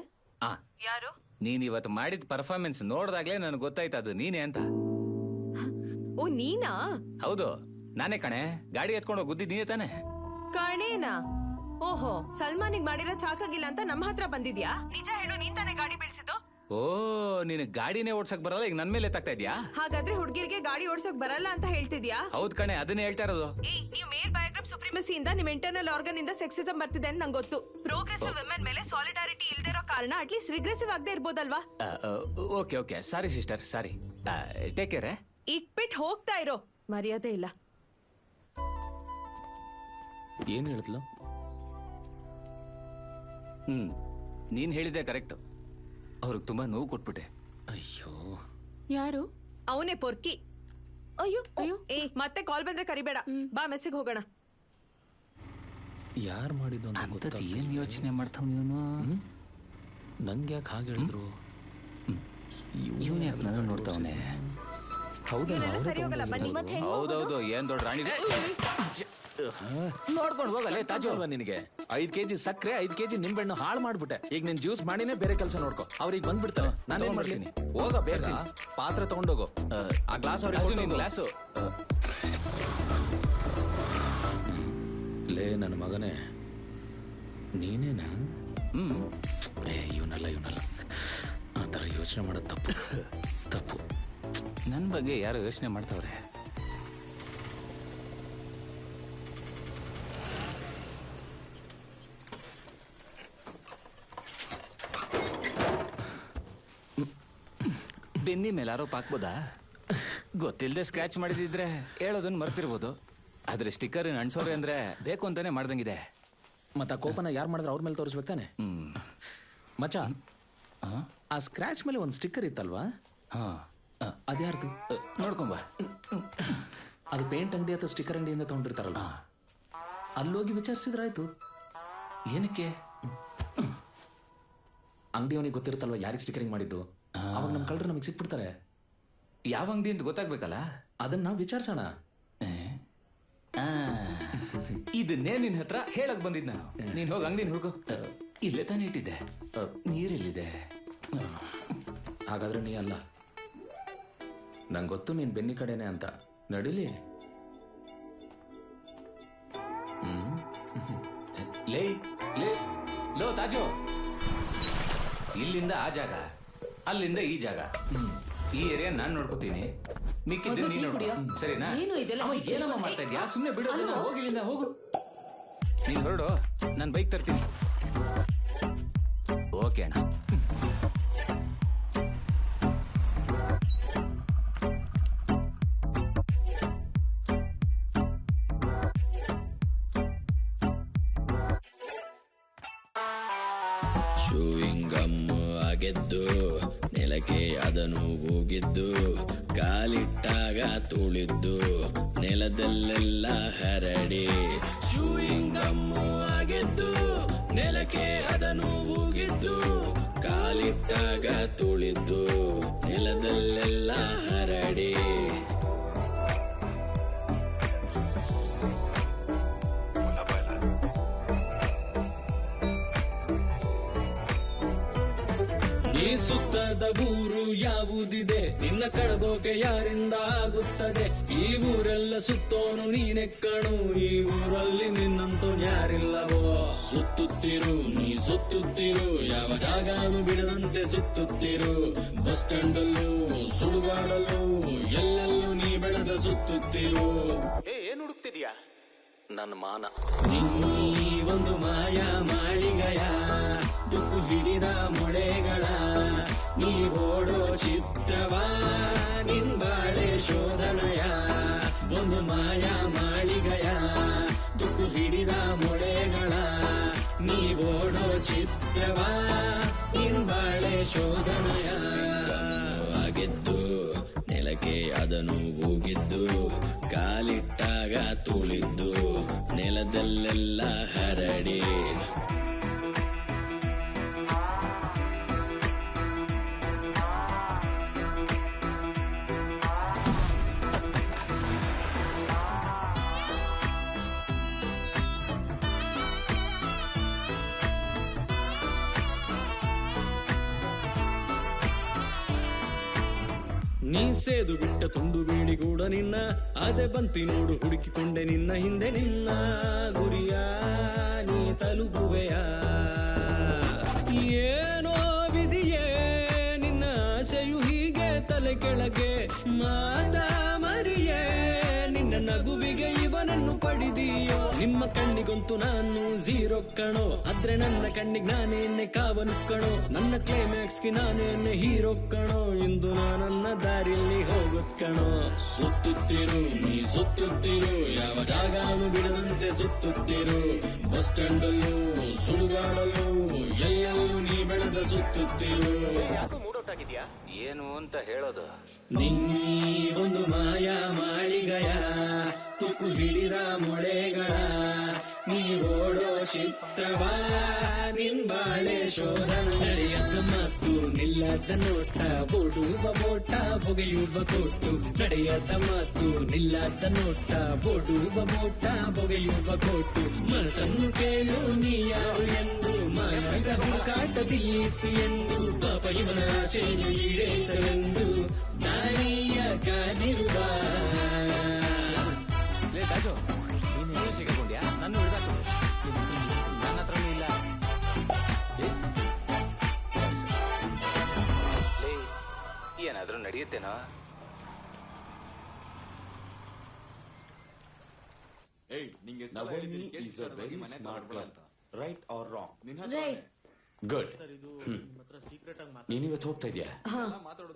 ಯಾರು? ನೀನ್ ಇವತ್ತು ಮಾಡಿದ ಪರ್ಫಾರ್ಮೆನ್ಸ್ ನೋಡ್ದಾಗ್ಲೇ ನನಗೆ ಗೊತ್ತಾಯ್ತು ಅದು ನೀನೇ ಅಂತ. ಓ, ನೀನಾ? ಹೌದು, ನಾನೇ ಕಣೆ. ಗಾಡಿ ಎತ್ಕೊಂಡು ಗುದ್ದಿದ್ ನೀನೇ ತಾನೆ? ಕಣೇನಾ? ಓಹೋ, ಸಲ್ಮಾನಿಗ್ ಮಾಡಿರೋ ಚಾಕಾಗಿಲ್ಲ ಅಂತ ನಮ್ಮ ಹತ್ರ ಬಂದಿದ್ಯಾ? ನಿಜ ಹೇಳು, ನೀನ್ ತಾನೇ ಗಾಡಿ ಬೀಳ್ಸಿದ್ದು? ಓ, ನೀನ್ ಗಾಡಿನೇ ಓಡ್ಸಕ್ ಬರಲ್ಲ, ಈಗ ನನ್ ಮೇಲೆ ಎತ್ತಾಗ್ತಾ ಇದ್ಯಾ? ಹಾಗಾದ್ರೆ ಹುಡ್ಗಿರ್ಗೆ ಗಾಡಿ ಓಡ್ಸಕ್ ಬರಲ್ಲ ಅಂತ ಹೇಳ್ತಿದ್ಯಾ? ಹೌದ್ ಕಣೆ, ಅದನ್ನೇ ಹೇಳ್ತಾ ಇರೋದು. ನೀವು ಮೇಲ್ ಬಯೋಗ್ರಾಫ್ ಸುಪ್ರೀಮಸಿಯಿಂದ ನಿಮ್ ಇಂಟರ್ನಲ್ ಆರ್ಗನ್ ಇಂದ ಸೆಕ್ಸಿಸಂ ಬರ್ತಿದೆ ಅಂತ ನಂಗೆ ಗೊತ್ತು. ಪ್ರೋಗ್ರೆಸಿವ್ ವಿಮೆನ್ ಮೇಲೆ ಸಾಲಿಡಾರಿಟಿ ಇಲ್ದಿರೋ ಕಾರಣ ಅಟ್ಲೀಸ್ಟ್ ರಿಗ್ರೆಸಿವ್ ಆಗದೆ ಇರ್ಬೋದಲ್ವಾ? Okay okay, sorry sister, sorry. Take care. ಇಟ್ಬಿಟ್ ಹೋಗ್ತಾ ಇರೋ, ಮರ್ಯಾದೆ ಇಲ್ಲ. ಏನ್ ಹೇಳಿದ್ಲು? ನೀನ್ ಹೇಳಿದ್ದೆ ಕರೆಕ್ಟ್. ಅವ್ರಿಗೆ ತುಂಬಾ ನೋವು ಕೊಟ್ಬಿಟ್ಟೆ. ಅಯ್ಯೋ, ಯಾರು? ಅವನೇ ಪೊರ್ಕಿ. ಅಯ್ಯೋ ಅಯ್ಯೋ. ಮತ್ತೆ ಕಾಲ್ ಬಂದ್ರೆ ಕರಿಬೇಡ, ಬಾ ಮೆಸ್ಸಿಗೆ ಹೋಗೋಣ. ಯಾರು ಮಾಡಿದ್ದು ಅಂತ ಗೊತ್ತಾಗ್ತಿಲ್ಲ. ಏನ್ ಯೋಚನೆ ಮಾಡ್ತಾವ್ ನೀನು? ನಂಗೆ ಯಾಕೆ ಹಾಗೆ ಹೇಳಿದ್ರು? ಇವನ್ ಯಾಕೆ ನನ್ನ ನೋಡ್ತಾವನೆ? ಸರಿ ಹೋಗಲ್ಲ, ಬನ್ನಿ. ಹೌದೌದು, ಏನ್ ದೊಡ್ಡ ರಾಣಿ. ನೋಡ್ಕೊಂಡು ಹೋಗಲ್ಲ ತಾಜು. ನಿನಗೆ 5 kg ಸಕ್ಕರೆ, 5 kg ನಿಂಬೆಣ್ಣು ಹಾಳು ಮಾಡ್ಬಿಟ್ಟೆ. ಈಗ ನಿನ್ ಜ್ಯೂಸ್ ಮಾಡಿನೇ ಬೇರೆ ಕೆಲಸ ನೋಡ್ಕೊ. ಅವ್ರಿಗೆ ಬಂದ್ಬಿಡ್ತಾರೆ. ನಾನೇನ್ ಮಾಡ್ತೀನಿ? ಹೋಗ ಬೇಗ ಪಾತ್ರೆ ತಗೊಂಡೋಗು. ಆ ಗ್ಲಾಸ್ ಅವ್ರಿಗೆ ಗ್ಲಾಸು. ಲೇ ನನ್ನ ಮಗನೇ, ನೀನೇನಾ? ಇವನಲ್ಲ. ಆ ಥರ ಯೋಚನೆ ಮಾಡೋದು ತಪ್ಪು. ನನ್ನ ಬಗ್ಗೆ ಯಾರು ಯೋಚನೆ ಮಾಡ್ತಾವ್ರೆ? ಬೆನ್ನಿ ಮೇಲೆ ಆರೋಪ ಹಾಕ್ಬೋದಾ? ಗೊತ್ತಿಲ್ಲದೆ ಸ್ಕ್ರಾಚ್ ಮಾಡಿದಿದ್ರೆ ಹೇಳೋದನ್ನ ಮರ್ತಿರ್ಬೋದು. ಆದ್ರೆ ಸ್ಟಿಕ್ಕರ್ ಅಂಟ್ಸೋರೆ ಅಂದ್ರೆ ಬೇಕು ಅಂತಾನೆ ಮಾಡ್ದಂಗಿದೆ. ಮತ್ತ ಕೋಪನ ಯಾರು ಮಾಡಿದ್ರೆ ಅವ್ರ ಮೇಲೆ ತೋರಿಸ್ಬೇಕು ತಾನೆ? ಮಚ, ಆ ಸ್ಕ್ರಾಚ್ ಮೇಲೆ ಒಂದು ಸ್ಟಿಕ್ಕರ್ ಇತ್ತಲ್ವಾ? ಅದ್ಯಾರ್ದು? ನೋಡ್ಕೊಂಬ. ಅದು ಪೇಂಟ್ ಅಂಗಡಿ ಅಥವಾ ಸ್ಟಿಕ್ಕರ್ ಅಂಗಡಿಯಿಂದ ತಗೊಂಡಿರ್ತಾರಲ್ಲ, ಅಲ್ಲೋಗಿ ವಿಚಾರಿಸಿದ್ರಾಯ್ತು. ಏನಕ್ಕೆ? ಅಂಗಡಿಯವನಿಗೆ ಗೊತ್ತಿರುತ್ತಲ್ವಾ ಯಾರಿಗೆ ಸ್ಟಿಕ್ಕರಿಂಗ್ ಮಾಡಿದ್ದು. ಅವಾಗ ನಮ್ಮ ಕಳ್ಳರು ನಮಗೆ ಸಿಕ್ಬಿಡ್ತಾರೆ. ಯಾವ ಅಂಗಡಿ ಅಂತ ಗೊತ್ತಾಗ್ಬೇಕಲ್ಲ, ಅದನ್ನ ನಾವು ವಿಚಾರಿಸೋಣ. ಇದನ್ನೇ ನಿನ್ ಹತ್ರ ಹೇಳಕ್ ಬಂದಿದ್ ನಾನು. ನೀನ್ ಹೋಗಿ ಅಂಗಡಿನ ಹುಡುಗು. ಇಲ್ಲೇ ತಾನೇ ಇಟ್ಟಿದ್ದೆ. ನೀರೆಲ್ಲಿದೆ? ಹಾಗಾದ್ರೆ ನೀ ಅಲ್ಲ. ನಂಗೆ ಗೊತ್ತು ನೀನ್ ಬೆನ್ನಿ ಕಡೆನೆ ಅಂತ. ನಡಿಲಿ. ಲೋ ತಾಜು, ಇಲ್ಲಿಂದ ಆ ಜಾಗ, ಅಲ್ಲಿಂದ ಈ ಜಾಗ. ಈ ಏರಿಯಾ ನಾನ್ ನೋಡ್ಕೋತೀನಿ, ಮಿಕ್ಕಿದ್ದು ನೀನ್ ನೋಡ್ಕೊ. ಸರಿನಾ? ಏನಮ್ಮ ಮಾಡ್ತಾ ಇದ್ಯಾ? ಸುಮ್ನೆ ಬಿಡು, ಹೋಗಿಲ್ಲಿಂದ ಹೋಗು. ನೀನ್ ಹೊರಡು, ನಾನು ಬೈಕ್ ತರ್ತೀನಿ. ಓಕೆ ಅಣ್ಣ. ಶೂಯಿಂಗಮ್ಮು ಆಗಿದ್ದು ನೆಲಕ್ಕೆ ಅದನ್ನು ಹೋಗಿದ್ದು ಕಾಲಿಟ್ಟಾಗ ತುಳಿದ್ದು ನೆಲದಲ್ಲೆಲ್ಲ ಹರಡಿ ಶೂಯಿಂಗಮ್ಮು ಆಗಿದ್ದು ನೆಲಕ್ಕೆ ಅದನ್ನು ಹೋಗಿದ್ದು ಕಾಲಿಟ್ಟಾಗ ತುಳಿದ್ದು ನೆಲದಲ್ಲೆಲ್ಲ ಹರಡಿ ನೀ ಸುತ್ತದ ಊರು ಯಾವುದಿದೆ ನಿನ್ನ ಕಡಗೋಕೆ ಯಾರಿಂದ ಆಗುತ್ತದೆ ಈ ಊರೆಲ್ಲ ಸುತ್ತೋನು ನೀನೆ ಕಣು ಈ ಊರಲ್ಲಿ ನಿನ್ನಂತೂ ಯಾರಿಲ್ಲವೋ ಸುತ್ತುತ್ತಿರು ನೀ ಸುತ್ತುತ್ತಿರು ಯಾವ ಜಾಗನು ಬಿಡದಂತೆ ಸುತ್ತುತ್ತಿರು ಬಸ್ ಸ್ಟ್ಯಾಂಡ್ ಅಲ್ಲೂ ಸುಡುಗಾಡಲ್ಲೂ ಎಲ್ಲೆಲ್ಲೂ ನೀ ಬೆಳೆದ ಸುತ್ತುತ್ತಿರು. ಏನ್ ಹುಡುಕ್ತಿದ್ಯಾ? ನನ್ನ ಮಾನ. ನೀ ಒಂದು ಮಾಯ ಮಾಳಿಗಯ ತುಕ್ಕು ಹಿಡಿದ ಮೊಳೆಗಳ ನೀ ಓಡೋ ಚಿತ್ರವ ನಿನ್ ಬಾಳೆ ಶೋಧನಯ ಒಂದು ಮಾಯ ಮಾಳಿಗಯ ತುಕ್ಕು ಹಿಡಿದ ಮೊಳೆಗಳ ನೀ ಓಡೋ ಚಿತ್ರವ ನಿನ್ ಬಾಳೆ ಶೋಧನಯ ಆಗಿದ್ದು ನೆಲಕ್ಕೆ ಅದನ್ನು ಹೋಗಿದ್ದು ಕಾಲಿಟ್ಟಾಗ ತುಳಿದ್ದು ನೆಲದಲ್ಲೆಲ್ಲ ಹರಡಿ ನೀ ಸೇದು ಬಿಟ್ಟ ತುಂಡು ಬೀಡಿ ಕೂಡ ನಿನ್ನ ಅದೇ ಬಂತಿ ನೋಡು ಹುಡುಕಿಕೊಂಡೆ ನಿನ್ನ ಹಿಂದೆ ನಿನ್ನ ಗುರಿಯ ನೀ ತಲುಪುವೆಯ ಏನೋ ವಿಧಿಯೇ ನಿನ್ನ ಆಸೆಯು ಹೀಗೆ ತಲೆ ಕೆಳಗೆ ಮಾತ ಮರಿಯೇ ನಿನ್ನ ನಗುವಿಗೆ ಇವನನ್ನು ಪಡೆದೀಯೋ ನಿಮ್ಮ ಕಣ್ಣಿಗಂತೂ ನಾನು ಝೀರೋ ಕಣೋ ಆದ್ರೆ ನನ್ನ ಕಣ್ಣಿಗೆ ನಾನೇನೆ ಕಾವಲು ಕಣೋ ನನ್ನ ಕ್ಲೈಮ್ಯಾಕ್ಸ್ಗೆ ನಾನೇನೆ ಹೀರೋ ಕಣೋ ಇಂದು ನನ್ನ ದಾರಿಯಲ್ಲಿ ಹೋಗುತ್ ಕಣೋ ಸುತ್ತುತ್ತಿರು ನೀ ಸುತ್ತುತ್ತಿರು ಯಾವ ಜಾಗನು ಬಿಡದಂತೆ ಸುತ್ತುತ್ತಿರು ಬಸ್ ಸ್ಟ್ಯಾಂಡ್ ಅಲ್ಲೂ ಸುಡುಗಾಡಲ್ಲೂ ಎಲ್ಲೆಲ್ಲೂ ನೀ ಬೆಳೆದ ಸುತ್ತುತ್ತಿರು. ಏನು ಅಂತ ಹೇಳೋದು? ನೀ ಒಂದು ಮಾಯ ಮಾಳಿಗಯ ತುಕ್ಕು ಹಿಡಿದ ಮೊಳೆಗಳ ನೀ ಓಡೋ ಚಿತ್ರವ ನಿನ್ ಬಾಳೆ ಶೋಧನ ನಡೆಯದ ಮಾತು ನಿಲ್ಲದ ನೋಟ ಓಡುವ ಓಟ ಬೊಗೆಯುವ ಕೋಟು ನಡೆಯದ ಮಾತು ನಿಲ್ಲದ ನೋಟ ಓಡುವ ಓಟ ಬೊಗೆಯುವ ಕೋಟು ಮನಸ್ಸನ್ನು ಕೇಳು ನೀ ಯಾರು ಎಂದು ಮಾಯದ ಹುಡುಕಾಟ ತಿಳಿಸಿ ಎಂದು ಪಾಪ ಇವನ ಆಸೆಯನ್ನು ಈಡೇರಿಸಲೆಂದು ದಾರಿಯ ಕಾದಿರುವ ಲೇ ತಾಜು ನೀನು ಸಿಗಕೊಂಡ್ಯಾ? ನನ್ನ ಹಿಡ್ದಾಕು, ನನ್ನ ಹತ್ರನೂ ಇಲ್ಲ. ಏನಾದ್ರೂ ನಡೆಯುತ್ತೇನೋ? Right or wrong? Right. Good. ನೀನಿವತ್ತು ಹೋಗ್ತಾ ಇದ್ಯಾ? ಹಾ,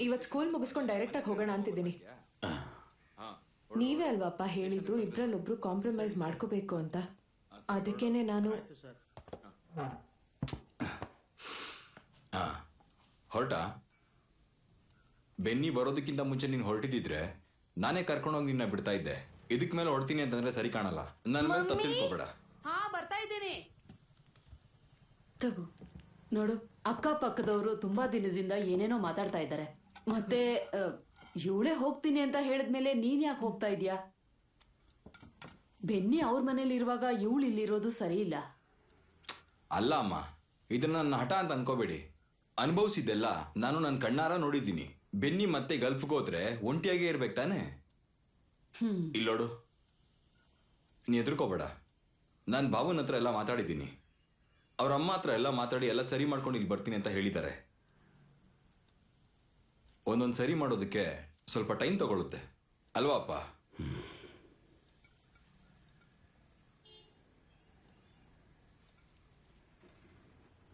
ಇವತ್ ಸ್ಕೂಲ್ ಮುಗಿಸ್ಕೊಂಡು ಡೈರೆಕ್ಟ್ ಆಗಿ ಹೋಗೋಣ ಅಂತಿದ್ದೀನಿ. ನೀವೇ ಅಲ್ವಾಪ್ಪ ಹೇಳಿದ್ದು ಇಬ್ರಲ್ಲೊಬ್ರು ಕಾಂಪ್ರಮೈಸ್ ಮಾಡ್ಕೋಬೇಕು ಅಂತ. ಅದಕ್ಕೇನೆ ನಾನು ಹೊರಟ. ಬೆನ್ನಿ ಬರೋದಕ್ಕಿಂತ ಮುಂಚೆ ನೀನು ಹೊರಟಿದ್ರೆ ನಾನೇ ಕರ್ಕೊಂಡೋಗಿ ನಿನ್ನ ಬಿಡ್ತಾ ಇದ್ದೆ. ಇದಕ್ ಮೇಲೆ ಹೊಡ್ತೀನಿ ಅಂತಂದ್ರೆ ಸರಿ ಕಾಣಲ್ಲ. ನನ್ನ ಮೇಲೆ ತಪ್ಪು ತಿಳ್ಕೊಬೇಡ. ಹಾ, ಬರ್ತಾ ಇದ್ದೇನೆ. ತಗೋ ನೋಡು, ಅಕ್ಕಪಕ್ಕದವರು ತುಂಬಾ ದಿನದಿಂದ ಏನೇನೋ ಮಾತಾಡ್ತಾ ಇದ್ದಾರೆ. ಮತ್ತೆ ಇವಳೇ ಹೋಗ್ತೀನಿ ಅಂತ ಹೇಳಿದ್ಮೇಲೆ ನೀನ್ ಯಾಕೆ ಹೋಗ್ತಾ ಇದೀಯಾ? ಬೆನ್ನಿ ಅವ್ರ ಮನೇಲಿ ಇರುವಾಗ ಇವಳು ಇಲ್ಲಿರೋದು ಸರಿ ಇಲ್ಲ. ಅಲ್ಲ ಅಮ್ಮ, ಇದನ್ನ ನನ್ನ ಹಠ ಅಂತ ಅನ್ಕೋಬೇಡಿ. ಅನುಭವಿಸಿದ್ದೆಲ್ಲ ನಾನು ನನ್ನ ಕಣ್ಣಾರ ನೋಡಿದ್ದೀನಿ. ಬೆನ್ನಿ ಮತ್ತೆ ಗಲ್ಫ್ಗೆ ಹೋದ್ರೆ ಒಂಟಿಯಾಗೇ ಇರ್ಬೇಕು ತಾನೆ? ಇಲ್ಲೋಡು, ನೀ ಎದುರ್ಕೋಬೇಡ. ನಾನು ಬಾಬುನ ಹತ್ರ ಎಲ್ಲ ಮಾತಾಡಿದ್ದೀನಿ. ಅವ್ರ ಅಮ್ಮ ಹತ್ರ ಎಲ್ಲ ಮಾತಾಡಿ ಎಲ್ಲ ಸರಿ ಮಾಡ್ಕೊಂಡು ಇಲ್ಲಿ ಬರ್ತೀನಿ ಅಂತ ಹೇಳಿದ್ದಾರೆ. ಒಂದೊಂದು ಸರಿ ಮಾಡೋದಕ್ಕೆ ಸ್ವಲ್ಪ ಟೈಮ್ ತಗೊಳುತ್ತೆ ಅಲ್ವಾ ಅಪ್ಪ?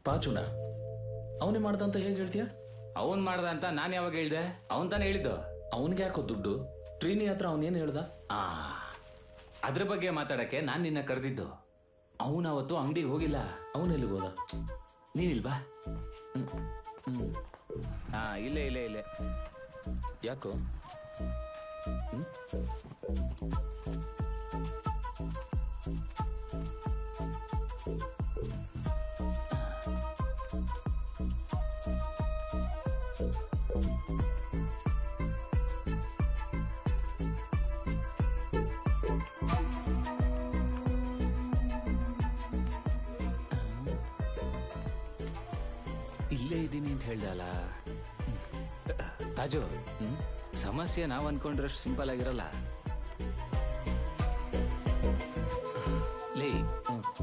ಪಾಚುನ ಅವನೇ ಮಾಡ್ದ ಅಂತ ಹೇಗೆ ಹೇಳ್ತೀಯ? ಅವನ್ ಮಾಡ್ದ ಅಂತ ನಾನು ಯಾವಾಗ ಹೇಳ್ದೆ? ಅವನ್ ತಾನೇ ಹೇಳಿದ್ದು. ಅವನ್ಗೆ ಯಾಕೋ ದುಡ್ಡು? ಟ್ರೀನಿ ಹತ್ರ ಅವನೇನು ಹೇಳ್ದ? ಅದ್ರ ಬಗ್ಗೆ ಮಾತಾಡಕ್ಕೆ ನಾನ್ ನಿನ್ನ ಕರೆದಿದ್ದು. ಅವನವತ್ತು ಅಂಗಡಿಗೆ ಹೋಗಿಲ್ಲ. ಅವನೆಲ್ಲಿಗೆ ಹೋದ? ನೀನಿಲ್ವಾ? ಹಾ, ಇಲ್ಲೇ. ಯಾಕೋ? ಇಲ್ಲೇ ಇದ್ದೀನಿ ಅಂತ ಹೇಳ್ದಲ್ಲ ತಾಜು. ಸಮಸ್ಯೆ ನಾವು ಅನ್ಕೊಂಡ್ರಷ್ಟು ಸಿಂಪಲ್ ಆಗಿರಲ್ಲ. ಲೇ,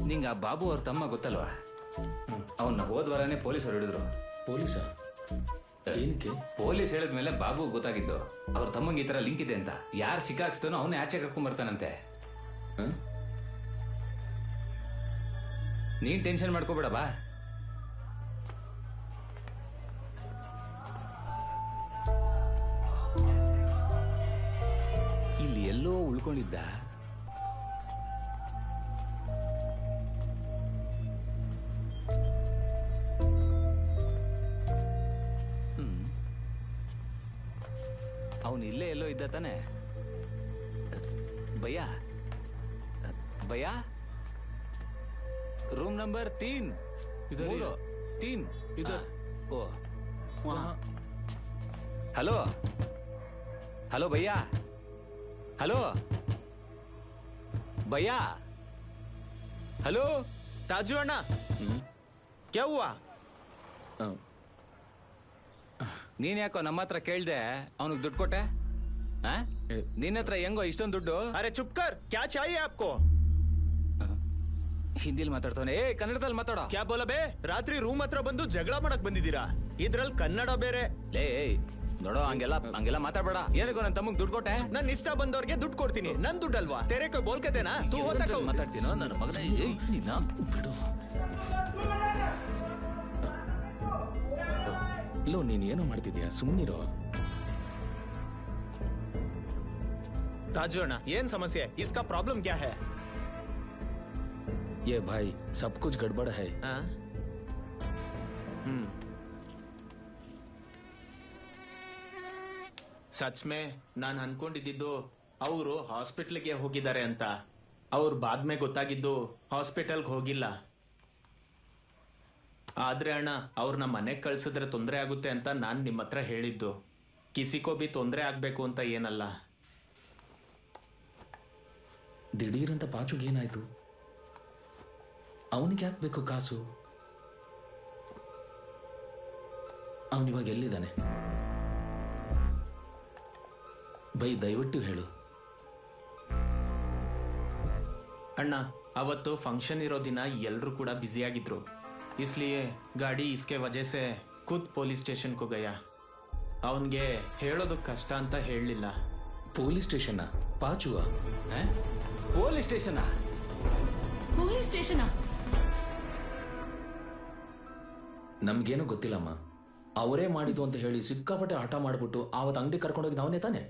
ನಿಂಗ ಆ ಬಾಬು ಅವ್ರ ತಮ್ಮ ಗೊತ್ತಲ್ವಾ? ಅವನ್ನ ಹೋದ್ವಾರನೇ ಪೊಲೀಸರು ಹಿಡಿದ್ರು. ಪೊಲೀಸ? ಏನಕ್ಕೆ? ಪೊಲೀಸ್ ಹೇಳಿದ್ಮೇಲೆ ಬಾಬು ಗೊತ್ತಾಗಿದ್ದು ಅವ್ರ ತಮ್ಮಂಗೆ ಈ ತರ ಲಿಂಕ್ ಇದೆ ಅಂತ. ಯಾರು ಸಿಕ್ಕಾಕ್ಸ್ತಾನೋ ಅವನೇ ಆಚೆ ಕರ್ಕೊಂಡ್ ಬರ್ತಾನಂತೆ. ನೀನ್ ಟೆನ್ಷನ್ ಮಾಡ್ಕೋಬೇಡ ಬಾ. ಇಲ್ಲಿ ಎಲ್ಲೋ ಉಳ್ಕೊಂಡಿದ್ದ. ಅವನು ಇಲ್ಲೇ ಎಲ್ಲೋ ಇದ್ದ ತಾನೆ. ಭಯ್ಯ, ರೂಮ್ ನಂಬರ್ 3 3 इधर. ओ हेलो हेलो भैया, हेलो भैया, हेलो ताजू अण्णा, क्या हुआ? ನೀನ್ ಯಾಕೋ ನಮ್ಮ ಹತ್ರ ಕೇಳ್ದೆ ಅವನಿಗೆ ದುಡ್ಡು ಕೊಟ್ಟೆ? ನಿನ್ನ ಹತ್ರ ಹೆಂಗೋ ಇಷ್ಟೊಂದು ದುಡ್ಡು? अरे चुप कर, क्या चाहिए आपको? ಹಿಂದಿಲ್ ಮಾತಾಡ್ತಾನೆ. ಏ, ಕನ್ನಡದಲ್ಲಿ ಮಾತಾಡೋ. क्या बोला बे? ರಾತ್ರಿ ರೂಮ್ ಹತ್ರ ಬಂದು ಜಗಳ ಮಾಡಕ್ ಬಂದಿದ್ದೀರಾ? ಇದ್ರಲ್ಲಿ ಕನ್ನಡ ಬೇರೆ. ಲೇ ನೋಡೋ, ಹಂಗೆಲ್ಲ ಮಾತಾಡ್ಬೇಡ. ಏನಕ್ಕೋ ನನ್ನ ತಮ್ಮಗ್ ದುಡ್ಡು ಕೊಟ್ಟೆ? ನನ್ ಇಷ್ಟ ಬಂದವ್ರಿಗೆ ದುಡ್ಡು ಕೊಡ್ತೀನಿ. ನನ್ ದುಡ್ಡಲ್ವಾ? ತೆರೆ ಕೈ ಬೋಲ್ಕತೇನಾ? ತೂ ಹೋತಕ ಮಾತಾಡ್ತೀನೋ ನನ್ನ ಮಗನ. ಬಿಡು. ಲೋ, ನೀನ್ ಏನೋ ಮಾಡ್ತಿದ್ಯಾ? ಸುಮ್ನಿರೋ. ताजू अण्णा, ಏನ್ ಸಮಸ್ಯೆ? इसका प्रॉब्लम क्या है? ये भाई सब कुछ गड़बड़ है. ಸಚ್ ಮೇ ನಾನು ಅನ್ಕೊಂಡಿದ್ದು ಅವರು ಹಾಸ್ಪಿಟಲ್ಗೆ ಹೋಗಿದ್ದಾರೆ ಅಂತ. ಅವ್ರು ಬಾದ್ಮೇ ಗೊತ್ತಾಗಿದ್ದು ಹಾಸ್ಪಿಟಲ್ಗೆ ಹೋಗಿಲ್ಲ. ಆದ್ರೆ ಅಣ್ಣ, ಅವ್ರನ್ನ ಮನೆಗೆ ಕಳ್ಸಿದ್ರೆ ತೊಂದರೆ ಆಗುತ್ತೆ ಅಂತ ನಾನ್ ನಿಮ್ಮ ಹತ್ರ ಹೇಳಿದ್ದು. ಕಿಸಿಕೋ ಬಿ ತೊಂದರೆ ಆಗ್ಬೇಕು ಅಂತ ಏನಲ್ಲ. ದಿಢೀರಂತ ಪಾಚುಗೆ ಏನಾಯ್ತು? ಅವನಿಗೆ ಯಾಕೆ ಬೇಕು ಕಾಸು? ಅವನಿವಾಗ ಎಲ್ಲಿದ್ದಾನೆ? ಬೈ, ದಯವಿಟ್ಟು ಹೇಳು. ಅಣ್ಣ, ಅವತ್ತು ಫಂಕ್ಷನ್ ಇರೋ ದಿನ ಎಲ್ರು ಕೂಡ ಬ್ಯುಸಿ ಆಗಿದ್ರು. इसलिए गाड़ी इसके वजह से खुद पुलिस स्टेशन को गया. ಅವನ್ಗೆ ಹೇಳೋದು ಕಷ್ಟ ಅಂತ ಹೇಳಲಿಲ್ಲ. Police station? ಪಾಚುವ? Police station? Police station? ನಮ್ಗೇನು ಗೊತ್ತಿಲ್ಲಮ್ಮ. ಅವರೇ ಮಾಡಿದ್ದು ಅಂತ ಹೇಳಿ ಸಿಕ್ಕಾಪಟ್ಟೆ ಆಟ ಮಾಡ್ಬಿಟ್ಟು ಆವತ್ತು ಅಂಗಡಿ ಕರ್ಕೊಂಡೋಗಿದ್ದು ಅವನೇ ತಾನೆ.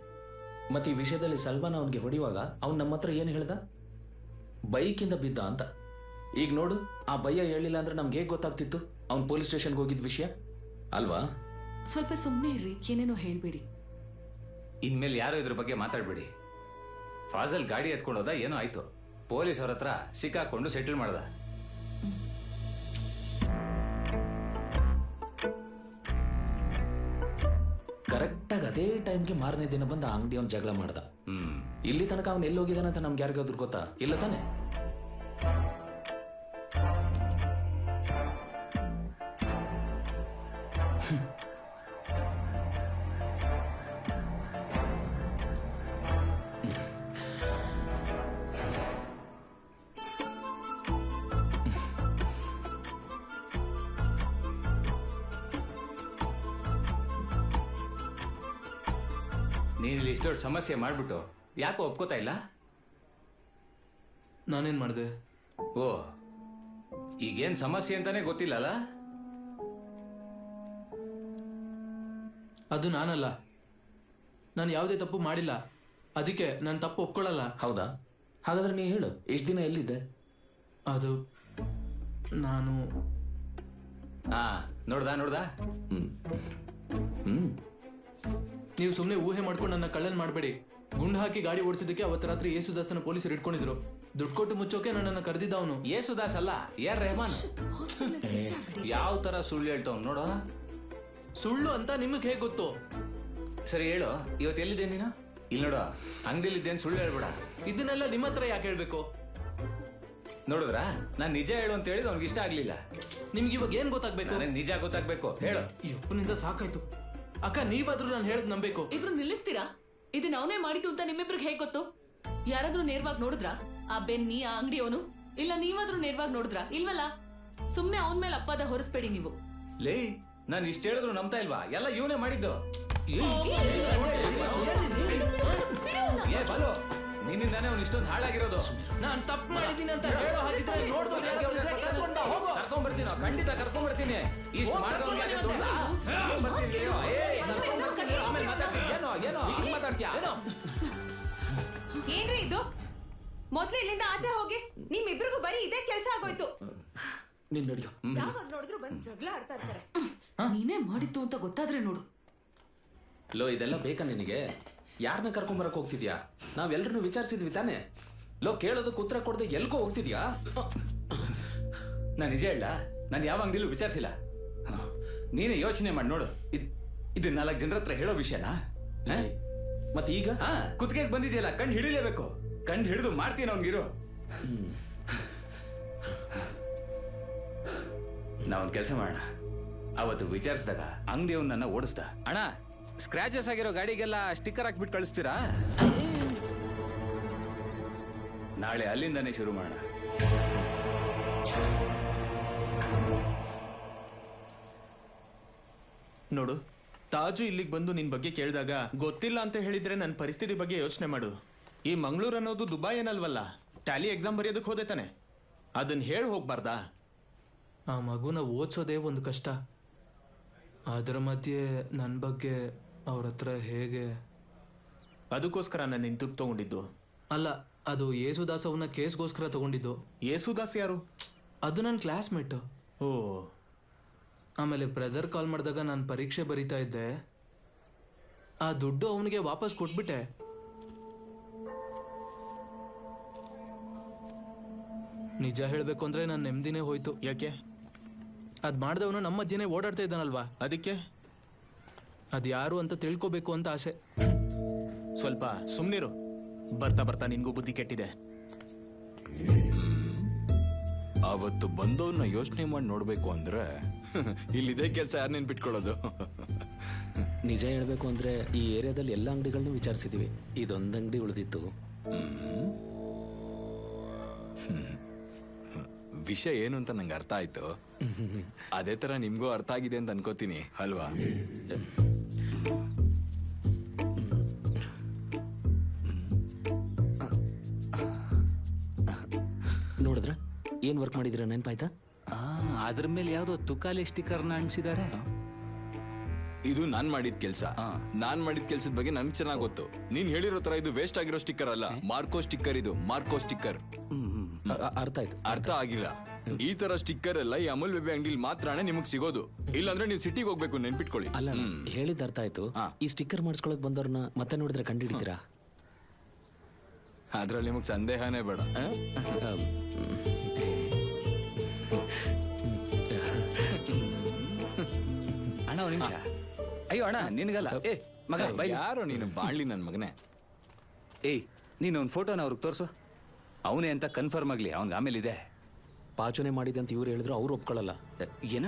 ಮತ್ತೆ ಈ ವಿಷಯದಲ್ಲಿ ಸಲ್ಮಾನ್ ಅವನಿಗೆ ಹೊಡಿಯುವಾಗ ಅವ್ನು ನಮ್ಮ ಹತ್ರ ಏನು ಹೇಳ್ದ? ಬೈಕಿಂದ ಬಿದ್ದ ಅಂತ. ಈಗ ನೋಡು, ಆ ಭಯ್ಯ ಹೇಳಿಲ್ಲ ಅಂದ್ರೆ ನಮ್ಗೆ ಹೇಗೆ ಗೊತ್ತಾಗ್ತಿತ್ತು ಅವ್ನು ಪೊಲೀಸ್ ಸ್ಟೇಷನ್ಗೆ ಹೋಗಿದ್ದ ವಿಷಯ ಅಲ್ವಾ? ಸ್ವಲ್ಪ ಸುಮ್ಮನೆ ಇರ್ರಿ, ಏನೇನೋ ಹೇಳ್ಬೇಡಿ. ಇನ್ಮೇಲೆ ಯಾರೋ ಇದ್ರ ಬಗ್ಗೆ ಮಾತಾಡ್ಬೇಡಿ. ಫಾಜಲ್ ಗಾಡಿ ಎತ್ಕೊಂಡೋದ, ಏನೋ ಆಯ್ತು. ಪೊಲೀಸ್ ಅವ್ರ ಹತ್ರ ಸಿಕ್ಕಾಕೊಂಡು ಸೆಟಲ್ ಮಾಡ್ದ. ಕರೆಕ್ಟಾಗಿ ಅದೇ ಟೈಮ್ಗೆ ಮಾರನೇ ದಿನ ಬಂದ ಅಂಗಡಿ ಅವ್ನು ಜಗಳ ಮಾಡ್ದ. ಇಲ್ಲಿ ತನಕ ಅವ್ನು ಎಲ್ಲಿ ಹೋಗಿದಾನಂತ ನಮ್ಗೆ ಯಾರಿಗಾದ್ರೂ ಗೊತ್ತಾ? ಇಲ್ಲ ತಾನೆ? ನೀನಿಲ್ಲಿ ಇಷ್ಟೊಂದು ಸಮಸ್ಯೆ ಮಾಡ್ಬಿಟ್ಟು ಯಾಕೋ ಒಪ್ಕೋತಾ ಇಲ್ಲ? ನಾನೇನ್ ಮಾಡಿದೆ? ಓ, ಈಗೇನ್ ಸಮಸ್ಯೆ ಅಂತಾನೆ ಗೊತ್ತಿಲ್ಲಲ್ಲ? ಅದು ನಾನಲ್ಲ. ನಾನು ಯಾವುದೇ ತಪ್ಪು ಮಾಡಿಲ್ಲ. ಅದಕ್ಕೆ ನಾನು ತಪ್ಪು ಒಪ್ಕೊಳ್ಳಲ್ಲ. ಹೌದಾ? ಹಾಗಾದ್ರೆ ನೀ ಹೇಳು, ಎಷ್ಟು ದಿನ ಎಲ್ಲಿದ್ದೆ? ಅದು ನಾನು ಹಾ ನೋಡ್ದಾ ನೀವು ಸುಮ್ಮನೆ ಊಹೆ ಮಾಡ್ಕೊಂಡು ನನ್ನ ಕಳ್ಳನ್ ಮಾಡಬೇಡಿ. ಗುಂಡು ಹಾಕಿ ಗಾಡಿ ಓಡಿಸಿದಕ್ಕೆ ಅವತ್ತು ರಾತ್ರಿ ಯೇಸುದಾಸನ ಪೊಲೀಸರು ಇಟ್ಕೊಂಡಿದ್ರು. ದುಡ್ಡು ಕೊಟ್ಟು ಮುಚ್ಚೋಕೆ ನನ್ನನ್ನು ಕರೆದಿದ್ದ ಅವನು. ಯೇಸುದಾಸ್ ಅಲ್ಲ, AR ರೆಹಮಾನ್. ಯಾವ ತರ ಸುಳ್ಳು ಹೇಳ್ತಾವ್ ನೋಡು. ಸುಳ್ಳು ಅಂತ ನಿಮಗೆ ಹೇಗೆ ಗೊತ್ತು? ಸರಿ ಹೇಳು, ಇವತ್ತು ಎಲ್ಲಿದ್ದೆ ನೀನು? ಇಲ್ಲಿ ನೋಡು, ಅಂಗಡಿಲಿದ್ದೇನು ಸುಳ್ಳು ಹೇಳ್ಬೇಡ. ಇದನ್ನೆಲ್ಲ ನಿಮ್ಮ ಹತ್ರ ಯಾಕೆ ಹೇಳ್ಬೇಕು? ನೋಡಿದ್ರ ನಾನ್ ನಿಜ ಹೇಳು ಅಂತ ಹೇಳಿದ್ ಅವ್ನಿಗೆ ಇಷ್ಟ ಆಗ್ಲಿಲ್ಲ. ನಿಮ್ಗೆ ಇವಾಗ ಏನ್ ಗೊತ್ತಾಗ್ಬೇಕು? ನಿಜ ಗೊತ್ತಾಗ್ಬೇಕು, ಹೇಳು. ಯಪ್ಪನಿಂದ ಸಾಕಾಯ್ತು. ಅಕ್ಕ, ನೀವಾದ್ರೂ ನಾನು ಹೇಳದ್ ನಂಬೇಕು. ಇಬ್ರು ನಿಲ್ಲಿಸ್ತೀರಾ? ಇದನ್ನ ಅವನೇ ಮಾಡಿದ್ದು ಅಂತ ನಿಮ್ಮಿಬ್ರಿಗೆ ಹೇಗ್ ಗೊತ್ತು? ಯಾರಾದ್ರೂ ನೇರವಾಗಿ ನೋಡಿದ್ರ? ಆ ಬೆನ್ನಿ, ಆ ಅಂಗಡಿಯವನು? ಇಲ್ಲ ನೀವಾದ್ರೂ ನೇರವಾಗಿ ನೋಡಿದ್ರ? ಇಲ್ವಲ್ಲ. ಸುಮ್ನೆ ಅವನ ಮೇಲೆ ಅಪ್ಪದ ಹೊರಿಸ್ಬೇಡಿ ನೀವು. ಲೇ, ನಾನು ಇಷ್ಟ ಹೇಳಿದ್ರು ನಂಬ್ತಾ ಇಲ್ವಾ? ಎಲ್ಲ ಇವನೇ ಮಾಡಿದ್ದು. ಏ ಬಾಲು, ನಿನ್ನಿಂದಾನೇ ಅವ್ನು ಇಷ್ಟೊಂದು ಹಾಳಾಗಿರೋದು. ನಾನ್ ತಪ್ಪು ಮಾಡಿದೀನಿ ಅಂತ ಹೇಳೋ ಹಾಗಿದ್ರೆ ಕರ್ಕೊಂಡ್ಬರ್ತೀನಿ, ಖಂಡಿತ ಕರ್ಕೊಂಡ್ಬರ್ತೀನಿ. ಇಷ್ಟು ಆಮೇಲೆ ಮಾತಾಡ್ತೀನಿ. ಏನೋ ಹಿಂಗ್ ಮಾತಾಡ್ತೀಯ? ಏನ್ರಿ ಇದು? ಮೊದ್ಲು ಇಲ್ಲಿಂದ ಆಚೆ ಹೋಗಿ. ನಿಮ್ಮಿಬ್ರಿಗೂ ಬರೀ ಇದೇ ಕೆಲಸ ಆಗೋಯ್ತು. ನೀನ್ ನಡಿಯೋ. ಯಾವಾಗ ನೋಡಿದ್ರು ಬಂದ್ ಜಗಳ ಆಡ್ತಾ ಇರ್ತಾರೆ. ನೀನೇ ಮಾಡಿತ್ತು ಅಂತ ಗೊತ್ತಾದ್ರೆ ನೋಡು. ಲೋ, ಇದೆಲ್ಲ ಬೇಕಾ ನಿನಗೆ? ಯಾರನ್ನ ಕರ್ಕೊಂಬರಕ್ ಹೋಗ್ತಿದ್ಯಾ? ನಾವೆಲ್ಲರನ್ನು ವಿಚಾರಿಸಿದ್ವಿ ತಾನೆ. ಲೋ, ಕೇಳೋದಕ್ಕೆ ಉತ್ತರ ಕೊಡದೆ ಎಲ್ಗೋ ಹೋಗ್ತಿದ್ಯಾ? ನಾನು ನಿಜ ಹೇಳ, ನಾನು ಯಾವ ಅಂಗಡಿಲೂ ವಿಚಾರಿಸಿಲ್ಲ. ನೀನೇ ಯೋಚನೆ ಮಾಡಿ ನೋಡು. ಇದು 4 ಜನರ ಹತ್ರ ಹೇಳೋ ವಿಷಯನಾ? ಮತ್ತೆ ಈಗ ಕುತ್ತಿಗೆಗೆ ಬಂದಿದೆಯಲ್ಲ, ಕಂಡು ಹಿಡಿಲೇಬೇಕು. ಕಂಡು ಹಿಡಿದು ಮಾಡ್ತೀನಿ ಅವ್ನಿಗಿರು. ನಾವೊಂದು ಕೆಲಸ ಮಾಡೋಣ. ಅವತ್ತು ವಿಚಾರಿಸಿದಾಗ ಅಂಗಡಿಯವ್ನು ನನ್ನ ಓಡಿಸ್ದ. ಅಣ್ಣ, ಸ್ಕ್ರಾಚಸ್ ಆಗಿರೋ ಗಾಡಿಗೆಲ್ಲ ಸ್ಟಿಕ್ಕರ್ ಹಾಕ್ಬಿಟ್ಟು ಕಳಿಸ್ತೀರಾ? ನಾಳೆ ಅಲ್ಲಿಂದಾನೇ ಶುರು ಮಾಡೋಣ. ನೋಡು, ತಾಜು ಇಲ್ಲಿಗೆ ಬಂದು ನಿನ್ ಬಗ್ಗೆ ಕೇಳಿದಾಗ ಗೊತ್ತಿಲ್ಲ ಅಂತ ಹೇಳಿದ್ರೆ ನನ್ನ ಪರಿಸ್ಥಿತಿ ಬಗ್ಗೆ ಯೋಚನೆ ಮಾಡು. ಈ ಮಂಗಳೂರು ಅನ್ನೋದು ದುಬೈ ಏನಲ್ವಲ್ಲ. ಟ್ಯಾಲಿ ಎಕ್ಸಾಮ್ ಬರೆಯೋದಕ್ಕೆ ಹೋದೆ ತಾನೆ. ಅದನ್ನ ಹೇಳಿ ಹೋಗ್ಬಾರ್ದಾ? ಆ ಮಗುನ ಓದಿಸೋದೇ ಒಂದು ಕಷ್ಟ. ಅದರ ಮಧ್ಯೆ ನನ್ನ ಬಗ್ಗೆ ಅವ್ರ ಹತ್ರ ಹೇಗೆ? ಅದಕ್ಕೋಸ್ಕರ ನಾನು ನಿನ್ ತುಪ್ಪ ತಗೊಂಡಿದ್ದು ಅಲ್ಲ, ಅದು ಯೇಸುದಾಸ್ ಅವನ ಕೇಸ್ಗೋಸ್ಕರ ತಗೊಂಡಿದ್ದು. ಯೇಸುದಾಸ್ ಯಾರು? ಅದು ನನ್ನ ಕ್ಲಾಸ್ಮೇಟ್. ಓ. ಆಮೇಲೆ ಬ್ರದರ್ ಕಾಲ್ ಮಾಡಿದಾಗ ನಾನು ಪರೀಕ್ಷೆ ಬರೀತಾ ಇದ್ದೆ. ಆ ದುಡ್ಡು ಅವನಿಗೆ ವಾಪಸ್ ಕೊಟ್ಬಿಟ್ಟೆ. ನಿಜ ಹೇಳ್ಬೇಕು ಅಂದ್ರೆ ನನ್ನ ನೆಮ್ಮದಿನೇ ಹೋಯ್ತು. ಯಾಕೆ? ಅದ್ ಮಾಡ್ದವನು ನಮ್ಮ ಮಧ್ಯೆನೇ ಓಡಾಡ್ತಾ ಇದ್ದಾನಲ್ವಾ, ಅದಕ್ಕೆ. ಅದ್ ಯಾರು ಅಂತ ತಿಳ್ಕೊಬೇಕು ಅಂತ ಆಸೆ. ಸ್ವಲ್ಪ ಸುಮ್ನಿರು. ಬರ್ತಾ ಬರ್ತಾ ನಿನ್ಗೂ ಬುದ್ಧಿ ಕೆಟ್ಟಿದೆ. ಅವತ್ತು ಬಂದವನ್ನ ಯೋಚನೆ ಮಾಡಿ ನೋಡ್ಬೇಕು ಅಂದ್ರೆ ಇಲ್ಲಿದೆ ಕೆಲಸ ಯಾರು ನೆನ್ಪಿಟ್ಕೊಳ್ಳೋದು? ನಿಜ ಹೇಳ್ಬೇಕು ಅಂದ್ರೆ ಈ ಏರಿಯಾದಲ್ಲಿ ಎಲ್ಲ ಅಂಗಡಿಗಳನ್ನೂ ವಿಚಾರಿಸಿದೀವಿ. ಇದೊಂದು ಅಂಗಡಿ ಉಳಿದಿತ್ತು. ವಿಷಯ ಏನು ಅಂತ ನಂಗೆ ಅರ್ಥ ಆಯ್ತು. ಅದೇ ತರ ನಿಮ್ಗೂ ಅರ್ಥ ಆಗಿದೆ ಅಂತ ಅನ್ಕೋತೀನಿ ಅಲ್ವಾ? ನೋಡಿದ್ರ ಏನ್ ವರ್ಕ್ ಮಾಡಿದಿರ ನೆನ್ಪಾಯ್ತಾ? ಅದ್ರ ಮೇಲೆ ಯಾವ್ದೋ ತುಕಾಲಿ ಸ್ಟಿಕ್ಕರ್ನ ಅಂಟಿಸಿದ್ದಾರೆ. ಇದು ನಾನ್ ಮಾಡಿದ ಕೆಲ್ಸ. ನಾನ್ ಮಾಡಿದ ಕೆಲ್ಸದ ಬಗ್ಗೆ ನನ್ಗೆ ಚೆನ್ನಾಗ್ ಗೊತ್ತು. ನೀನ್ ಹೇಳಿರೋ ತರ ಇದು ವೇಸ್ಟ್ ಆಗಿರೋ ಸ್ಟಿಕ್ಕರ್ ಅಲ್ಲ, ಮಾರ್ಕೋ ಸ್ಟಿಕ್ಕರ್. ಇದು ಮಾರ್ಕೋ ಸ್ಟಿಕ್ಕರ್. ಅರ್ಥ ಆಯ್ತು. ಅರ್ಥ ಆಗಿಲ್ಲ. ಈ ತರ ಸ್ಟಿಕ್ಕರ್ ಎಲ್ಲ ಈ ಅಮೂಲ್ ಬೇಬಿ ಅಂಗಡಿಲಿ ಮಾತ್ರನೇ ನಿಮಗ್ ಸಿಗೋದು. ಇಲ್ಲಾಂದ್ರೆ ನೀವು ಸಿಟಿಗೆ ಹೋಗ್ಬೇಕು, ನೆನ್ಪಿಟ್ಕೊಳ್ಳಿ. ಅಲ್ಲ, ಹೇಳಿದ ಅರ್ಥ ಆಯ್ತು. ಈ ಸ್ಟಿಕ್ಕರ್ ಮಾಡಿಸ್ಕೊಳಕ್ ಬಂದವ್ರನ್ನ ಮತ್ತೆ ನೋಡಿದ್ರೆ ಕಂಡಿಡಿತೀರಾ? ಅದ್ರಲ್ಲಿ ನಿಮಗ್ ಸಂದೇಹನೇ ಬೇಡ. ಅಣ್ಣ ಒಂದ್ ನಿಮಿಷ. ಅಯ್ಯೋ ಅಣ್ಣ, ನಿನ್ಗಲ್ಲ. ಏ ಮಗ, ಯಾರೋ ನೀನು ಬಾಳ್ಲಿ ನನ್ ಮಗನೇ. ಏಯ್, ನೀನು ಒಂದು ಫೋಟೋನ ಅವ್ರಿಗೆ ತೋರ್ಸು. ಅವನೇ ಅಂತ ಕನ್ಫರ್ಮ್ ಆಗ್ಲಿ. ಅವ್ನಿಗೆ ಆಮೇಲೆ ಇದೆ. ಪಾಚನೆ ಮಾಡಿದೆ ಅಂತ ಇವ್ರು ಹೇಳಿದ್ರು ಅವ್ರು ಒಪ್ಕೊಳ್ಳಲ್ಲ. ಏನ?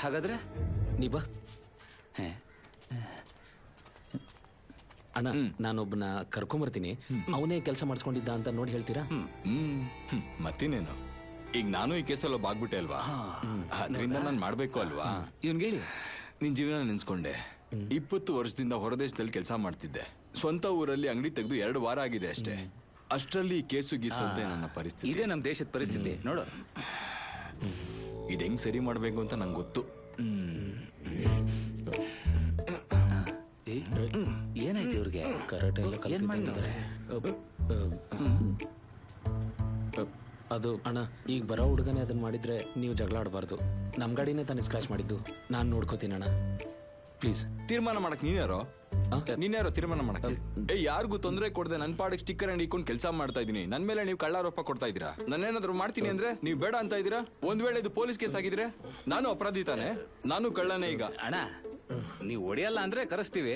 ಹಾಗಾದ್ರೆ ನೀ ಬಾ. ಅಣ್ಣ, ನಾನೊಬ್ಬನ ಕರ್ಕೊಂಬರ್ತೀನಿ. ಅವನೇ ಕೆಲಸ ಮಾಡಿಸ್ಕೊಂಡಿದ್ದ ಅಂತ ನೋಡಿ ಹೇಳ್ತೀರಾ? ಮತ್ತಿನೇನು, ಈಗ ನಾನು ಈ ಕೇಸಲ್ಲಿ ಒಬ್ಬ ಆಗ್ಬಿಟ್ಟೆ ಅಲ್ವಾ? ಅದರಿಂದ ನಾನು ಮಾಡ್ಬೇಕು ಅಲ್ವಾ? ಇವ್ನ್ಗೆ ಹೇಳಿ. ನಿನ್ ಜೀವನ ನೆನ್ಸ್ಕೊಂಡೆ. 20 ವರ್ಷದಿಂದ ಹೊರದೇಶದಲ್ಲಿ ಕೆಲಸ ಮಾಡ್ತಿದ್ದೆ. ಸ್ವಂತ ಊರಲ್ಲಿ ಅಂಗಡಿ ತೆಗೆದು 2 ವಾರ ಆಗಿದೆ ಅಷ್ಟೇ. ಅಷ್ಟರಲ್ಲಿ ಕೇಸು ಗೀಸು ಅಂತ ನನ್ನ ಪರಿಸ್ಥಿತಿ. ಇದೇ ನಮ್ಮ ದೇಶದ ಪರಿಸ್ಥಿತಿ ನೋಡು. ಇದು ಹೆಂಗ್ ಸರಿ ಮಾಡ್ಬೇಕು ಅಂತ ನಂಗೆ ಗೊತ್ತು. ಏನಾಯ್ತು ಇವ್ರಿಗೆ? ಕರಾಟೆ ಎಲ್ಲ ಏನ್ ಮಾಡಿದ್ದಾರೆ? ಅದು ಅಣ್ಣ ಈಗ ಬರೋ ಹುಡುಗನೇ ಅದನ್ನ ಮಾಡಿದ್ರೆ ನೀವು ಜಗಳ ಆಡಬಾರ್ದು. ನಮ್ಮ ಗಾಡಿನೇ ತಾನೇ ಸ್ಕ್ರಾಚ್ ಮಾಡಿದ್ದು. ನಾನು ನೋಡ್ಕೋತೀನಿ ಅಣ್ಣ, ಪ್ಲೀಸ್. ತೀರ್ಮಾನ ಮಾಡಕ್ ನೀನ್ಯಾರೋ ತೀರ್ಮಾನ ಮಾಡಕ್? ಯಾರಿಗೂ ತೊಂದರೆ ಕೊಡದೆ ನನ್ನ ಪಾಡಿಗೆ ಸ್ಟಿಕ್ಕರ್ ಅಂಡ್ ಇಕ್ಕೊಂಡು ಕೆಲಸ ಮಾಡ್ತಾ ಇದೀನಿ. ನನ್ ಮೇಲೆ ನೀವು ಕಳ್ಳಾರೋಪ ಕೊಡ್ತಾ ಇದೀರಾ. ನಾನೇನಾದ್ರು ಮಾಡ್ತೀನಿ ಅಂದ್ರೆ ನೀವು ಬೇಡ ಅಂತ ಇದೀರಾ. ಒಂದ್ ವೇಳೆ ಇದು ಪೊಲೀಸ್ ಕೇಸ್ ಆಗಿದ್ರೆ ನಾನು ಅಪರಾಧಿ ತಾನೆ, ನಾನು ಕಳ್ಳನೇ. ಈಗ ಅಣ್ಣ ನೀವು ಹೊಡಿಯಲ್ಲ ಅಂದ್ರೆ ಕರೆಸ್ತೀವಿ.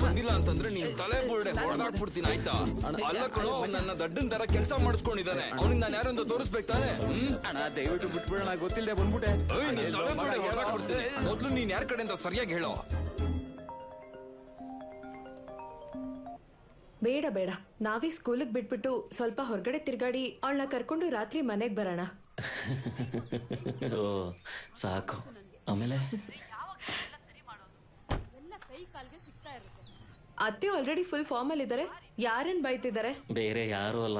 ಬಂದಿಲ್ಲ ಅಂತಂದ್ರೆ ನೀನ್ ತಲೆ ಬೋರ್ಡೆ ಹೊಡೆದಾಕ್ಬಿಡ್ತೀನಿ ಆಯ್ತಾ? ಅಲ್ಲ ಕಣೋ, ನನ್ನ ದಡ್ಡನ್ ತರ ಕೆಲಸ ಮಾಡಿಸ್ಕೊಂಡಿದ್ದಾನೆ. ಅವನಿಗೆ ನಾನು ಯಾರೊಂದು ತೋರಿಸ್ಬೇಕು ತಾನೆ. ಅಣ್ಣ ದಯವಿಟ್ಟು ಬಿಟ್ಬಿಡೋಣ, ಗೊತ್ತಿಲ್ಲದೆ ಬಂದ್ಬಿಟ್ಟೆ. ಮೊದ್ಲು ನೀನ್ ಯಾರ ಕಡೆ ಅಂತ ಸರಿಯಾಗಿ ಹೇಳೋ. ಬೇಡ ಬೇಡ, ನಾವೇ ಸ್ಕೂಲಿಗೆ ಬಿಟ್ಬಿಟ್ಟು ಸ್ವಲ್ಪ ಹೊರಗಡೆ ತಿರ್ಗಾಡಿ ಅವಳನ್ನ ಕರ್ಕೊಂಡು ರಾತ್ರಿ ಮನೆಗೆ ಬರೋಣ. ಸಾಕು. ಆಮೇಲೆ ಅತ್ತೆ ಆಲ್ರೆಡಿ ಫುಲ್ ಫಾರ್ಮ್ ಅಲ್ಲಿ ಇದ್ದಾರೆ. ಯಾರೇನ್ ಬೈತಿದ್ದಾರೆ? ಬೇರೆ ಯಾರು ಅಲ್ಲ,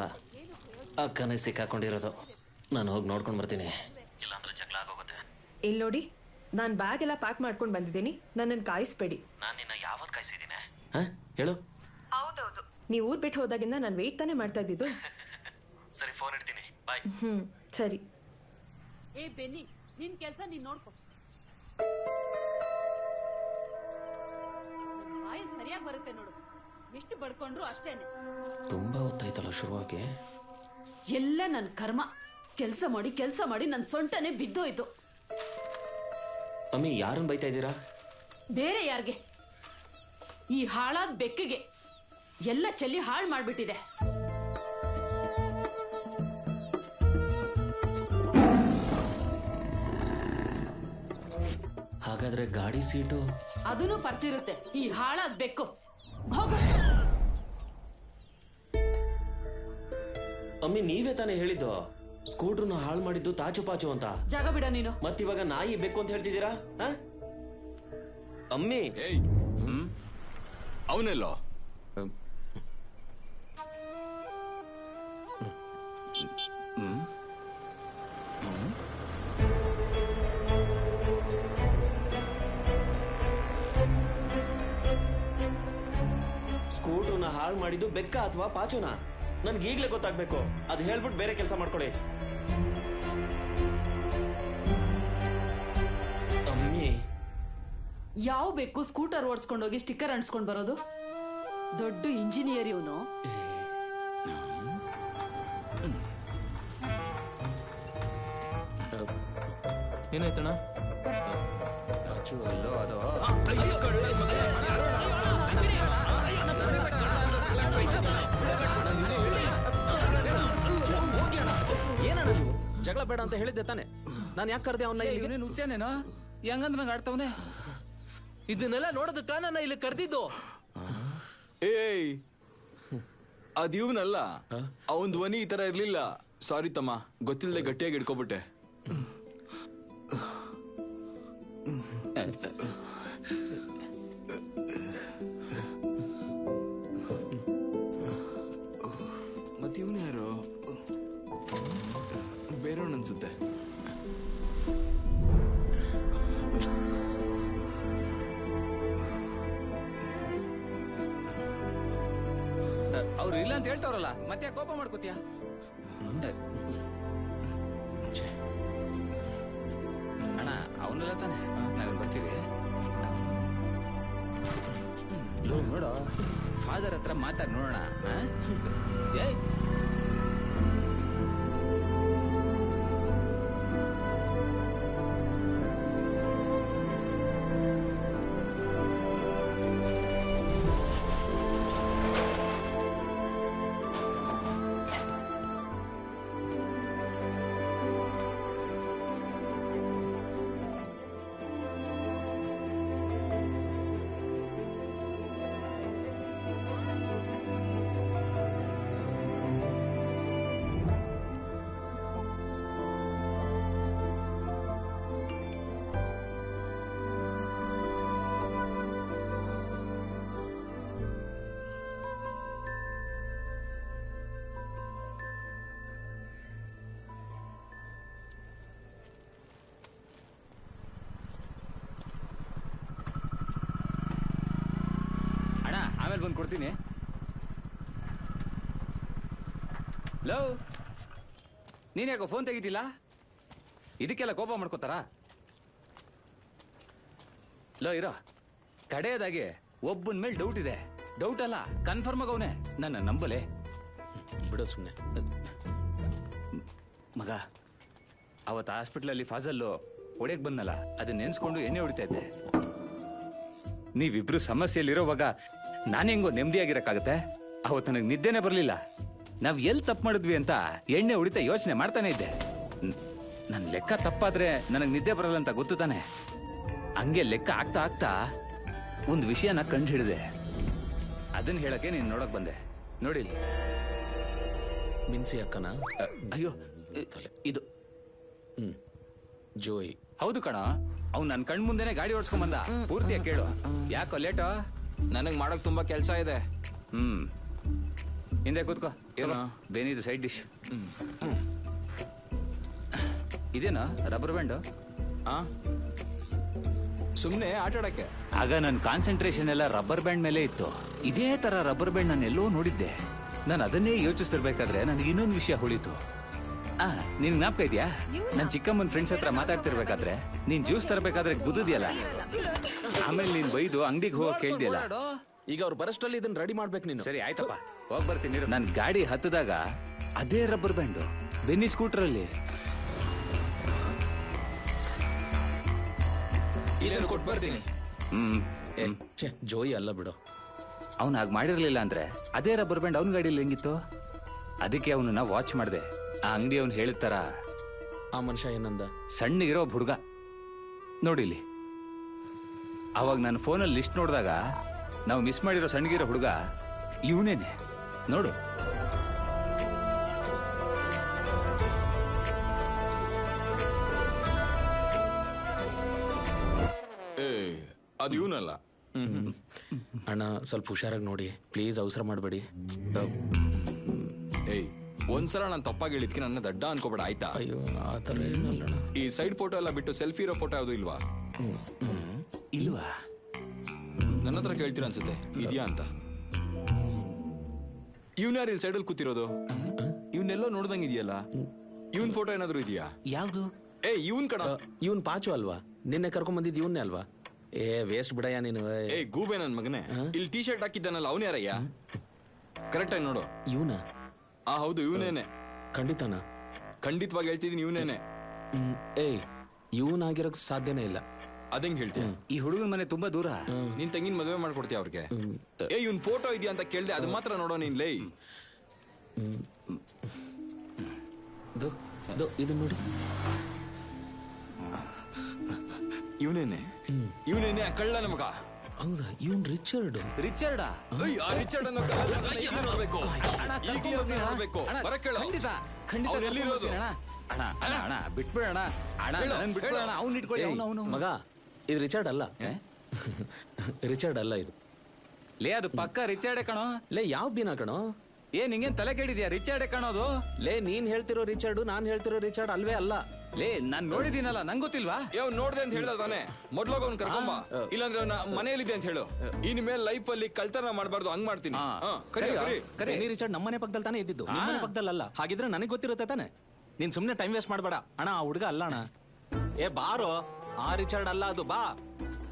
ಅಕ್ಕನೇ ಸಿಕ್ಕಾಕೊಂಡಿರೋದು. ನಾನು ಹೋಗಿ ನೋಡ್ಕೊಂಡು ಬರ್ತೀನಿ, ಇಲ್ಲಾಂದ್ರೆ ಜಗಳ ಆಗೋಗುತ್ತೆ. ಇಲ್ಲಿ ನೋಡಿ, ನಾನು ಬ್ಯಾಗ್ ಎಲ್ಲ ಪ್ಯಾಕ್ ಮಾಡ್ಕೊಂಡು ಬಂದಿದ್ದೀನಿ. ನನ್ನನ್ನು ಕಾಯಿಸ್ಬೇಡಿ. ನಾನು ನಿನ್ನ ಯಾವತ್ತು ಕಾಯಿಸಿದ್ದೀನಿ ಹೇಳು? ಹೌದೌದು, ನೀವು ಊರ್ ಬಿಟ್ಟು ಹೋದಾಗಿಂದ ನಾನು ವೇಟ್ ತಾನೇ ಮಾಡ್ತಾ ಇದ್ದಿದ್ದು. ಸರಿ, ಫೋನ್ ಇಡ್ತೀನಿ, ಬಾಯ್. ಸರಿ. ಏ ಬೆನ್ನಿ, ನಿನ್ ಕೆಲ್ಸ ನೀನ್ ನೋಡ್ಕೊ. ಬಾಯಿ ಸರಿಯಾಗಿ ಬರುತ್ತೆ ನೋಡು. ಎಷ್ಟು ಬಡ್ಕೊಂಡ್ರು ಅಷ್ಟೇನೆ. ತುಂಬಾ ಹೊತ್ತಾಯ್ತಲ್ಲ ಶುರುವಾಗಿ. ಎಲ್ಲ ನನ್ ಕರ್ಮ. ಕೆಲ್ಸ ಮಾಡಿ ನನ್ ಸೊಂಟನೆ ಬಿದ್ದೋಯ್ತು. ಅಮ್ಮಿ, ಯಾರನ್ನ ಬೈತಾ ಇದ್ದೀರಾ? ಬೇರೆ ಯಾರಿಗೆ? ಈ ಹಾಳಾದ ಬೆಕ್ಕಿಗೆ ಎಲ್ಲ ಚೆಲ್ಲಿ ಹಾಳು ಮಾಡ್ಬಿಟ್ಟಿದೆ. ಹಾಗಾದ್ರೆ ಗಾಡಿ ಸೀಟು ಅದನ್ನು ಪರ್ಚಿರುತ್ತೆ. ಈ ಹಾಳಾದ ಬೆಕ್ಕು ಹೋಗು. ಅಮ್ಮಿ, ನೀವೇ ತಾನೇ ಹೇಳಿದ್ದು ಸ್ಕೂಟ್ರನ್ನ ಹಾಳು ಮಾಡಿದ್ದು ತಾಚು ಪಾಚು ಅಂತ. ಜಾಗ ಬಿಡ ನೀನು. ಮತ್ತಿವಾಗ ನಾಯಿ ಬೇಕು ಅಂತ ಹೇಳ್ತಿದ್ದೀರಾ? ಅಮ್ಮಿ, ಅವನೆಲ್ಲೋ ಸ್ಕೂಟ್ರನ್ನ ಹಾಳು ಮಾಡಿದ್ದು ಬೆಕ್ಕ ಅಥವಾ ಪಾಚುನ? ನನ್ಗೆ ಈಗ್ಲೇ ಗೊತ್ತಾಗ್ಬೇಕು. ಅದು ಹೇಳ್ಬಿಟ್ಟು ಬೇರೆ ಕೆಲಸ ಮಾಡ್ಕೊಡಿ. ಅಮ್ಮಿ, ಯಾವ ಬೇಕು ಸ್ಕೂಟರ್ ಓಡಿಸ್ಕೊಂಡೋಗಿ ಸ್ಟಿಕ್ಕರ್ ಅಂಟಿಸ್ಕೊಂಡ್ ಬರೋದು? ದೊಡ್ಡ ಇಂಜಿನಿಯರ್ ಇವನು. ಏನಾಯ್ತಣ್ಣ? ಅದು ಏನಣ್ಣ ನೀವು ಜಗಳ ಬೇಡ ಅಂತ ಹೇಳಿದ್ದೆ ತಾನೆ? ನಾನು ಯಾಕೆ ಕರ್ದೆ ಅವನ್ನ? ಇವನೇನು ಹುಚ್ಚೇನೇನೋ ಹೆಂಗಂದ್ರೆ ನಂಗೆ ಆಡ್ತಾವನೆ. ಇದನ್ನೆಲ್ಲ ನೋಡೋದಕ್ಕ ನನ್ನ ಇಲ್ಲಿ ಕರೆದಿದ್ದು. ಏಯ್, ಅದ್ ಇವನಲ್ಲ, ಅವನ್ ಧ್ವನಿ ಈ ತರ ಇರ್ಲಿಲ್ಲ. ಸಾರಿ ತಮ್ಮ, ಗೊತ್ತಿಲ್ಲದೆ ಗಟ್ಟಿಯಾಗಿ ಹಿಡ್ಕೊಬಿಟ್ಟೆ. ಮತ್ತೆ ಇವನು ಯಾರು? ಬೇರೆಯವನು ಅನ್ಸುತ್ತೆ. ಅವ್ರು ಇಲ್ಲ ಅಂತ ಹೇಳ್ತಾವ್ರಲ್ಲ, ಮತ್ತೆ ಕೋಪ ಮಾಡ್ಕೋತೀಯ? ಅಣ್ಣ ಅವನೆಲ್ಲ ತಾನೆ, ನಾವೇನು ಬರ್ತೀವಿ. ನೋಡೋ, ಫಾದರ್ ಹತ್ರ ಮಾತಾಡಿ ನೋಡೋಣ. ಏಯ್, ಆಮೇಲೆ ಬಂದು ಕೊಡ್ತೀನಿ. ಲೋ ನೀನ್ ಯಾಕೋ ಫೋನ್ ತೆಗಿತಿಲ್ಲ? ಇದಕ್ಕೆಲ್ಲ ಕೋಪ ಮಾಡ್ಕೋತಾರ? ಲೋ ಇರೋ, ಕಡೆಯದಾಗಿ ಒಬ್ಬನ ಮೇಲೆ ಡೌಟ್ ಇದೆ. ಡೌಟ್ ಅಲ್ಲ, ಕನ್ಫರ್ಮ್ ಆಗವನೆ. ನನ್ನ ನಂಬಲೆ ಬಿಡೋ ಸುಮ್ಮನೆ. ಮಗ, ಅವತ್ತು ಹಾಸ್ಪಿಟ್ಲಲ್ಲಿ ಫಾಜಲ್ಲು ಹೊಡೆಯಕ್ ಬಂದಲ್ಲ, ಅದನ್ನ ನೆನ್ಸ್ಕೊಂಡು ಎಣ್ಣೆ ಹೊಡಿತಾ ಇದ್ದೆ. ನೀವಿಬ್ರು ಸಮಸ್ಯೆಯಲ್ಲಿರೋವಾಗ ನಾನು ಹೆಂಗೋ ನೆಮ್ಮದಿಯಾಗಿರಕ್ಕಾಗತ್ತೆ? ಅವತ್ತು ನನಗೆ ನಿದ್ದೆನೆ ಬರಲಿಲ್ಲ. ನಾವ್ ಎಲ್ಲಿ ತಪ್ಪು ಮಾಡಿದ್ವಿ ಅಂತ ಎಣ್ಣೆ ಹೊಡಿತಾ ಯೋಚನೆ ಮಾಡ್ತಾನೆ ಇದ್ದೆ. ನನ್ನ ಲೆಕ್ಕ ತಪ್ಪಾದ್ರೆ ನನಗೆ ನಿದ್ದೆ ಬರಲ್ಲ ಅಂತ ಗೊತ್ತು ತಾನೆ. ಹಂಗೆ ಲೆಕ್ಕ ಆಗ್ತಾ ಆಗ್ತಾ ಒಂದು ವಿಷಯನ ಕಂಡು ಹಿಡಿದೆ. ಅದನ್ನ ಹೇಳಕ್ಕೆ ನೀನು ನೋಡಕ್ ಬಂದೆ. ನೋಡಿಲ್ಲ ಮಿನ್ಸಿ ಅಕ್ಕನ? ಅಯ್ಯೋ ಇದು ಜೋಯಿ. ಹೌದು ಕಣ, ಅವ್ನು ನನ್ನ ಕಣ್ ಮುಂದೆನೆ ಗಾಡಿ ಓಡಿಸ್ಕೊಂಡ್ ಬಂದ. ಪೂರ್ತಿಯಾಗಿ ಕೇಳು. ಯಾಕೋ ಲೇಟು? ನನಗೆ ಮಾಡೋಕ್ ತುಂಬಾ ಕೆಲಸ ಇದೆ. ಹಿಂದೆ ಕೂತ್ಕೋ. ಏನೋ ಬೇನಿದು ಸೈಡ್ ಡಿಶ್. ಇದೇನಾ ರಬ್ಬರ್ ಬ್ಯಾಂಡು? ಸುಮ್ಮನೆ ಆಟ ಆಡಕ್ಕೆ. ಆಗ ನನ್ನ ಕಾನ್ಸಂಟ್ರೇಷನ್ ಎಲ್ಲ ರಬ್ಬರ್ ಬ್ಯಾಂಡ್ ಮೇಲೆ ಇತ್ತು. ಇದೇ ತರ ರಬ್ಬರ್ ಬ್ಯಾಂಡ್ ನಾನು ಎಲ್ಲೋ ನೋಡಿದ್ದೆ. ನಾನು ಅದನ್ನೇ ಯೋಚಿಸ್ತಿರ್ಬೇಕಾದ್ರೆ ನನಗೆ ಇನ್ನೊಂದು ವಿಷಯ ಹೊಳಿತು. ನಿನ್ ಜ್ಞಾಪಕ ಇದೆಯಾ? ನನ್ ಚಿಕ್ಕಮ್ಮನ ಫ್ರೆಂಡ್ಸ್ ಹತ್ರ ಮಾತಾಡ್ತಿರ್ಬೇಕಾದ್ರೆ ನೀನ್ ಜ್ಯೂಸ್ ತರಬೇಕಾದ್ರೆ ಗುದ್ದಿದ್ಯಲ್ಲ, ಆಮೇಲೆ ನೀನ್ ಬೈದು ಅಂಗಡಿಗೆ ಹೋಗಕ್ ಕೇಳ್ದಿಯಲ್ಲ. ಈಗ ಅವ್ರು ಬರಷ್ಟಲ್ಲಿ ಇದನ್ನ ರೆಡಿ ಮಾಡ್ಬೇಕು ನೀನು. ಸರಿ ಆಯ್ತಪ್ಪ, ಹೋಗ್ ಬರ್ತೀನಿ. ನನ್ ಗಾಡಿ ಹತ್ತದಾಗ ಅದೇ ರಬ್ಬರ್ ಬ್ಯಾಂಡು ಬೆನ್ನಿ ಸ್ಕೂಟರ್ ಅಲ್ಲಿ. ಕೊಟ್ಟು ಬರ್ತೀನಿ. ಜೋಯಿ ಅಲ್ಲ ಬಿಡು. ಅವ್ನು ಹಾಗೆ ಮಾಡಿರ್ಲಿಲ್ಲ ಅಂದ್ರೆ ಅದೇ ರಬ್ಬರ್ ಬ್ಯಾಂಡ್ ಅವ್ನ ಗಾಡಿಯಲ್ಲಿ ಹೆಂಗಿತ್ತು? ಅದಕ್ಕೆ ಅವನನ್ನ ವಾಚ್ ಮಾಡಿದೆ. ಆ ಅಂಗಡಿ ಅವ್ನು ಹೇಳಿದ ತರ. ಆ ಮನುಷ್ಯ ಏನಂದ? ಸಣ್ಣಗಿರೋ ಹುಡುಗ ನೋಡಿಲಿ. ಅವಾಗ ನಾನು ಫೋನಲ್ಲಿ ಲಿಸ್ಟ್ ನೋಡಿದಾಗ ನಾವು ಮಿಸ್ ಮಾಡಿರೋ ಸಣ್ಣಗಿರೋ ಹುಡುಗ ಇವನೇನೆ ನೋಡು. ಅದು ಇವನಲ್ಲ. ಅಣ್ಣ ಸ್ವಲ್ಪ ಹುಷಾರಾಗಿ ನೋಡಿ ಪ್ಲೀಸ್, ಅವಸರ ಮಾಡಬೇಡಿ. ಏಯ್, ಒಂದ್ಸಲ ನಾನು ತಪ್ಪಾಗಿ ಹೇಳಿದ್ಕೆ ನನ್ನ ದಡ್ಡ ಅನ್ಕೋಬೇಡ ಆಯ್ತಾ? ಅಯ್ಯೋ ಆ ಥರ ಏನಲ್ಲ. ಈ ಸೈಡ್ ಫೋಟೋ ಎಲ್ಲ ಬಿಟ್ಟು ಸೆಲ್ಫಿ ಇರೋ ಫೋಟೋ ಯಾವುದು ಇಲ್ವಾ? ಇಲ್ವಾ? ನನ್ನ ಹತ್ರ ಕೇಳ್ತೀರ ಅನ್ಸುತ್ತೆ ಇದೆಯಾ ಅಂತ. ಇವನ್ ಯಾರು ಇಲ್ಲಿ ಸೈಡಲ್ಲಿ ಕೂತಿರೋದು? ಇವನ್ನೆಲ್ಲೋ ನೋಡ್ದಂಗ್ ಇದೆಯಲ್ಲ. ಇವನ್ ಫೋಟೋ ಏನಾದ್ರು ಇದೆಯಾ? ಯಾವ್ದು? ಇವನ್ ಕಣ. ಇವನ್ ಪಾಚು ಅಲ್ವಾ? ನಿನ್ನೆ ಕರ್ಕೊಂಡ್ ಬಂದಿದ್ದು ಇವನ್ನೇ ಅಲ್ವಾ? ವೇಸ್ಟ್ ಬಿಡಯ್ಯ ನೀನು. ಗೂಬೆ ನನ್ ಮಗನೇ, ಇಲ್ಲಿ ಟೀ ಶರ್ಟ್ ಹಾಕಿದ್ದಾನಲ್ಲ ಅವನ್ ಯಾರಯ್ಯ? ಕರೆಕ್ಟ್ ಆಗಿ ನೋಡು. ಇವನ? ಹೌದು ಇವನೇನೆ. ಖಂಡಿತನಾ? ಖಂಡಿತವಾಗಿ ಹೇಳ್ತಿದೀನಿ ಇವನೇನೆ. ಇವನಾಗಿರಕ್ ಸಾಧ್ಯನೇ ಇಲ್ಲ. ಅದಂಗ್ ಹೇಳ್ತೀನಿ. ಈ ಹುಡುಗನ ಮನೆ ತುಂಬಾ ದೂರ. ನಿನ್ ತಂಗಿನ ಮದುವೆ ಮಾಡ್ಕೊಡ್ತೀಯ ಅವ್ರಿಗೆ? ಇವನ್ ಫೋಟೋ ಇದೆಯಾ ಅಂತ ಕೇಳ್ದೆ, ಅದು ಮಾತ್ರ ನೋಡೋ ನೀನ್. ಲೈ ಇದು ನೋಡಿ. ಇವನೇನೆ ಇವನೇನೆ ಕಳ್ಳನ ಮಗ. ಹೌದಾ? ಇವನ್ ರಿಚರ್ಡ್. ರಿಚರ್ಡಾ? ರಿಚರ್ಡ್ ಅನ್ನೋ ನೋಡ್ಬೇಕು. ಎಲ್ಲಿರೋದು? ಅಣ್ಣ ಬಿಟ್ಬಿಡೋಣ. ಅವ್ನು ಇಟ್ಕೊಳ್ಳಿ. ಮಗ, ಇದು ರಿಚರ್ಡ್ ಅಲ್ಲ. ರಿಚರ್ಡ್ ಅಲ್ಲ ಇದು. ಲೇ ಅದು ಪಕ್ಕ ರಿಚರ್ಡೆ ಕಣೋ. ಲೇ ಯಾವ ಬಿನ ಕಣೋ? ನಿಂಗೇನ್ ತಲೆ ಕೇಳಿದ್ಯಾ? ರಿಚರ್ಡೆ ಕಣೋದು. ಲೇ ನೀನ್ ಹೇಳ್ತಿರೋ ರಿಚರ್ಡ್ ನಾನ್ ಹೇಳ್ತಿರೋ ರಿಚರ್ಡ್ ಅಲ್ವೇ ಅಲ್ಲ. ಲೇ ನಾನ್ ನೋಡಿದೀನಲ್ಲ, ನಂಗೆ ಗೊತ್ತಿಲ್ವಾ? ನೋಡ್ದೆ ಅಂತ ಹೇಳ್ದ ತಾನೆ. ಮೊದ್ಲಾಗ ಅವ್ನು ಕರ್ಕೊಂಬ, ಇಲ್ಲಾಂದ್ರೆ ಮನೆಯಲ್ಲಿದೆ ಅಂತ ಹೇಳು. ಇನ್ ಮೇಲೆ ಲೈಫ್ ಅಲ್ಲಿ ಕಳ್ತನ ಮಾಡಬಾರ್ದು, ಹಂಗ್ ಮಾಡ್ತೀನಿ. ರಿಚರ್ಡ್ ನಮ್ಮನೆ ಪಕ್ಕದಲ್ಲಿ ತಾನೇ ಇದ್ದಿದ್ದು, ನಿಮ್ಮನೆ ಪಕ್ಕದಲ್ಲ. ಹಾಗಿದ್ರೆ ನನಗೆ ಗೊತ್ತಿರುತ್ತೆ ತಾನೆ. ನೀನ್ ಸುಮ್ನೆ ಟೈಮ್ ವೇಸ್ಟ್ ಮಾಡ್ಬೇಡ ಅಣ್ಣ. ಆ ಹುಡುಗ ಅಲ್ಲ ಅಣ್ಣ. ಬಾರೋ, ಆ ರಿಚರ್ಡ್ ಅಲ್ಲ ಅದು. ಬಾ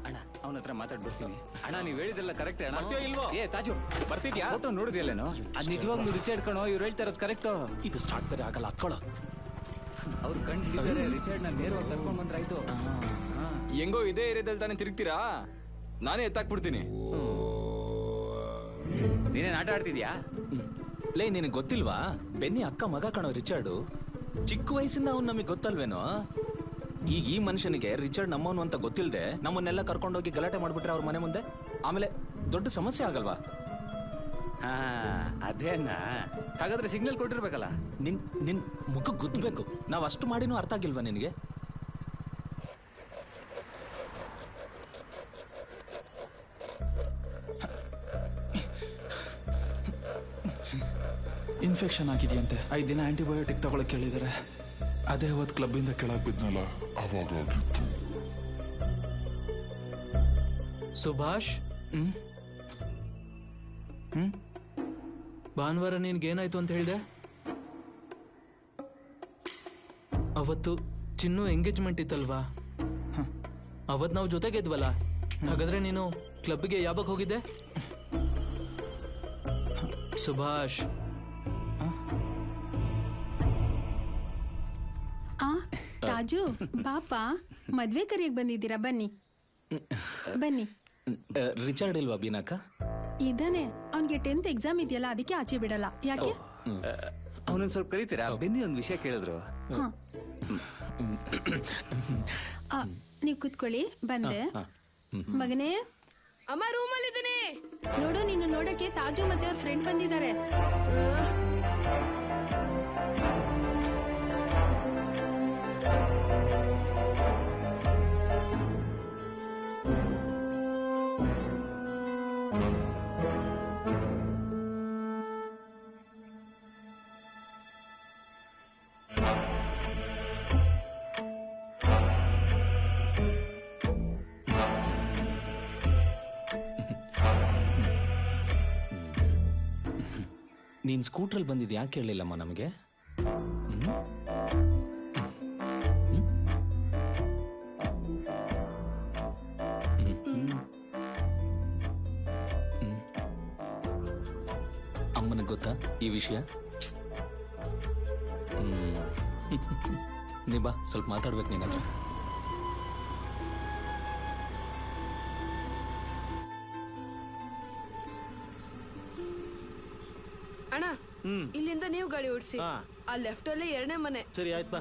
ಅಣ್ಣ, ಅವನ ಹತ್ರ ಮಾತಾಡ್ಬಿಡ್ತೀನಿ. ಅಣ್ಣ ನೀವ್ ಹೇಳಿದೆಲ್ಲ ಕರೆಕ್ಟ್. ಬರ್ತೀಯೋ ಇಲ್ವೋ? ತಾಜು ಬರ್ತಿದ್ಯಾ? ಫೋಟೋ ನೋಡಿದ್ಯಲ್ಲೇನೋ? ಅದ್ ನಿಜವಾಗ್ಲೂ ರಿಚರ್ಡ್ ಕಣೋ. ಇವ್ರು ಹೇಳ್ತಾ ಇರೋದು ಕರೆಕ್ಟ್. ಇದು ಸ್ಟಾರ್ಟ್ ಬೇರೆ ಆಗಲ್ಲ, ಹತ್ಕೊಳ್ಳೋ. ಅವ್ರು ಕಂಡು ಹಿಡಿದರೆ ರಿಚರ್ಡ್ ನ ನೇರವಾಗಿ ಕರ್ಕೊಂಡ್ ಬಂದ್ರಾಯ್ತು. ಹೆಂಗೋ ಇದೇ ಏರಿಯಾದಲ್ಲಿ ತಾನೇ ತಿರುಗ್ತೀರಾ? ನಾನೇ ಎತ್ತಾಕ್ಬಿಡ್ತೀನಿ. ನೀನೇನ್ ಆಟ ಆಡ್ತಿದ್ಯಾ? ಲೇ ನಿನಗೆ ಗೊತ್ತಿಲ್ವಾ? ಬೆನ್ನಿ ಅಕ್ಕ ಮಗ ಕಣೋ ರಿಚರ್ಡು. ಚಿಕ್ಕ ವಯಸ್ಸಿಂದ ಅವ್ನು ನಮಗೆ ಗೊತ್ತಲ್ವೇನೋ. ಈಗ ಈ ಮನುಷ್ಯನಿಗೆ ರಿಚರ್ಡ್ ನಮ್ಮವನು ಅಂತ ಗೊತ್ತಿಲ್ಲದೆ ನಮ್ಮನ್ನೆಲ್ಲ ಕರ್ಕೊಂಡೋಗಿ ಗಲಾಟೆ ಮಾಡ್ಬಿಟ್ರೆ ಅವ್ರ ಮನೆ ಮುಂದೆ, ಆಮೇಲೆ ದೊಡ್ಡ ಸಮಸ್ಯೆ ಆಗಲ್ವಾ? ಅದೇನಾ? ಹಾಗಾದ್ರೆ ಸಿಗ್ನಲ್ ಕೊಟ್ಟಿರ್ಬೇಕಲ್ಲ. ನಿನ್ ಮುಖ ಗುದ್ದಬೇಕು. ನಾವ್ ಅಷ್ಟು ಮಾಡಿನೂ ಅರ್ಥ ಆಗಿಲ್ವಾ ನಿನಗೆ? ಇನ್ಫೆಕ್ಷನ್ ಆಗಿದೆಯಂತೆ. 5 ದಿನ ಆಂಟಿಬಯೋಟಿಕ್ ತಗೊಳಕ್ ಹೇಳಿದಾರೆ. ಅದೇ ಅವತ್ತು ಕ್ಲಬ್ಬಿಂದ ಕೆಳಗೆ ಬಿದ್ನಲ್ಲ ಅವಾಗ. ಸುಭಾಷ್, ಭಾನುವಾರ ನಿನ್ಗೇನಾಯ್ತು ಅಂತ ಹೇಳಿದೆ? ಅವತ್ತು ಚಿನ್ನು ಎಂಗೇಜ್ಮೆಂಟ್ ಇತ್ತಲ್ವಾ? ಅವತ್ತು ನಾವು ಜೊತೆಗಿದ್ವಲ್ಲ. ಹಾಗಾದ್ರೆ ನೀನು ಕ್ಲಬ್ಗೆ ಯಾವಾಗ ಹೋಗಿದ್ದೆ? ಸುಭಾಷ್. ತಾಜು ಪಾಪ ಮದ್ವೆ ಕರಿಯಕ್ ಬಂದಿದ್ದೀರಾ? ಬನ್ನಿ ಬನ್ನಿ. ರಿಚಾರ್ಡ್ ಇಲ್ವಾ ಬೀನಾಕ? ಇದಾನೆ, ಅವ್ನಿಗೆ 10th ಎಕ್ಸಾಮ್ ಇದೆಯಲ್ಲ, ಅದಕ್ಕೆ ಆಚೆ ಬಿಡಲ್ಲ. ಯಾಕೆ? ಅವನೊಂದ್ ಸ್ವಲ್ಪ ಕರೀತೀರಾ? ಬೆನ್ನಿ ಒಂದ್ ವಿಷಯ ಕೇಳಿದ್ರು. ನೀವು ಕೂತ್ಕೊಳ್ಳಿ, ಬಂದೆ. ಮಗನೇ, ಅಮ್ಮ ರೂಮಲ್ಲಿ ಇದ್ದೀನಿ. ನೋಡು, ನೀನು ನೋಡಕ್ಕೆ ತಾಜು ಮತ್ತೆ ಅವ್ರ ಫ್ರೆಂಡ್ ಬಂದಿದ್ದಾರೆ. ನೀನ್ ಸ್ಕೂಟ್ರಲ್ಲಿ ಬಂದಿದ್ದು ಯಾಕೆ ಹೇಳಿಲ್ಲಮ್ಮ ನಮಗೆ? ಅಮ್ಮನಿಗೆ ಗೊತ್ತಾ ಈ ವಿಷಯ? ನೀ ಬಾ, ಸ್ವಲ್ಪ ಮಾತಾಡ್ಬೇಕು ನಿನ್ನ ಹತ್ರ. ಅಣ್ಣ, ಇಲ್ಲಿಂದ ನೀವು ಗಾಡಿ ಓಡಿಸಿ. ಆ ಲೆಫ್ಟ್ ಅಲ್ಲಿ 2ನೇ ಮನೆ. ಸರಿ, ಆಯ್ತು ಬಾ.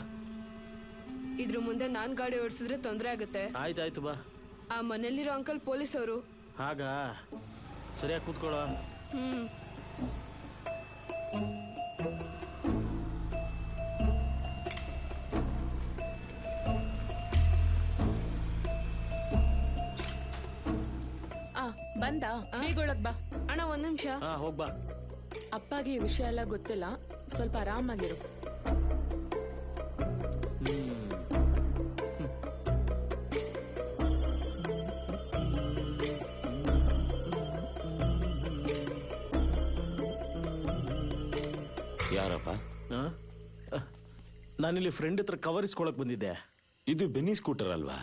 ಇದ್ರ ಮುಂದೆ ನಾನ್ ಗಾಡಿ ಓಡಿಸಿದ್ರೆ ತೊಂದ್ರೆ ಆಗುತ್ತೆ. ಆಯ್ತಾಯ್ತು ಬಾ. ಆ ಮನೆಯಲ್ಲಿರೋ ಅಂಕಲ್ ಪೊಲೀಸ್ ಅವರು. ಹಾಗಾ? ಸರಿಯಾಗಿ ಕೂತ್ಕೊಳ್ಳೋ. ಬಂದ ಬೇಗೊಳಗ್ ಬಾ. ಅಣ್ಣ, 1 ನಿಮಿಷ. ಹೋಗ್ಬಾ. ಅಪ್ಪಗೆ ಈ ವಿಷಯ ಎಲ್ಲ ಗೊತ್ತಿಲ್ಲ, ಸ್ವಲ್ಪ ಆರಾಮಾಗಿರು. ಯಾರಪ್ಪ? ನಾನಿಲ್ಲಿ ಫ್ರೆಂಡ್ ಹತ್ರ ಕವರ್ ಇಸ್ಕೊಳಕ್ ಬಂದಿದ್ದೆ. ಇದು ಬೆನ್ನಿ ಸ್ಕೂಟರ್ ಅಲ್ವಾ?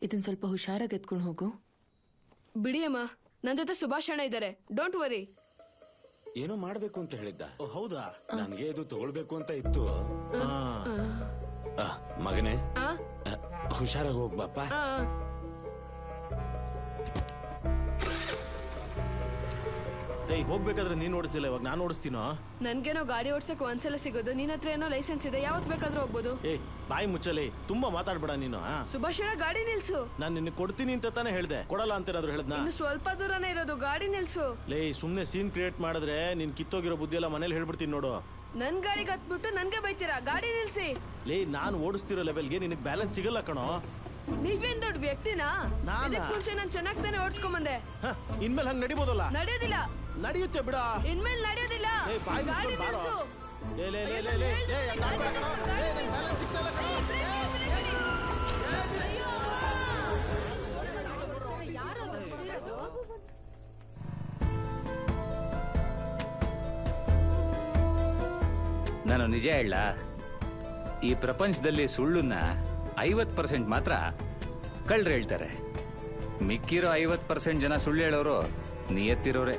ಇದನ್ ಸ್ವಲ್ಪ ಹುಷಾರಾಗಿ ಎತ್ಕೊಂಡು ಹೋಗು. ಬಿಡಿ ಅಮ್ಮ, ನನ್ ಜೊತೆ ಸುಭಾಷ್ ಅಣ್ಣ ಇದ್ದಾರೆ. Don't worry. ಏನೋ ಮಾಡ್ಬೇಕು ಅಂತ ಹೇಳಿದ್ದ. ಹೌದಾ? ನನಗೆ ಇದು ತಗೊಳ್ಬೇಕು ಅಂತ ಇತ್ತು. ಮಗನೇ, ಹುಷಾರಾಗಿ ಹೋಗ್ಬಾಪ. ಹೋಗ್ಬೇಕಾದ್ರೆ ನೀನ್ ಓಡಿಸಿಲ್ಲ, ಇವಾಗ ನಾನು ಓಡಿಸ್ತೀನೋ? ನನ್ಗೇನೋ ಗಾಡಿ ಓಡ್ಸಕ್ ಒಂದ್ಸಲ ಸಿಗೋದು. ನಿನ್ ಹತ್ರ ಏನೋ ಲೈಸೆನ್ಸ್ ಇದೆ, ಯಾವತ್ ಬೇಕಾದ್ರೂ ಹೋಗ್ಬೋದು. ಬಾಯಿ ಮುಚ್ಚಲಿ, ತುಂಬಾ ಮಾತಾಡ್ಬೇಡ ನೀನು. ಸುಭಾಷ್ ಅಣ್ಣ, ಗಾಡಿ ನಿಲ್ಸು. ನಾನ್ ನಿನ್ನ ಕೊಡ್ತೀನಿ ಅಂತ ತಾನೇ ಹೇಳ್ದೆ, ಕೊಡಲ್ಲ ಅಂತ ಏನಾದ್ರು ಹೇಳ್ದ? ಇನ್ನು ಸ್ವಲ್ಪ ದೂರನೇ ಇರೋದು, ಗಾಡಿ ನಿಲ್ಸು. ಸುಮ್ನೆ ಸೀನ್ ಕ್ರಿಯೇಟ್ ಮಾಡಿದ್ರೆ ನಿನ್ ಕಿತ್ತೋಗಿರೋ ಬುದ್ಧಿ ಎಲ್ಲ ಮನೇಲಿ ಹೇಳ್ಬಿಡ್ತೀನಿ ನೋಡು. ನನ್ ಗಾಡಿಗೆ ಹತ್ಬಿಟ್ಟು ನನ್ಗೆ ಬೈತೀರಾ? ಗಾಡಿ ನಿಲ್ಸಿ. ನಾನ್ ಓಡಿಸ್ತಿರೋ ಲೆವೆಲ್ಗೆ ನಿನಗೆ ಬ್ಯಾಲೆನ್ಸ್ ಸಿಗಲ್ಲ ಕಣೋ. ನೀವೇನ್ ದೊಡ್ಡ ವ್ಯಕ್ತಿನಾ? ಇದಕ್ ಮುಂಚೆ ನಾನ್ ಚೆನ್ನಾಗ್ ತಾನೇ ಓಡಿಸ್ಕೊಂಬಂದೆ. ಇನ್ಮೇಲೆ ಹಂಗ್ ನಡಿಬೋದಲ್ಲ? ನಡೆಯೋದಿಲ್ಲ. ನಡೆಯುತ್ತೆ ಬಿಡ. ಇನ್ಮೇಲೆ ನಡೆಯೋದಿಲ್ಲ. ಗಾಡಿ ನಿಲ್ಸು. ನಾನು ನಿಜ ಹೇಳ, ಈ ಪ್ರಪಂಚದಲ್ಲಿ ಸುಳ್ಳುನ್ನ 50% ಮಾತ್ರ ಕಳ್ರು ಹೇಳ್ತಾರೆ. ಮಿಕ್ಕಿರೋ 50% ಜನ ಸುಳ್ಳು ಹೇಳೋರು ನಿಯತ್ತಿರೋರೆ.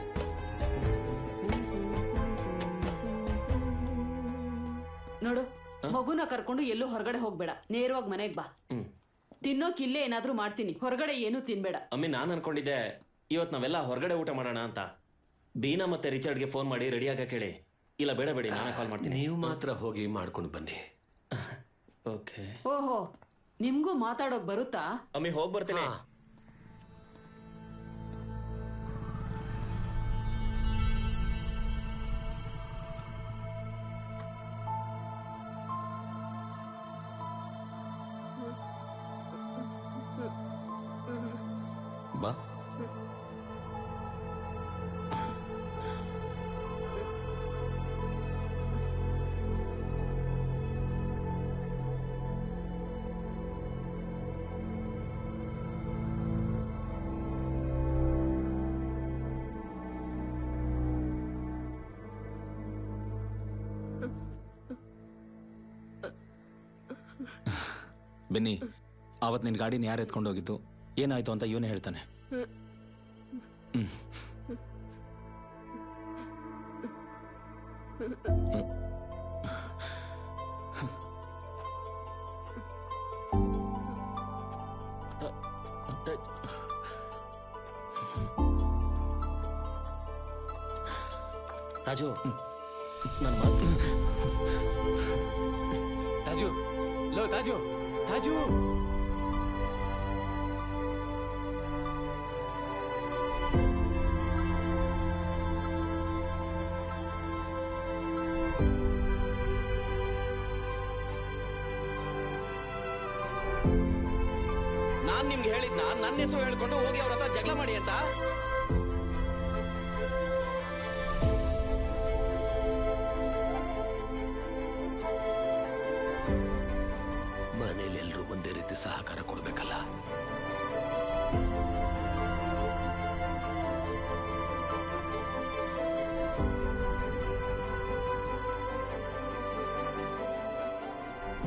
ನೋಡು, ಮಗುನ ಕರ್ಕೊಂಡು ಎಲ್ಲೂ ಹೊರಗಡೆ ಹೋಗ್ಬೇಡ. ನೇರವಾಗಿ ಮನೆಗ್ ಬಾ. ತಿನ್ನೋಕ್ ಇಲ್ಲೇ ಏನಾದ್ರೂ ಮಾಡ್ತೀನಿ, ಹೊರಗಡೆ ಏನು ತಿನ್ಬೇಡ. ಅಮ್ಮಿ, ನಾನ್ ಅನ್ಕೊಂಡಿದ್ದೆ ಇವತ್ ನಾವೆಲ್ಲ ಹೊರಗಡೆ ಊಟ ಮಾಡೋಣ ಅಂತ. ಬೀನಾ ಮತ್ತೆ ರಿಚರ್ಡ್ಗೆ ಫೋನ್ ಮಾಡಿ ರೆಡಿ ಆಗಕ್ಕೆ ಹೇಳಿ. ಇಲ್ಲ, ಬೇಡ ಬೇಡಿ, ನಾನೇ ಕಾಲ್ ಮಾಡ್ತೀನಿ. ನೀವು ಮಾತ್ರ ಹೋಗಿ ಮಾಡ್ಕೊಂಡು ಬನ್ನಿ. ಓಕೆ. ಓಹೋ, ನಿಮ್ಗೂ ಮಾತಾಡೋಕ್ ಬರುತ್ತಾ? ಅಮ್ಮಿ, ಹೋಗ್ ಬರ್ತೀನಿ. ಬಾ. ಬೆನ್ನಿ, ಆವತ್ತು ನಿನ್ನ ಗಾಡಿನ ಯಾರು ಎತ್ಕೊಂಡು ಹೋಗಿದ್ದು, ಏನಾಯ್ತು ಅಂತ ಇವನೇ ಹೇಳ್ತಾನೆ. ರಾಜು, ನನ್ನ ಮಾತು ತಾಜು, ಲೋ ತಾಜು, ತಾಜು. ನಾನ್ ನಿಮ್ಗೆ ಹೇಳಿದ್ನ ನನ್ನ ಹೆಸರು ಹೇಳ್ಕೊಂಡು ಹೋಗಿ ಅವ್ರ ಹತ್ರ ಜಗಳ ಮಾಡಿ ಅಂತ. ಮನೇಲಿ ಎಲ್ರೂ ಒಂದೇ ರೀತಿ ಸಹಕಾರ ಕೊಡ್ಬೇಕಲ್ಲ.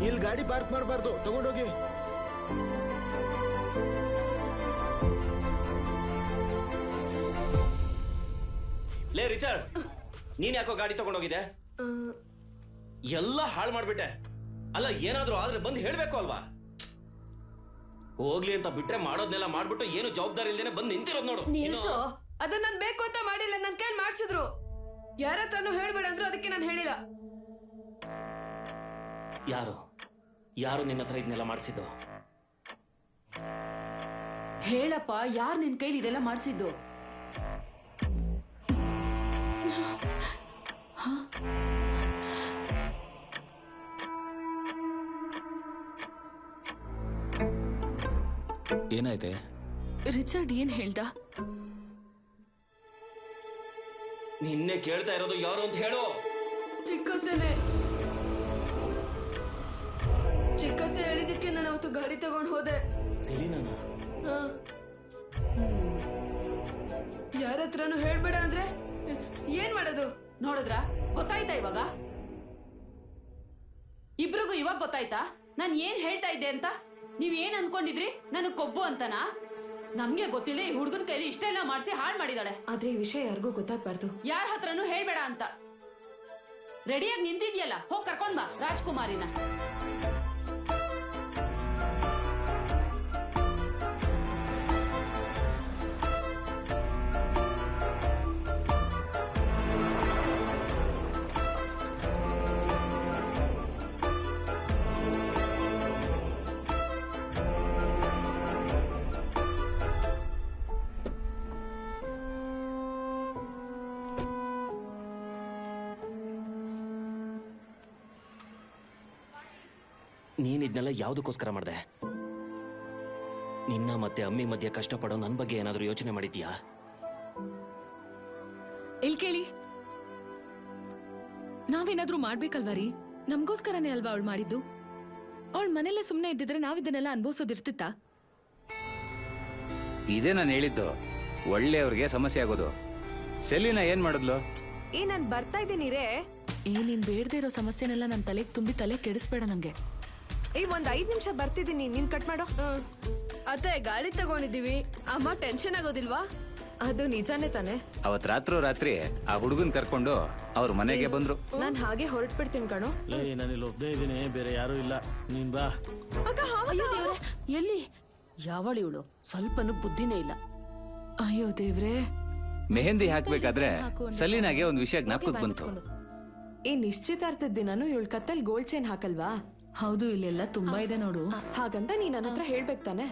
ಇಲ್ಲಿ ಗಾಡಿ ಪಾರ್ಕ್ ಮಾಡಬಾರ್ದು, ತಗೊಂಡೋಗಿ. ಲೇ ರಿಚರ್ಡ್, ನೀನ್ ಯಾಕೋ ಗಾಡಿ ತಗೊಂಡೋಗಿದೆ? ಎಲ್ಲ ಹಾಳು ಮಾಡ್ಬಿಟ್ಟೆ. ಅಲ್ಲ, ಏನಾದ್ರೂ ಆದ್ರೆ ಬಂದು ಹೇಳ್ಬೇಕು ಅಲ್ವಾ? ಹೋಗ್ಲಿ ಅಂತ ಬಿಟ್ರೆ ಮಾಡೋದ್ನೆಲ್ಲ ಮಾಡ್ಬಿಟ್ಟು ಏನು ಜವಾಬ್ದಾರಿ ಇಲ್ದೇನೆ ಬಂದು ನಿಂತಿರೋದ್ ನೋಡು. ನಿಲ್ಸು. ಅದನ್ನ ನಾನು ಬೇಕು ಅಂತ ಮಾಡಿಲ್ಲ, ನನ್ ಕೈಲಿ ಮಾಡ್ಸಿದ್ರು. ಯಾರ ಹತ್ರನೂ ಹೇಳ್ಬೇಡ ಅಂದ್ರು, ಅದಕ್ಕೆ ನಾನು ಹೇಳಿಲ್ಲ. ಯಾರು ನಿನ್ನ ಹತ್ರ ಇದನ್ನೆಲ್ಲ ಮಾಡಿಸಿದ್ದು? ಹೇಳಪ್ಪ, ಯಾರು ನಿನ್ ಕೈಲಿ ಇದೆಲ್ಲ ಮಾಡಿಸಿದ್ದು? ಏನಾಯ್ತೆ? ರಿಚರ್ಡ್ ಏನ್ ಹೇಳ್ದ? ನಿನ್ನೆ ಕೇಳ್ತಾ ಇರೋದು ಯಾರು ಅಂತ ಹೇಳು. ಚಿಕ್ಕತ್ತೇನೆ. ಚಿಕ್ಕತ್ತೆ ಹೇಳಿದಕ್ಕೆ ನಾನು ಅವತ್ತು ಗಾಡಿ ತಗೊಂಡು ಹೋದೆ. ಸೆಲಿನಾನ? ಯಾರ ಹತ್ರನೂ ಹೇಳ್ಬೇಡ ಅಂದ್ರೆ ಏನ್ ಮಾಡೋದು? ನೋಡಿದ್ರ, ಗೊತ್ತಾಯ್ತಾ ಇವಾಗ? ಇಬ್ರಿಗೂ ಇವಾಗ ಗೊತ್ತಾಯ್ತಾ ನಾನ್ ಏನ್ ಹೇಳ್ತಾ ಇದ್ದೆ ಅಂತ? ನೀವ್ ಏನ್ ಅನ್ಕೊಂಡಿದ್ರಿ? ನನಗ್ ಕೊಬ್ಬು ಅಂತನಾ? ನಮ್ಗೆ ಗೊತ್ತಿಲ್ಲ ಈ ಹುಡುಗನ ಕೈಲಿ ಇಷ್ಟೆಲ್ಲ ಮಾಡಿಸಿ ಹಾಳು ಮಾಡಿದಾಳೆ. ಆದ್ರೆ ಈ ವಿಷಯ ಯಾರಿಗೂ ಗೊತ್ತಾಗ್ಬಾರ್ದು. ಯಾರ ಹತ್ರನೂ ಹೇಳ್ಬೇಡ ಅಂತ. ರೆಡಿಯಾಗಿ ನಿಂತಿದ್ಯಲ್ಲ, ಹೋಗ್ ಕರ್ಕೊಂಡ್ ಬಾ ರಾಜ್ಕುಮಾರಿನ. ನೀನ್ ಇದನ್ನೆಲ್ಲ ಯಾವುದಕ್ಕೋಸ್ಕರ ಮಾಡ್ದೆ? ನಿನ್ನ ಮತ್ತೆ ಅಮ್ಮಿ ಮಧ್ಯೆ ಕಷ್ಟಪಡೋ ನನ್ ಬಗ್ಗೆ ಏನಾದ್ರೂ ಯೋಚನೆ ಮಾಡಿದ್ಯಾ? ಇಲ್ ಕೇಳಿ, ನಾವೇನಾದ್ರೂ ಮಾಡ್ಬೇಕಲ್ವಾ ರೀ? ನಮ್ಗೋಸ್ಕರನೇ ಅಲ್ವಾ ಅವಳು ಮಾಡಿದ್ದು? ಅವಳ ಮನೆಯಲ್ಲೇ ಸುಮ್ನೆ ಇದ್ದಿದ್ರೆ ನಾವಿದನ್ನೆಲ್ಲ ಅನ್ಭವಿಸೋದಿರ್ತಿತ್ತಾ? ಇದೇ ನಾನು ಹೇಳಿದ್ದು, ಒಳ್ಳೆಯವ್ರಿಗೆ ಸಮಸ್ಯೆ ಆಗೋದು. ಸೆಲಿನಾ ಏನ್ ಮಾಡಿದ್ಲು? ನಾನ್ ಬರ್ತಾ ಇದ್ದೀನಿ ರೇ. ನೀನ್ ಬೇಡದೇ ಇರೋ ಸಮಸ್ಯೆನೆಲ್ಲ ನನ್ ತಲೆಗೆ ತುಂಬಿ ತಲೆ ಕೆಡಿಸ್ಬೇಡ ನಂಗೆ. ಒಂದ್ 5 ನಿಮಿಷ ಬರ್ತಿದ್ದೀನಿ, ನೀನ್ ಕಟ್ ಮಾಡೋ. ಅತ್ತೆ, ಗಾಡಿ ತಗೊಂಡಿದೀವಿ, ಅಮ್ಮ ಟೆನ್ಷನ್ ಆಗೋದಿಲ್ವಾ? ಅದು ನಿಜಾನೇ ತಾನೆ. ಅವತ್ ರಾತ್ರಿ ಆ ಹುಡುಗನ್ ಕರ್ಕೊಂಡು ಅವ್ರ ಮನೆಗೆ ಬಂದ್ರು. ನಾನ್ ಹಾಗೆ ಹೊರಟ್ಬಿಡ್ತೀನಿ ಕಣೋ. ನಾನಿಲ್ಲಿ ಒಬ್ಬನೇ ಇದ್ದೀನಿ, ಬೇರೆ ಯಾರು ಇಲ್ಲ, ನೀನ್ ಬಾ. ಅಯ್ಯೋ ದೇವ್ರೆ, ಎಲ್ಲಿ ಯಾವಳು ಇವಳು? ಸ್ವಲ್ಪನೂ ಬುದ್ಧಿನೇ ಇಲ್ಲ. ಅಯ್ಯೋ ದೇವ್ರೆ. ಮೆಹಂದಿ ಹಾಕ್ಬೇಕಾದ್ರೆ ಸಲೀನಾಗೆ ಒಂದ್ ವಿಷಯ ಜ್ಞಾಪಕಕ್ಕೆ ಬಂತು. ನಿಶ್ಚಿತಾರ್ಥದ ದಿನಾನು ಇವಳು ಕತ್ತಲ್ ಗೋಲ್ಡ್ ಚೈನ್ ಹಾಕಲ್ವಾ? ಹೌದು, ಇಲ್ಲೆಲ್ಲ ತುಂಬಾ ಇದೆ ನೋಡು. ಹಾಗಂತ ನೀನ್ ನನ್ನ ಹತ್ರ ಹೇಳ್ಬೇಕು ತಾನೆ.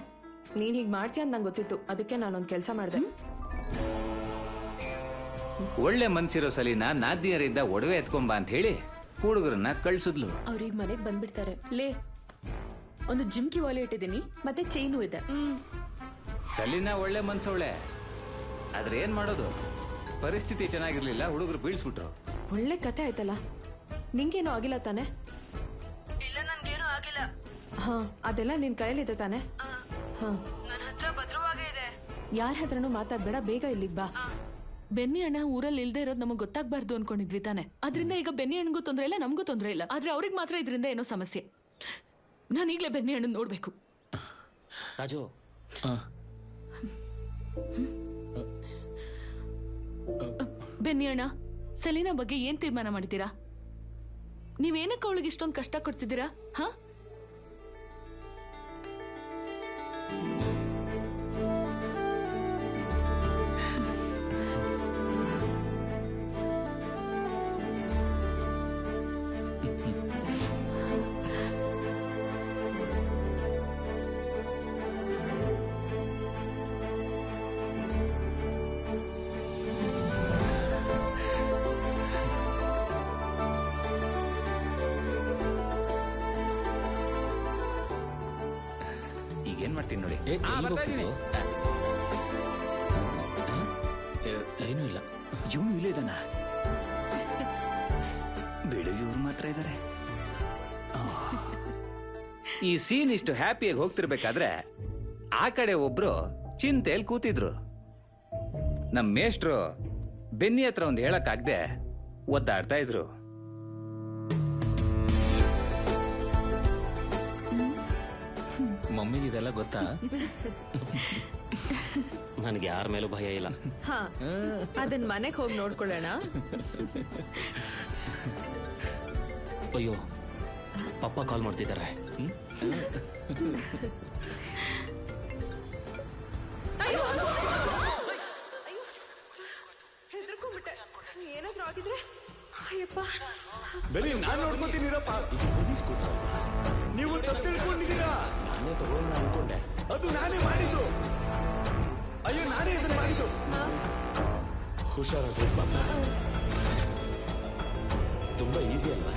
ನೀನ್ ಹೀಗ್ ಮಾಡ್ತೀಯ ಅಂತ ನಂಗೆ ಗೊತ್ತಿತ್ತು, ಅದಕ್ಕೆ ನಾನೊಂದ್ ಕೆಲ್ಸ ಮಾಡ್ದೆ. ಒಳ್ಳೆ ಮನ್ಸಿರೋ ಸಲೀನಾ ನಾದ್ನಿಯರಿಂದ ಒಡವೆ ಎತ್ಕೊಂಬ ಅಂತ ಹೇಳಿ ಹುಡುಗರನ್ನ ಕಳ್ಸಿದ್ಲು. ಅವ್ರೀಗ ಮನೆಗ್ ಬಂದ್ಬಿಡ್ತಾರೆ. ಲೇ, ಒಂದು ಜಿಮ್ಕಿ ವಾಲೆ ಇಟ್ಟಿದ್ದೀನಿ, ಮತ್ತೆ ಚೈನು ಇದೆ. ಸಲೀನಾ ಒಳ್ಳೆ ಮನ್ಸವಳೆ. ಆದ್ರೆ ಏನ್ ಮಾಡೋದು, ಪರಿಸ್ಥಿತಿ ಚೆನ್ನಾಗಿರ್ಲಿಲ್ಲ, ಹುಡುಗರು ಬೀಳ್ಸ್ಬಿಟ್ರು. ಒಳ್ಳೆ ಕತೆ ಆಯ್ತಲ್ಲ. ನಿಂಗೇನು ಆಗಿಲ್ಲ ತಾನೆ? ಇಲ್ಲ, ನನ್ಗೇನು ಆಗಿಲ್ಲ. ಹಾ, ಅದೆಲ್ಲ ನಿನ್ ಕೈಯಲ್ಲಿದೆ ತಾನೆ? ಹಾ, ನನ್ನ ಹತ್ರ ಭದ್ರವಾಗೇ ಇದೆ. ಯಾರ ಹತ್ರನೂ ಮಾತಾಡ್ಬೇಡ, ಬೇಗ ಇಲ್ಲಿಗೆ ಬಾ. ಬೆನ್ನಿ ಅಣ್ಣ ಊರಲ್ಲಿ ಇಲ್ದೇ ಇರೋದು ನಮಗ್ ಗೊತ್ತಾಗ್ಬಾರ್ದು ಅನ್ಕೊಂಡಿದ್ವಿ ತಾನೆ. ಅದ್ರಿಂದ ಈಗ ಬೆನ್ನಿ ಅಣ್ಣಗೂ ತೊಂದ್ರೆ ಇಲ್ಲ, ನಮಗೂ ತೊಂದ್ರೆ ಇಲ್ಲ. ಆದ್ರೆ ಅವ್ರಿಗೆ ಮಾತ್ರ ಇದರಿಂದ ಏನೋ ಸಮಸ್ಯೆ. ನಾನು ಈಗಲೇ ಬೆನ್ನಿ ಹಣ್ಣು ನೋಡ್ಬೇಕು. ರಾಜು, ಬೆನ್ನಿ ಅಣ್ಣ, ಸೆಲೀನಾ ಬಗ್ಗೆ ಏನ್ ತೀರ್ಮಾನ ಮಾಡಿದ್ದೀರಾ? ನೀವೇನಕ್ಕೆ ಅವಳಿಗೆ ಇಷ್ಟೊಂದು ಕಷ್ಟ ಕೊಡ್ತಿದ್ದೀರಾ? ಹಾ, ಏನ್ ಮಾಡ್ತೀನಿ ನೋಡಿ. ಏನೂ ಇಲ್ಲ. ಇವನು ಇಲ್ಲೇ ಇದ್ದಾನ? ಬಿಡು, ಇವ್ರು ಮಾತ್ರ ಇದ್ದಾರೆ. ಈ ಸೀನ್ ಇಷ್ಟು ಹ್ಯಾಪಿಯಾಗಿ ಹೋಗ್ತಿರ್ಬೇಕಾದ್ರೆ ಆ ಕಡೆ ಒಬ್ರು ಚಿಂತೆಯಲ್ಲಿ ಕೂತಿದ್ರು. ನಮ್ ಮೇಷ್ಟ್ರು ಬೆನ್ನಿ ಹತ್ರ ಒಂದು ಹೇಳಕ್ಕಾಗ್ದೆ ಒದ್ದಾಡ್ತಾ ಇದ್ರು. ಮಮ್ಮಿಗೆ ಇದೆಲ್ಲ ಗೊತ್ತಾ? ನನಗೆ ಯಾರ ಮೇಲೂ ಭಯ ಇಲ್ಲ. ಹಾ, ಅದನ್ನ ಮನೆಗೆ ಹೋಗಿ ನೋಡ್ಕೊಳ್ಳೋಣ. ಅಯ್ಯೋ, ಪಪ್ಪ ಕಾಲ್ ಮಾಡ್ತಿದ್ದಾರೆ. ಏನಾದ್ರೂ ಆಗಿದ್ರೆ ಅಯ್ಯಪ್ಪ. ಬರೀ ನಾನು ನೋಡ್ಕೋತೀನಿರಪ್ಪ. ನೀವು ತಪ್ಪು ತಿಳ್ಕೊಂಡಿದ್ದೀರಾ. ನಾನೇ ತಗೊಳ್ಳೋಣ ಅನ್ಕೊಂಡೆ. ಅದು ನಾನೇ ಮಾಡಿದ್ದು. ಅಯ್ಯೋ, ನಾನೇ ಇದನ್ನ ಮಾಡಿದ್ದು. ಹುಷಾರಾಗಿ ಪಾಪ. ತುಂಬಾ ಈಸಿ ಅಲ್ವಾ?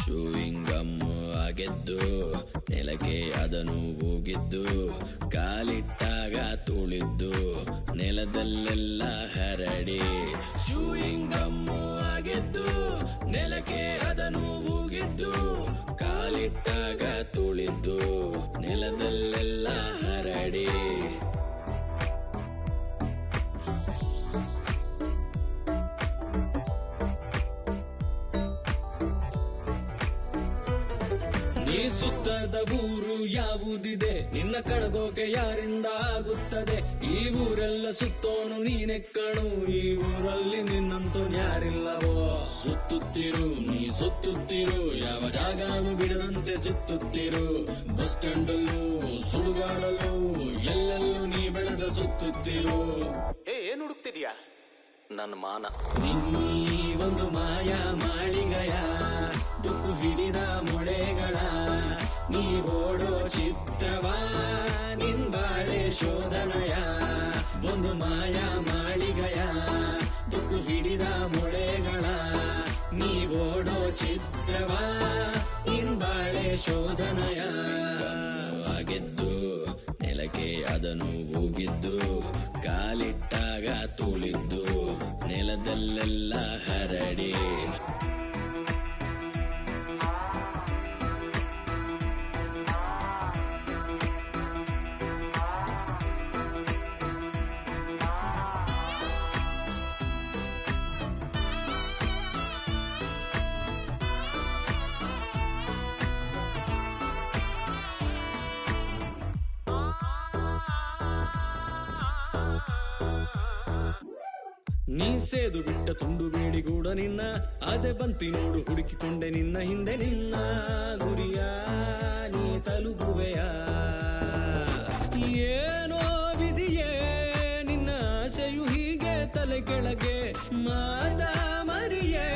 ಚೂಯಿಂಗ್ ಗಮ್ ಆಗಿದ್ದು ನೆಲಕ್ಕೆ ಅದನ್ನು ಹೋಗಿದ್ದು, ಕಾಲಿಟ್ಟಾಗ ತುಳಿದ್ದು ನೆಲದಲ್ಲೆಲ್ಲ ಹರಡಿ. ಚೂಯಿಂಗ್ ಗಮ್ ಆಗಿದ್ದು ನೆಲಕ್ಕೆ ಅದನ್ನು ಹೋಗಿದ್ದು, ಕಾಲಿಟ್ಟಾಗ ತುಳಿದ್ದು ನೆಲದಲ್ಲೆಲ್ಲ ಹರಡಿ. ನೀ ಸುತ್ತದ ಊರು ಯಾವುದಿದೆ, ನಿನ್ನ ಕಳಗೋಕೆ ಯಾರಿಂದ ಆಗುತ್ತದೆ? ಈ ಊರೆಲ್ಲ ಸುತ್ತೋನು ನೀನೆ ಕಣು, ಈ ಊರಲ್ಲಿ ನಿನ್ನಂತೂ ಯಾರಿಲ್ಲವೋ. ಸುತ್ತುತ್ತಿರು ನೀ ಸುತ್ತುತ್ತಿರು, ಯಾವ ಜಾಗನೂ ಬಿಡದಂತೆ ಸುತ್ತುತ್ತಿರು. ಬಸ್ ಸ್ಟ್ಯಾಂಡಲ್ಲೂ ಸುಡುಗಾಡಲು ಎಲ್ಲೆಲ್ಲೂ ನೀ ಬೆಳೆದ ಸುತ್ತುತ್ತಿರು. ಏನ್ ಹುಡುಕ್ತಿದ್ಯಾ? ನನ್ನ ಮಾನ. ನಿನ್ನೀ ಒಂದು ಮಾಯಾ ಮಾಳಿಗಯ, ತುಕ್ಕು ಹಿಡಿದ ಮೊಳೆಗಳ ನೀ ಓಡೋ ಚಿತ್ರವ, ನಿನ್ ಬಾಳೆ ಶೋಧನಯ. ಒಂದು ಮಾಯಾ ಮಾಳಿಗಯ, ತುಕ್ಕು ಹಿಡಿದ ಮೊಳೆಗಳ ನೀ ಓಡೋ ಚಿತ್ರವ, ನಿನ್ ಬಾಳೆ ಶೋಧನಯ. ಆಗಿದ್ದು ನೆಲಕ್ಕೆ ಅದನ್ನು ಹೋಗಿದ್ದು, ಕಾಲಿಟ್ಟಾಗ ತುಳಿದ್ದು ನೆಲದಲ್ಲೆಲ್ಲ ಹರಡಿ. ನೀ ಸೇದು ಬಿಟ್ಟ ತುಂಡು ಬೇಡಿಗೂಡ ನಿನ್ನ, ಅದೆ ಬಂತಿ ನೋಡು ಹುಡುಕಿಕೊಂಡೆ ನಿನ್ನ ಹಿಂದೆ. ನಿನ್ನ ಗುರಿಯ ನೀ ತಲುಪುವೆಯ, ಏನೋ ವಿಧಿಯೇ ನಿನ್ನ ಆಸೆಯು ಹೀಗೆ ತಲೆ ಕೆಳಗೆ. ಮಾದ ಮರಿಯೇ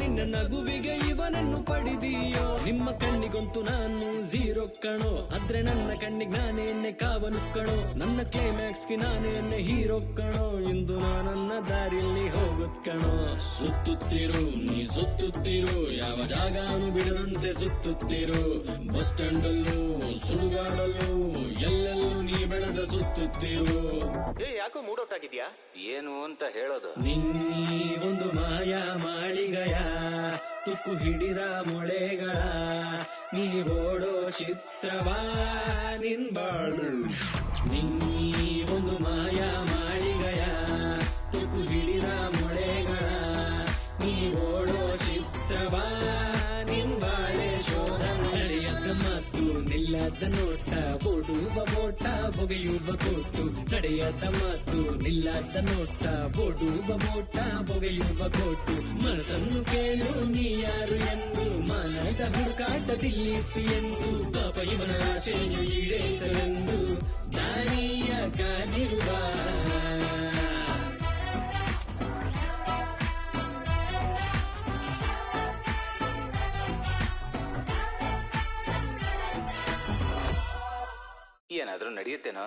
ನಿನ್ನ ನಗುವಿಗೆ ಇವ ಇವನನ್ನು ಪಡೆದೀಯೋ ನಿಮ್ಮ ಕಣ್ಣಿಗಂತೂ ನಾನು ಝೀರೋ ಕಣೋ ಆದ್ರೆ ನನ್ನ ಕಣ್ಣಿಗೆ ನಾನೇನೆ ಕಾವಲು ಕಣೋ ನನ್ನ ಕ್ಲೈಮ್ಯಾಕ್ಸ್ಗೆ ನಾನೇನೆ ಹೀರೋ ಕಣೋ ಇಂದು ನನ್ನ ದಾರಿಯಲ್ಲಿ ಹೋಗುತ್ ಕಣೋ ಸುತ್ತುತ್ತಿರು ನೀ ಸುತ್ತುತ್ತಿರು ಯಾವ ಜಾಗಾನು ಬಿಡದಂತೆ ಸುತ್ತುತ್ತಿರು ಬಸ್ ಸ್ಟ್ಯಾಂಡ್ ಅಲ್ಲೂ ಸುಡುಗಾಡಲ್ಲೂ ಎಲ್ಲೆಲ್ಲೂ ನೀ ಬೆಳೆದ ಸುತ್ತುತ್ತಿರು. ಯಾಕೋ ಮೂಡೌಟ್ ಆಗಿದ್ಯಾ? ಏನು ಅಂತ ಹೇಳೋದು? ಒಂದು ಮಾಯ ಮಾಡಿಗಯ ತುಕ್ಕು ಹಿಡಿದ ಮೊಳೆಗಳ ನೀ ಓಡೋ ಚಿತ್ರವಾ ನಿನ್ ಬಾಳು. ಒಂದು ಮಾಯ ಮಾಡಿಗಯ ತುಕ್ಕು ಹಿಡಿದ ಮೊಳೆಗಳ ನೀ ಓಡೋ ಚಿತ್ರವಾ ನಿನ್ ಬಾಳೆ ಶೋಧ. ನಡೆಯದ ಮಾತು ನಿಲ್ಲದ ನೋಟ ಓಡುವ ಓಟ ಬೊಗೆಯುವ ಕೋಟು. ನಡೆಯದ ಮಾತು ನಿಲ್ಲದ ನೋಟ ಓಡುವ ಓಟ ಬೊಗೆಯುವ ಕೋಟು. ಮನಸ್ಸನ್ನು ಕೇಳು ನೀ ಯಾರು ಎಂದು ಮಾನದ ಹುಡುಕಾಟ ತಿಲ್ಲಿಸಿ ಎಂದು ಪಾಪ ಇವನ ಆಶೆಯು ಈಡೇರಿಸಲೆಂದು ದಾರಿಯ ಕಾದಿರುವ. ಏನಾದ್ರೂ ನಡೆಯುತ್ತೇನೋ?